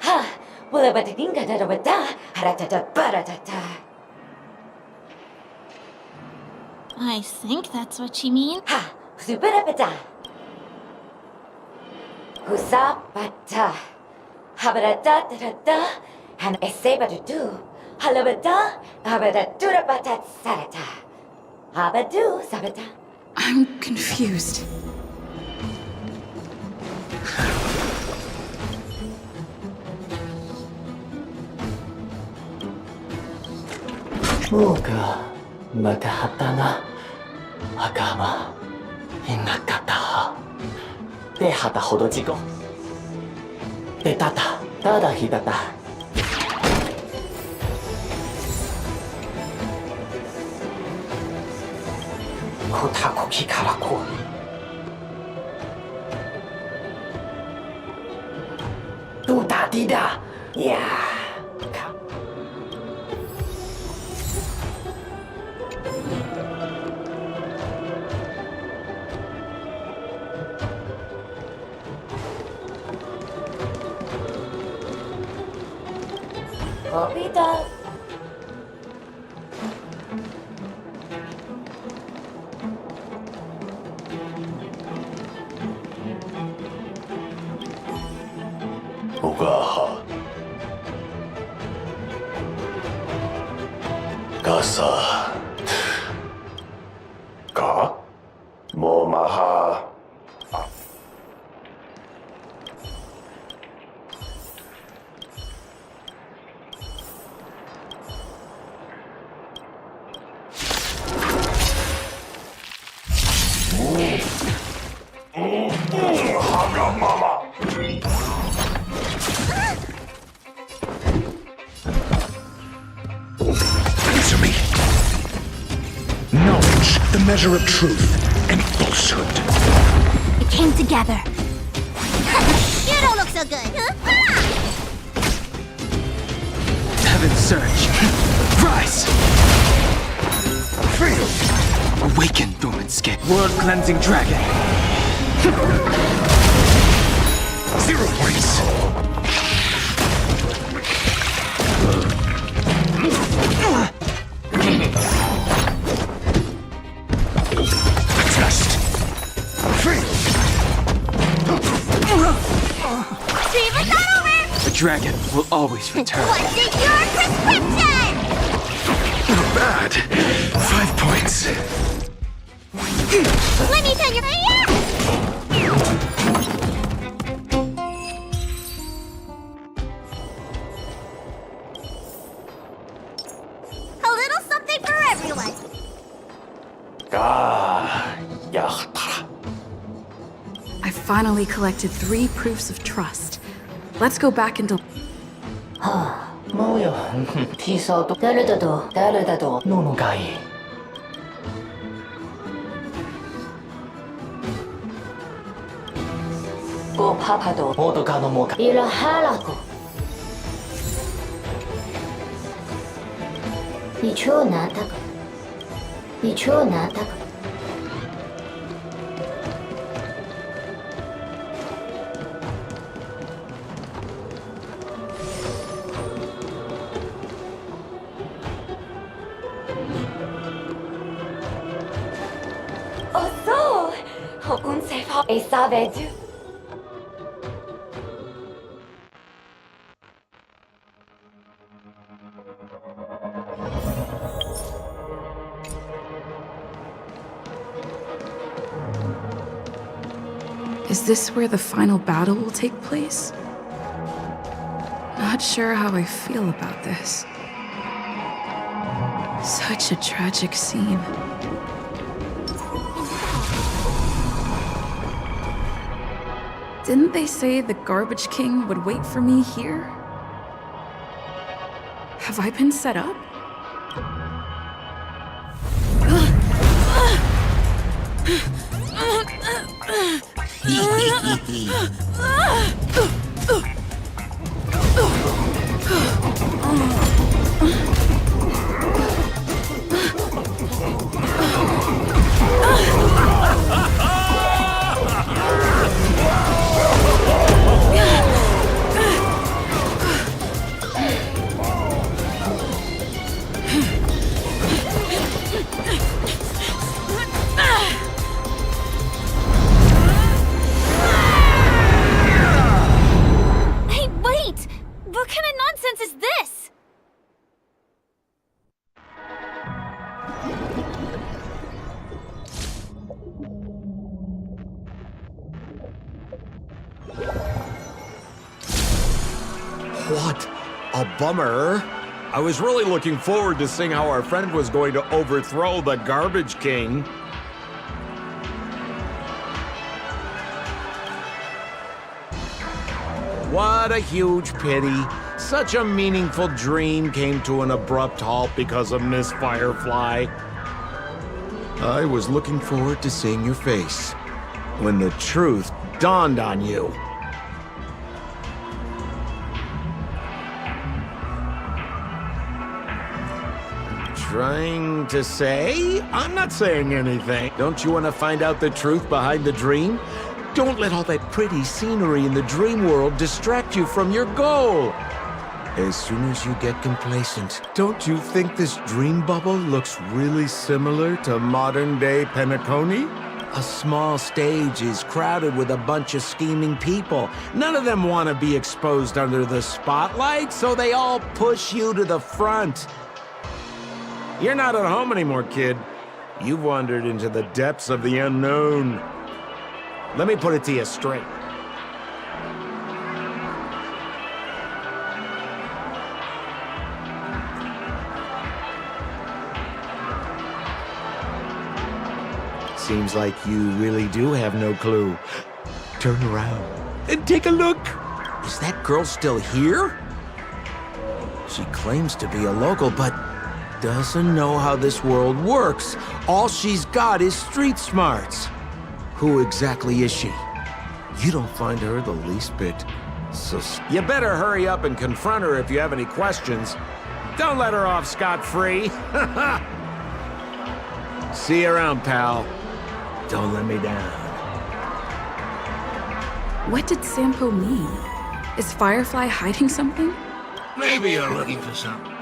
Ha, will I but think that a bata, haratata baratata. I think that's what she means. Ha! Superapata! Husapata! Habarata, and Esebadu, Halabata, Habadaturapata Sarata. Habadu Sabata. I'm confused. Muka Makahatana Hakama Inakata Tehata Hodojiko Tetata Tada Hidata Kotaku Kikaraku Tuta Dida Yeah Popita. Ugaha. Gasa. Ka? Momaha. Mama. Answer me. Knowledge, the measure of truth and falsehood. It came together. You don't look so good. Heaven's surge. Rise! Fail! Awaken, dormant skin. World-cleansing dragon. 0 points. Test. Fail. Steve, it's not over! The dragon will always return. What's in your prescription? Not bad. 5 points. Let me tell you. A little something for everyone. I finally collected 3 proofs of trust. Let's go back into... 뭐요? 비서도 다르다도 노노가이. 꼬파파도 모두가 넘어가. 일하라고. 你去哪的？你去哪的？ 어서! 운세파 에사베드. Is this where the final battle will take place? Not sure how I feel about this. Such a tragic scene. Didn't they say the Garbage King would wait for me here? Have I been set up? Hey, wait! What kind of nonsense is this? What a bummer. I was really looking forward to seeing how our friend was going to overthrow the Garbage King. What a huge pity. Such a meaningful dream came to an abrupt halt because of Miss Firefly. I was looking forward to seeing your face when the truth dawned on you. Trying to say? I'm not saying anything. Don't you want to find out the truth behind the dream? Don't let all that pretty scenery in the dream world distract you from your goal. as soon as you get complacent. Don't you think this dream bubble looks really similar to modern-day Penacony? A small stage is crowded with a bunch of scheming people. None of them want to be exposed under the spotlight, so they all push you to the front. You're not at home anymore, kid. You've wandered into the depths of the unknown. Let me put it to you straight. Seems like you really do have no clue. Turn around and take a look. Is that girl still here? She claims to be a local, but doesn't know how this world works. All she's got is street smarts. Who exactly is she? You don't find her the least bit you better hurry up and confront her if you have any questions. Don't let her off scot-free. See you around, pal. Don't let me down. What did Sampo mean? Is Firefly hiding something? Maybe you're looking for something.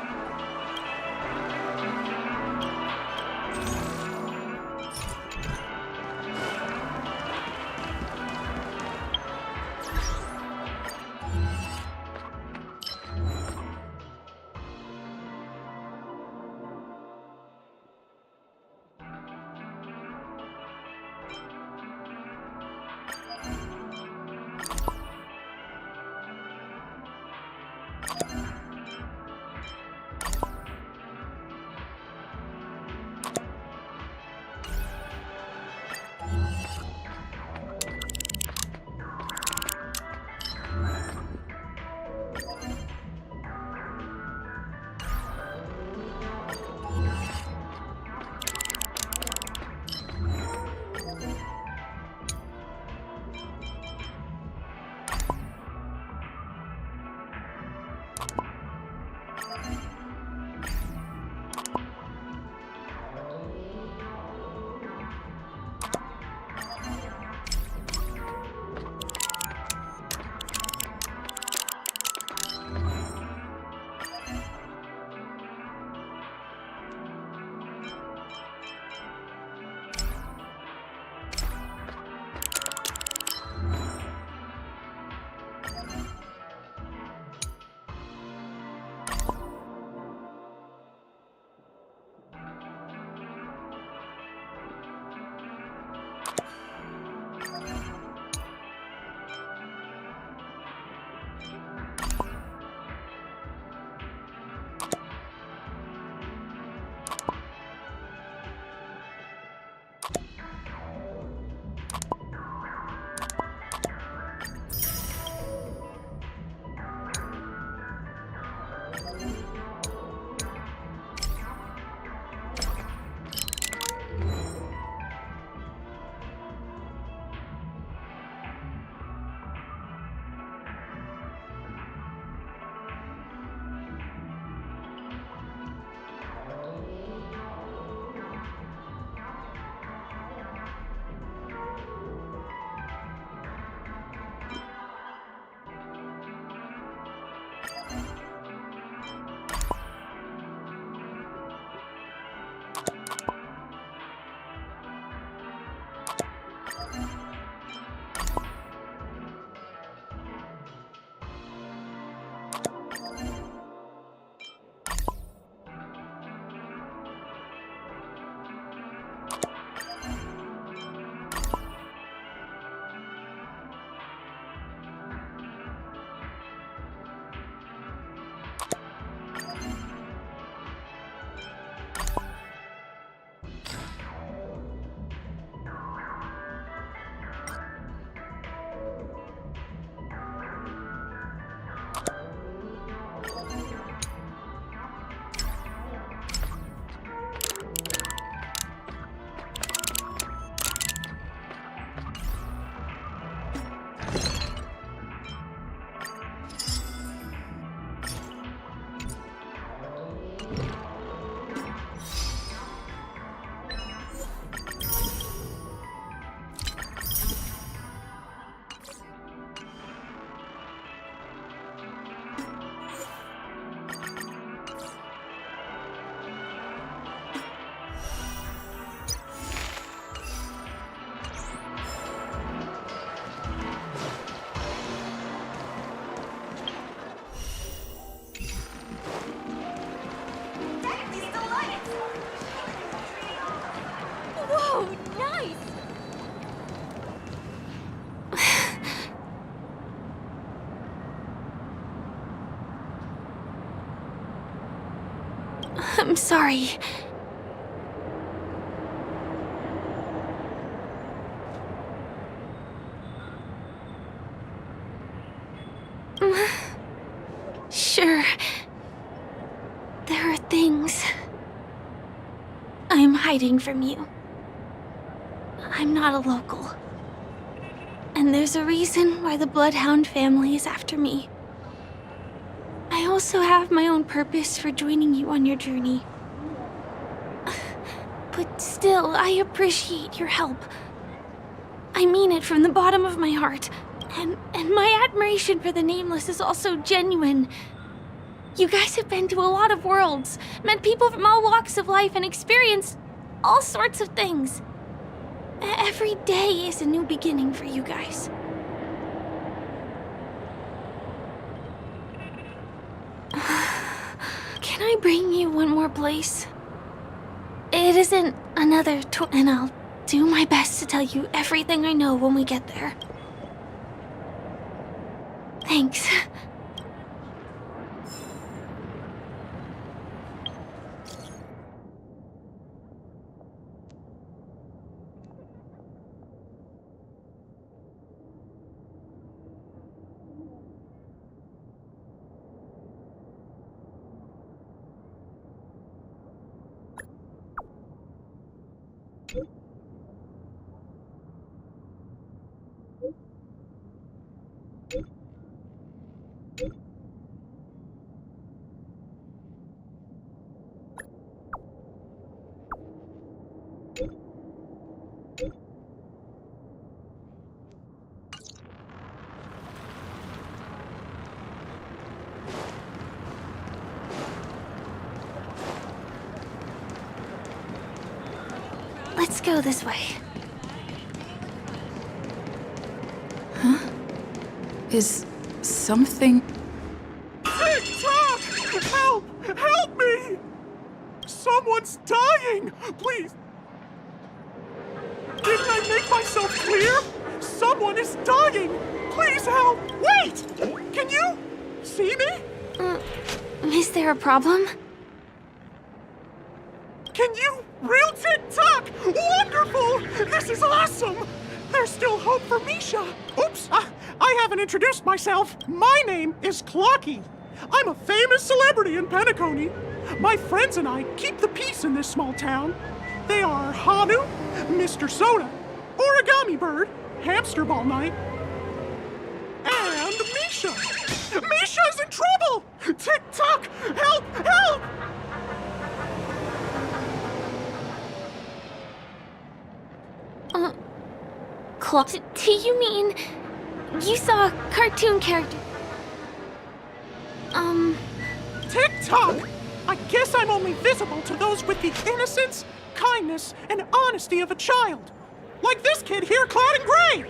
I'm sorry. Sure. There are things I'm hiding from you. I'm not a local. And there's a reason why the Bloodhound family is after me. I also have my own purpose for joining you on your journey. But still, I appreciate your help. I mean it from the bottom of my heart. And my admiration for the Nameless is also genuine. You guys have been to a lot of worlds, met people from all walks of life, and experienced all sorts of things. Every day is a new beginning for you guys. Can I bring you one more place? It isn't another tour, and I'll do my best to tell you everything I know when we get there. Thanks. Let's go this way. Huh? Is something... TikTok! Help! Help me! Someone's dying! Please! Didn't I make myself clear? Someone is dying! Please help! Wait! Can you see me? Is there a problem? Can you? Real TikTok! Wonderful! This is awesome! There's still hope for Misha! Oops! I haven't introduced myself. My name is Clocky. I'm a famous celebrity in Penacony. My friends and I keep the peace in this small town. They are Hanu, Mr. Soda, Origami Bird, Hamster Ball Night, and Misha. Misha's in trouble! TikTok! Help! Help! Do you mean you saw a cartoon character? TikTok! I guess I'm only visible to those with the innocence, kindness, and honesty of a child. Like this kid here clad in gray!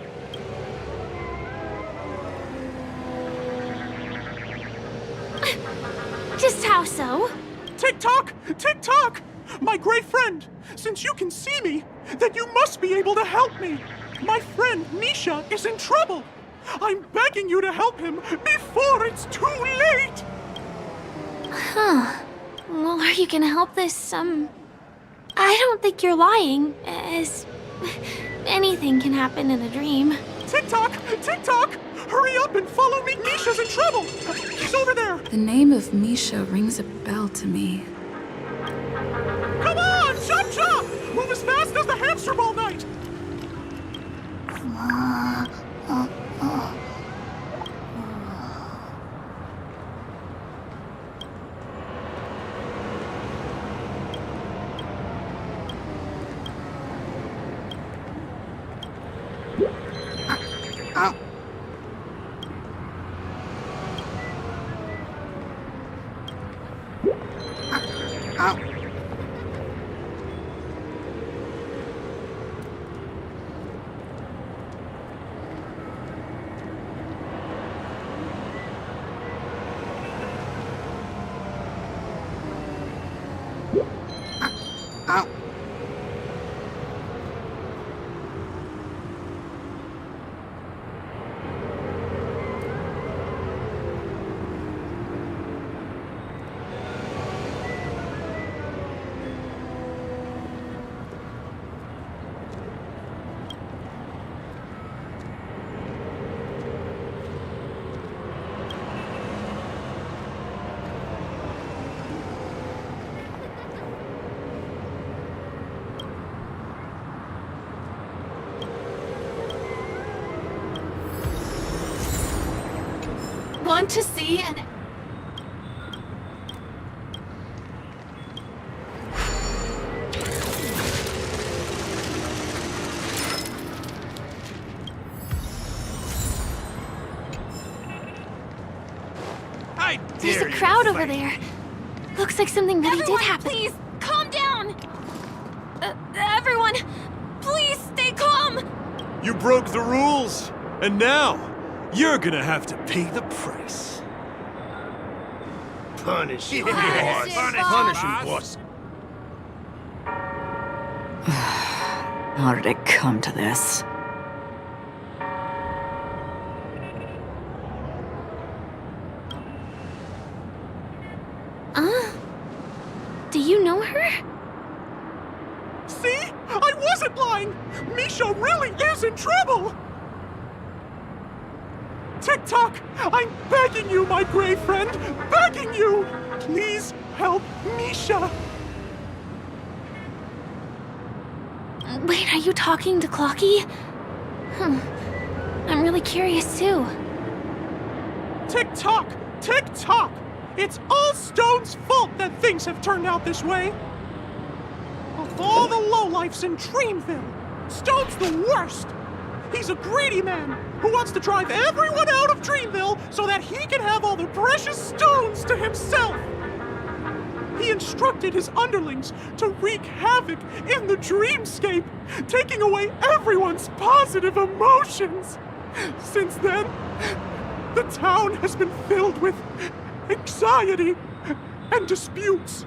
Just how so? TikTok! TikTok! My gray friend, since you can see me, then you must be able to help me. My friend Misha is in trouble. I'm begging you to help him before it's too late! Huh. Well, are you gonna help this, I don't think you're lying, as anything can happen in a dream. TikTok! TikTok! Hurry up and follow me! Misha's in trouble! He's over there! The name of Misha rings a bell to me. Come on! Chop chop! Move as fast as the hamster ball night! want to see an... There's a crowd over there. Looks like something really did happen. Please, calm down! Everyone, please stay calm! You broke the rules, and now you're gonna have to pay the price. Punish him, Punish him, boss. How did it come to this? Do you know her? See? I wasn't lying! Misha really is in trouble! Tick-tock, I'm begging you, my brave friend! Begging you! Please help Misha! Wait, are you talking to Clocky? I'm really curious too. Tick-tock! Tick-tock! It's all Stone's fault that things have turned out this way! Of all the lowlifes in Dreamville, Stone's the worst! He's a greedy man who wants to drive everyone out of Dreamville so that he can have all the precious stones to himself! He instructed his underlings to wreak havoc in the dreamscape, taking away everyone's positive emotions! Since then, the town has been filled with anxiety and disputes.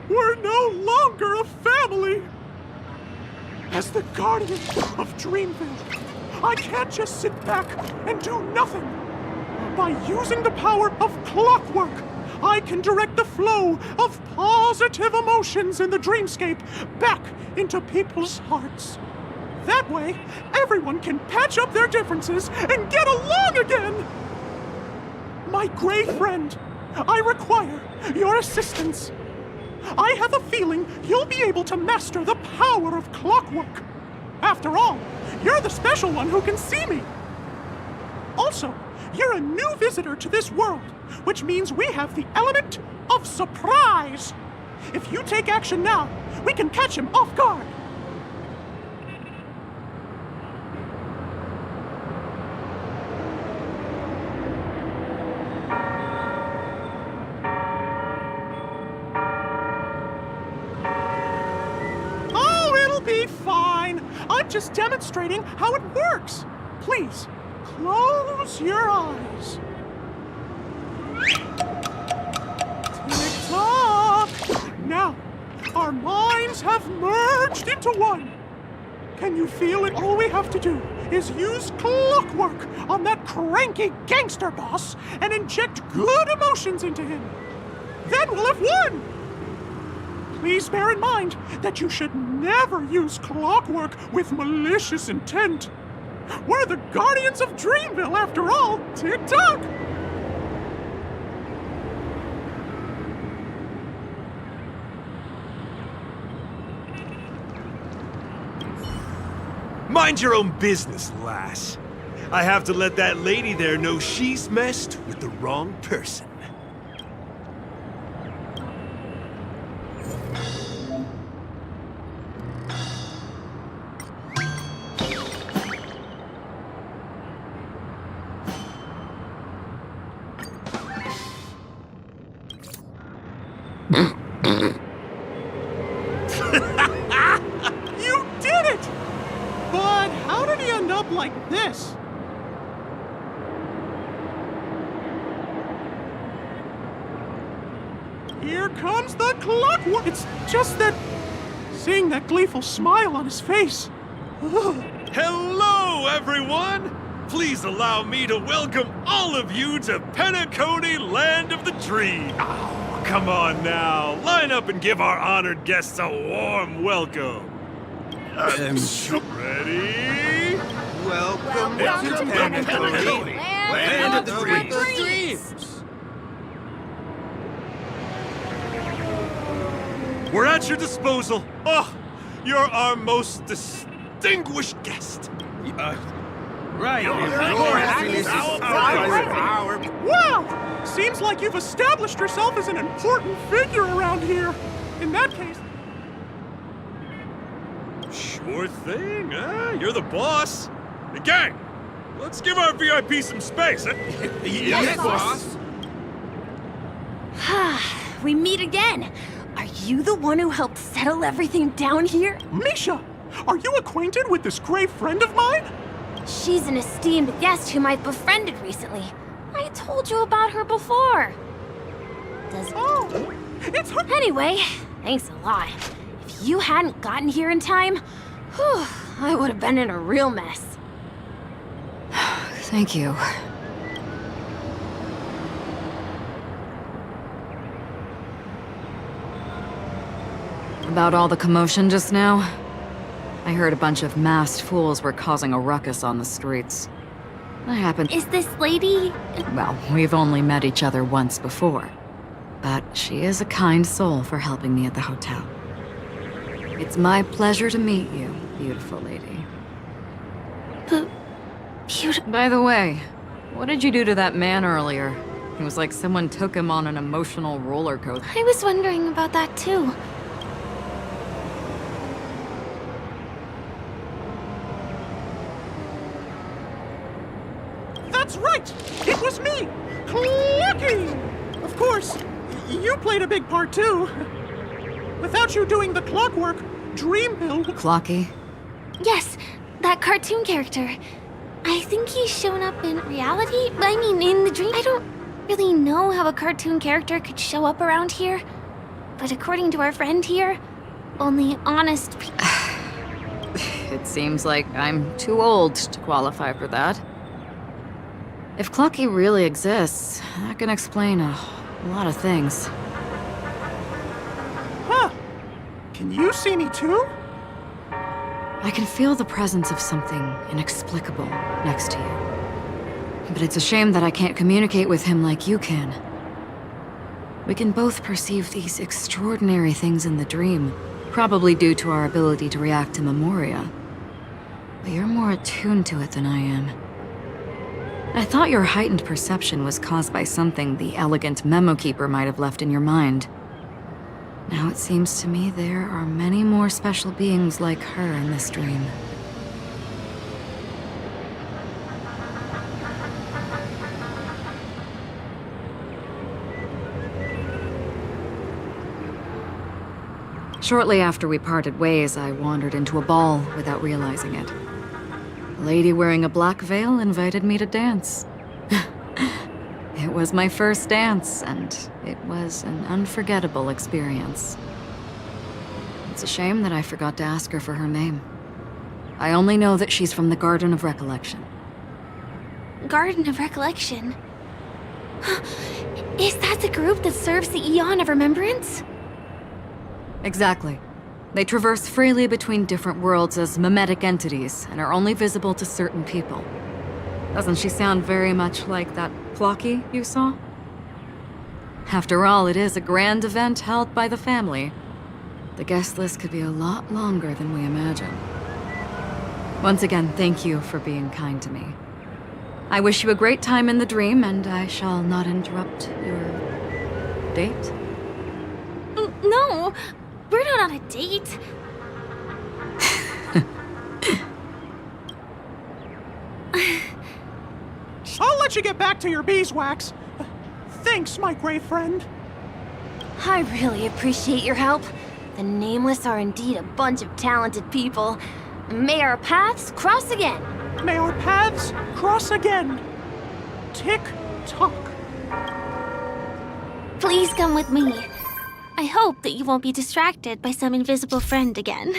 We're no longer a family. As the guardian of Dreamville, I can't just sit back and do nothing. By using the power of clockwork, I can direct the flow of positive emotions in the dreamscape back into people's hearts. That way, everyone can patch up their differences and get along again. My gray friend, I require your assistance. I have a feeling you'll be able to master the power of clockwork. After all, you're the special one who can see me. Also, you're a new visitor to this world, which means we have the element of surprise. If you take action now, we can catch him off guard. Be fine. I'm just demonstrating how it works. Please, close your eyes. Tick-tock! Now, our minds have merged into one. Can you feel it? All we have to do is use clockwork on that cranky gangster boss and inject good emotions into him. Then we'll have won! Please bear in mind that you should never use clockwork with malicious intent. We're the guardians of Dreamville, after all. Tick-tock! Mind your own business, lass. I have to let that lady there know she's messed with the wrong person. You did it! But how did he end up like this? Here comes the clockwork! It's just that... seeing that gleeful smile on his face. Ugh. Hello, everyone! Please allow me to welcome all of you to Penacony, Land of the Dream. Oh, come on now. Line up and give our honored guests a warm welcome. Ready? Welcome to Penacony, Land of the Dreams. We're at your disposal. Oh, you're our most distinguished guest. Right. Wow! Seems like you've established yourself as an important figure around here. In that case... Sure thing, huh? You're the boss. Hey, gang, let's give our VIP some space, huh? Yes, boss. We meet again. Are you the one who helped settle everything down here? Misha, are you acquainted with this grave friend of mine? She's an esteemed guest whom I've befriended recently. I told you about her before. Oh, it's her. Anyway, thanks a lot. If you hadn't gotten here in time, whew, I would have been in a real mess. Thank you. About all the commotion just now? I heard a bunch of masked fools were causing a ruckus on the streets. That happened. Is this lady... Well, we've only met each other once before. But she is a kind soul for helping me at the hotel. It's my pleasure to meet you, beautiful lady. By the way, what did you do to that man earlier? It was like someone took him on an emotional roller coaster. I was wondering about that too. That's right! It was me! Clocky! Of course, you played a big part too. Without you doing the clockwork, Dreamville... Clocky? Yes, that cartoon character. I think he's shown up in reality. I mean, in the dream. I don't really know how a cartoon character could show up around here. But according to our friend here, only honest people... It seems like I'm too old to qualify for that. If Clocky really exists, that can explain a lot of things. Huh. Can you see me too? I can feel the presence of something inexplicable next to you. But it's a shame that I can't communicate with him like you can. We can both perceive these extraordinary things in the dream, probably due to our ability to react to memoria. But you're more attuned to it than I am. I thought your heightened perception was caused by something the elegant memo keeper might have left in your mind. Now it seems to me there are many more special beings like her in this dream. Shortly after we parted ways, I wandered into a ball without realizing it. A lady wearing a black veil invited me to dance. It was my first dance, and it was an unforgettable experience. It's a shame that I forgot to ask her for her name. I only know that she's from the Garden of Recollection. Garden of Recollection? Is that the group that serves the Eon of Remembrance? Exactly. They traverse freely between different worlds as mimetic entities and are only visible to certain people. Doesn't she sound very much like that Clocky you saw? After all, it is a grand event held by the family. The guest list could be a lot longer than we imagine. Once again, thank you for being kind to me. I wish you a great time in the dream, and I shall not interrupt your date. No, we're not on a date. I'll let you get back to your beeswax. Thanks, my grave friend. I really appreciate your help. The Nameless are indeed a bunch of talented people. May our paths cross again. May our paths cross again. Tick-tock. Please come with me. I hope that you won't be distracted by some invisible friend again.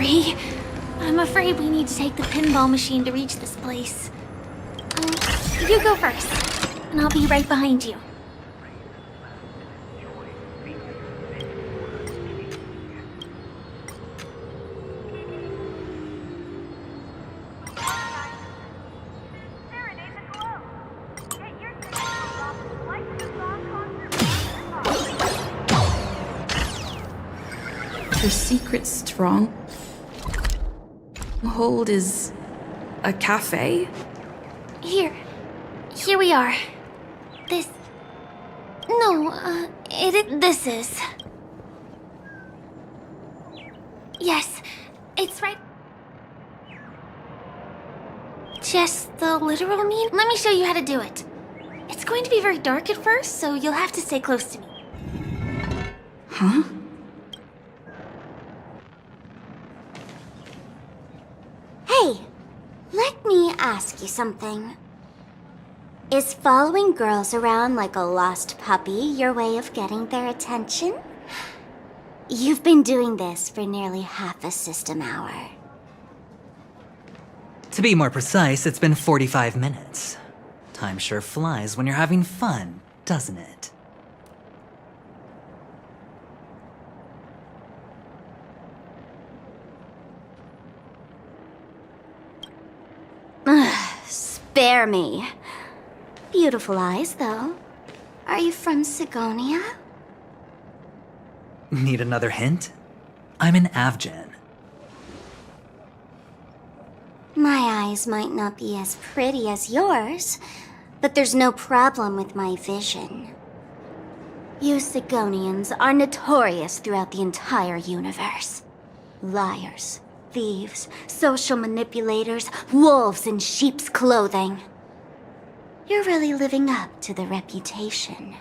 sorry. I'm afraid we need to take the pinball machine to reach this place. You go first, and I'll be right behind you. Your secret stronghold is a cafe? Here we are. This is. Yes, it's right. Just the literal me? Let me show you how to do it. It's going to be very dark at first, so you'll have to stay close to me. Huh? Hey, let me ask you something. Is following girls around like a lost puppy your way of getting their attention? You've been doing this for nearly half a system hour. To be more precise, it's been 45 minutes. Time sure flies when you're having fun, doesn't it? Spare me. Beautiful eyes, though. Are you from Sigonia? Need another hint? I'm an Avgen. My eyes might not be as pretty as yours, but there's no problem with my vision. You Sigonians are notorious throughout the entire universe. Liars, thieves, social manipulators, wolves in sheep's clothing. You're really living up to the reputation.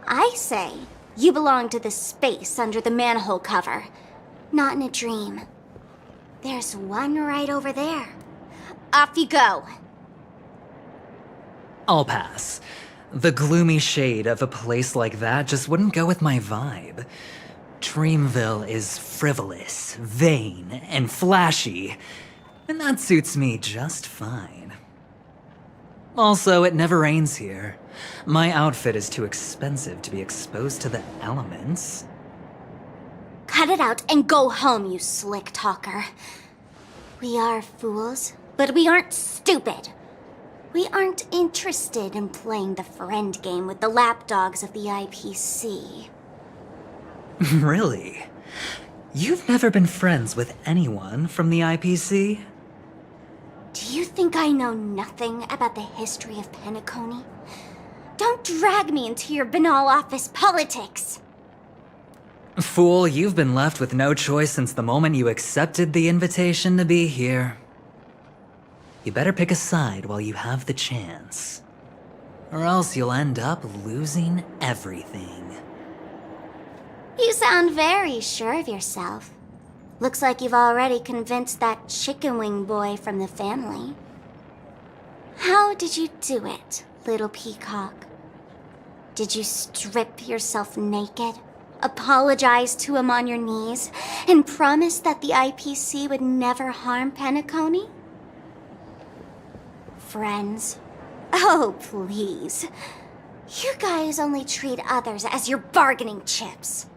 I say, you belong to the space under the manhole cover, not in a dream. There's one right over there. Off you go. I'll pass. The gloomy shade of a place like that just wouldn't go with my vibe. Dreamville is frivolous, vain, and flashy, and that suits me just fine. Also, it never rains here. My outfit is too expensive to be exposed to the elements. Cut it out and go home, you slick talker. We are fools, but we aren't stupid. We aren't interested in playing the friend game with the lapdogs of the IPC. Really? You've never been friends with anyone from the IPC? Do you think I know nothing about the history of Penacony? Don't drag me into your banal office politics! Fool, you've been left with no choice since the moment you accepted the invitation to be here. You better pick a side while you have the chance. Or else you'll end up losing everything. You sound very sure of yourself. Looks like you've already convinced that chicken wing boy from the family. How did you do it, little peacock? Did you strip yourself naked, apologize to him on your knees, and promise that the IPC would never harm Penacony? Friends? Oh, please. You guys only treat others as your bargaining chips.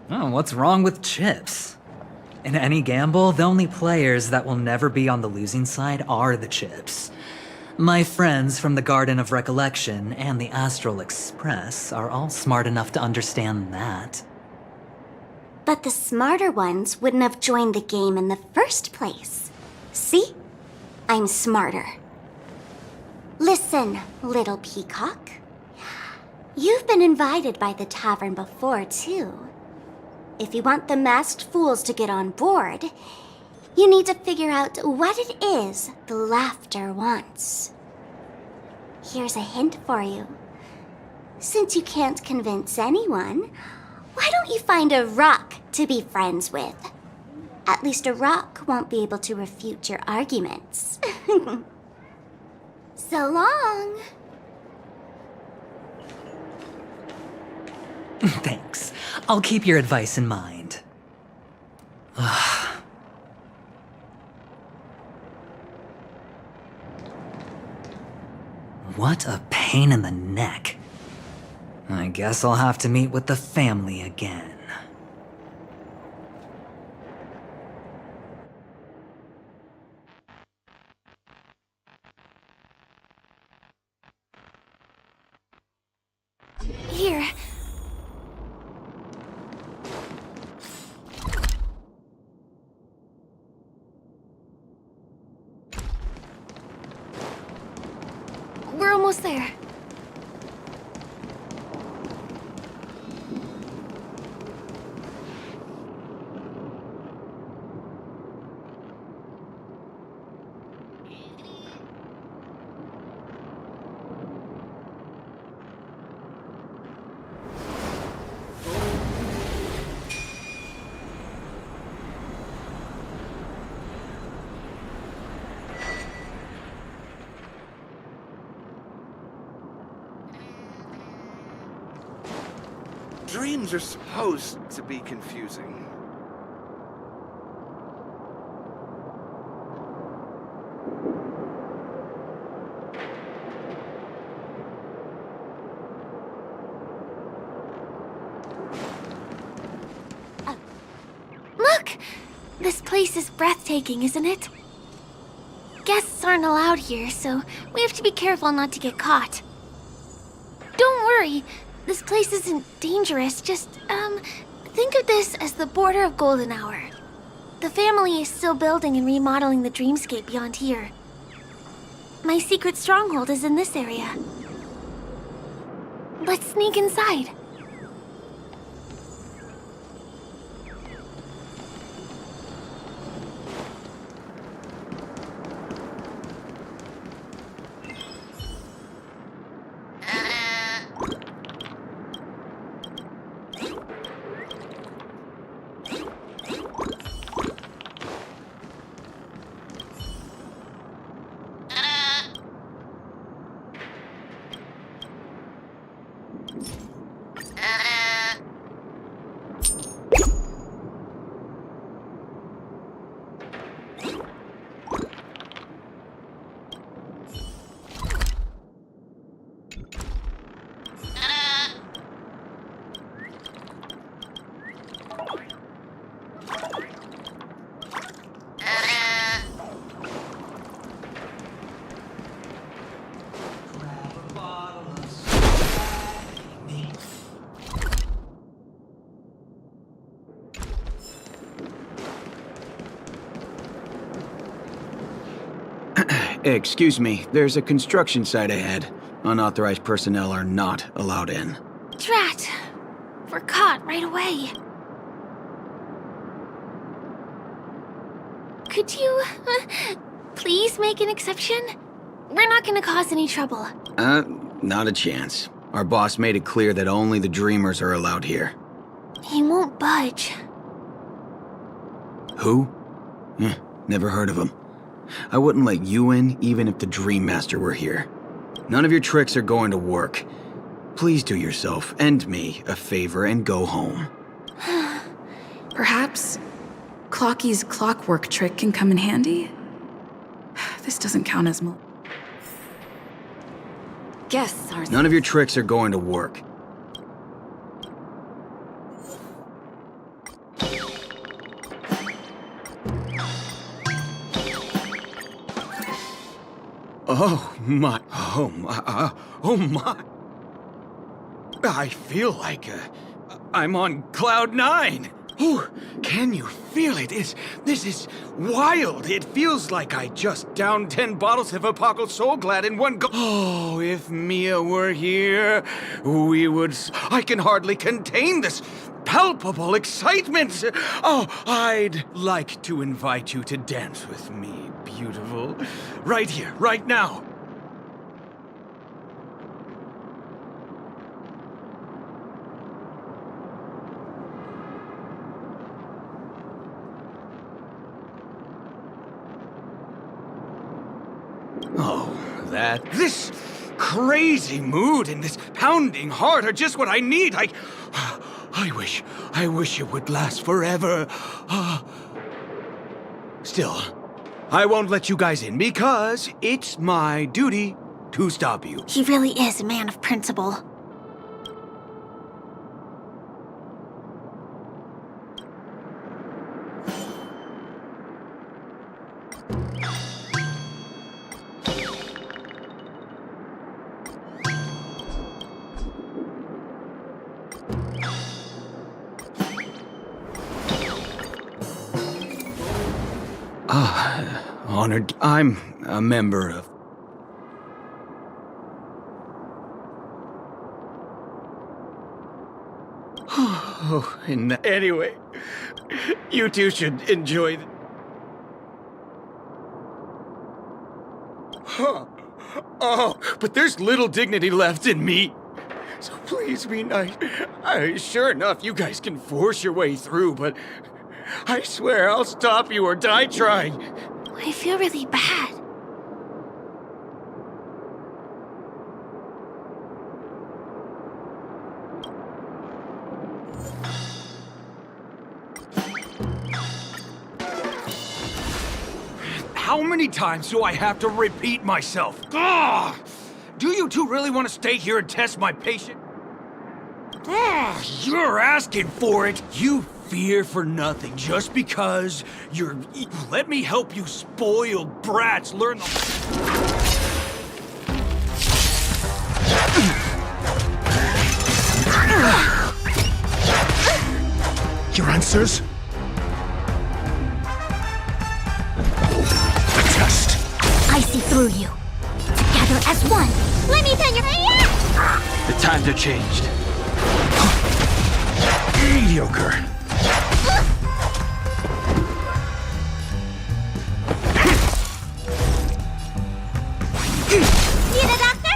Oh, what's wrong with chips? In any gamble, the only players that will never be on the losing side are the chips. My friends from the Garden of Recollection and the Astral Express are all smart enough to understand that. But the smarter ones wouldn't have joined the game in the first place. See? I'm smarter. Listen, little peacock. You've been invited by the tavern before, too. If you want the masked fools to get on board, you need to figure out what it is the laughter wants. Here's a hint for you. Since you can't convince anyone, why don't you find a rock to be friends with? At least a rock won't be able to refute your arguments. So long. Thanks. I'll keep your advice in mind. What a pain in the neck. I guess I'll have to meet with the family again. Here. We're almost there. Dreams are supposed to be confusing. Look! This place is breathtaking, isn't it? Guests aren't allowed here, so we have to be careful not to get caught. Don't worry, this place isn't dangerous, just, think of this as the border of Golden Hour. The family is still building and remodeling the dreamscape beyond here. My secret stronghold is in this area. Let's sneak inside. Excuse me, there's a construction site ahead. Unauthorized personnel are not allowed in. Drat! We're caught right away. Could you, please make an exception? We're not gonna cause any trouble. Not a chance. Our boss made it clear that only the dreamers are allowed here. He won't budge. Who? Never heard of him. I wouldn't let you in even if the Dream Master were here. None of your tricks are going to work. Please do yourself and me a favor and go home. Perhaps Clocky's clockwork trick can come in handy? This doesn't count as much. Guests are... None of your tricks are going to work. Oh my, oh my. I feel like I'm on cloud 9. Oh, can you feel it? This is wild. It feels like I just downed 10 bottles of Apocal Soul Glad in one go. Oh, if Mia were here, we would... I can hardly contain this palpable excitement. Oh, I'd like to invite you to dance with me, beautiful. Right here, right now. Oh, this crazy mood and this pounding heart are just what I need. I wish it would last forever. Still, I won't let you guys in because it's my duty to stop you. He really is a man of principle. Honored. I'm a member of... Oh, and anyway, you two should enjoy Huh. Oh, but there's little dignity left in me. So please be nice. Sure enough, you guys can force your way through, but I swear I'll stop you or die trying. I feel really bad. How many times do I have to repeat myself? Ugh! Do you two really want to stay here and test my patience? Ugh, you're asking for it. You fear for nothing just because you're... Let me help you spoiled brats learn the... Your answers? A test. I see through you. Together as one. Let me tell you. The times are changed. Mediocre. See the doctor?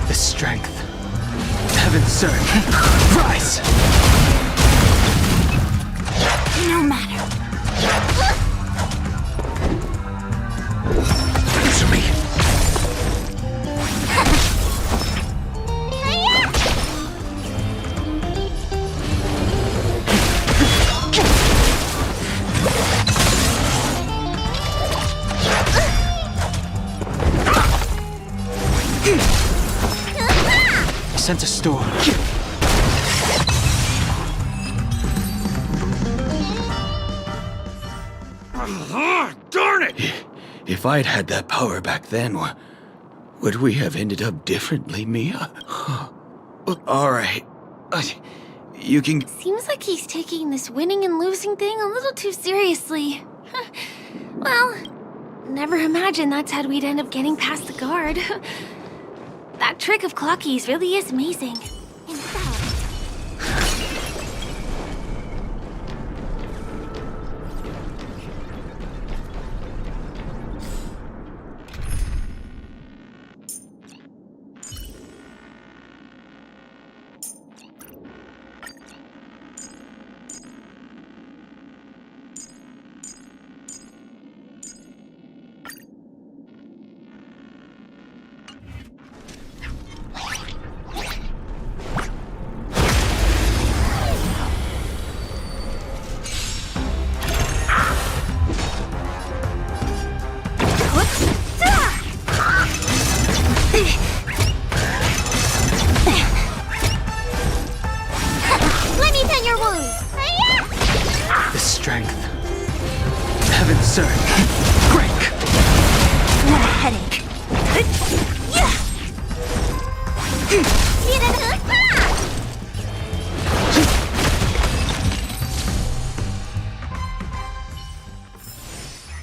The strength. Heaven's surge. Rise! No matter. Answer me. I sense a storm. Darn it! If I'd had that power back then, would we have ended up differently, Mia? All right. You can... Seems like he's taking this winning and losing thing a little too seriously. Well, never imagined that's how we'd end up getting past the guard. That trick of Clocky's really is amazing. Let me tend your wounds. The strength. Heaven's surge. Break! What a headache.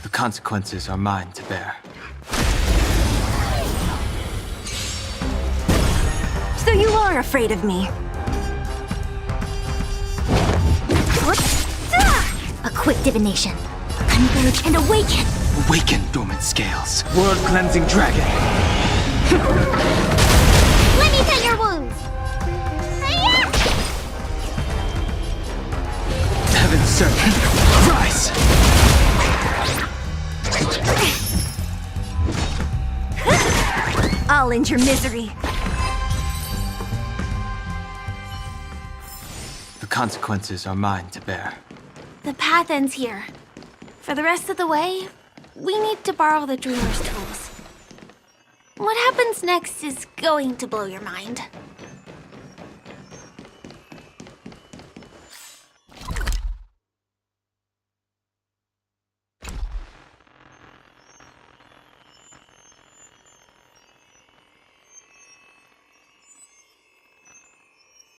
The consequences are mine to bear. So you are afraid of me. A quick divination. Converge and awaken. Awaken, dormant scales. World-cleansing dragon. Let me tend your wounds. Heaven's surge. Rise! I'll end your misery. The consequences are mine to bear. The path ends here. For the rest of the way, we need to borrow the Dreamer's tools. What happens next is going to blow your mind.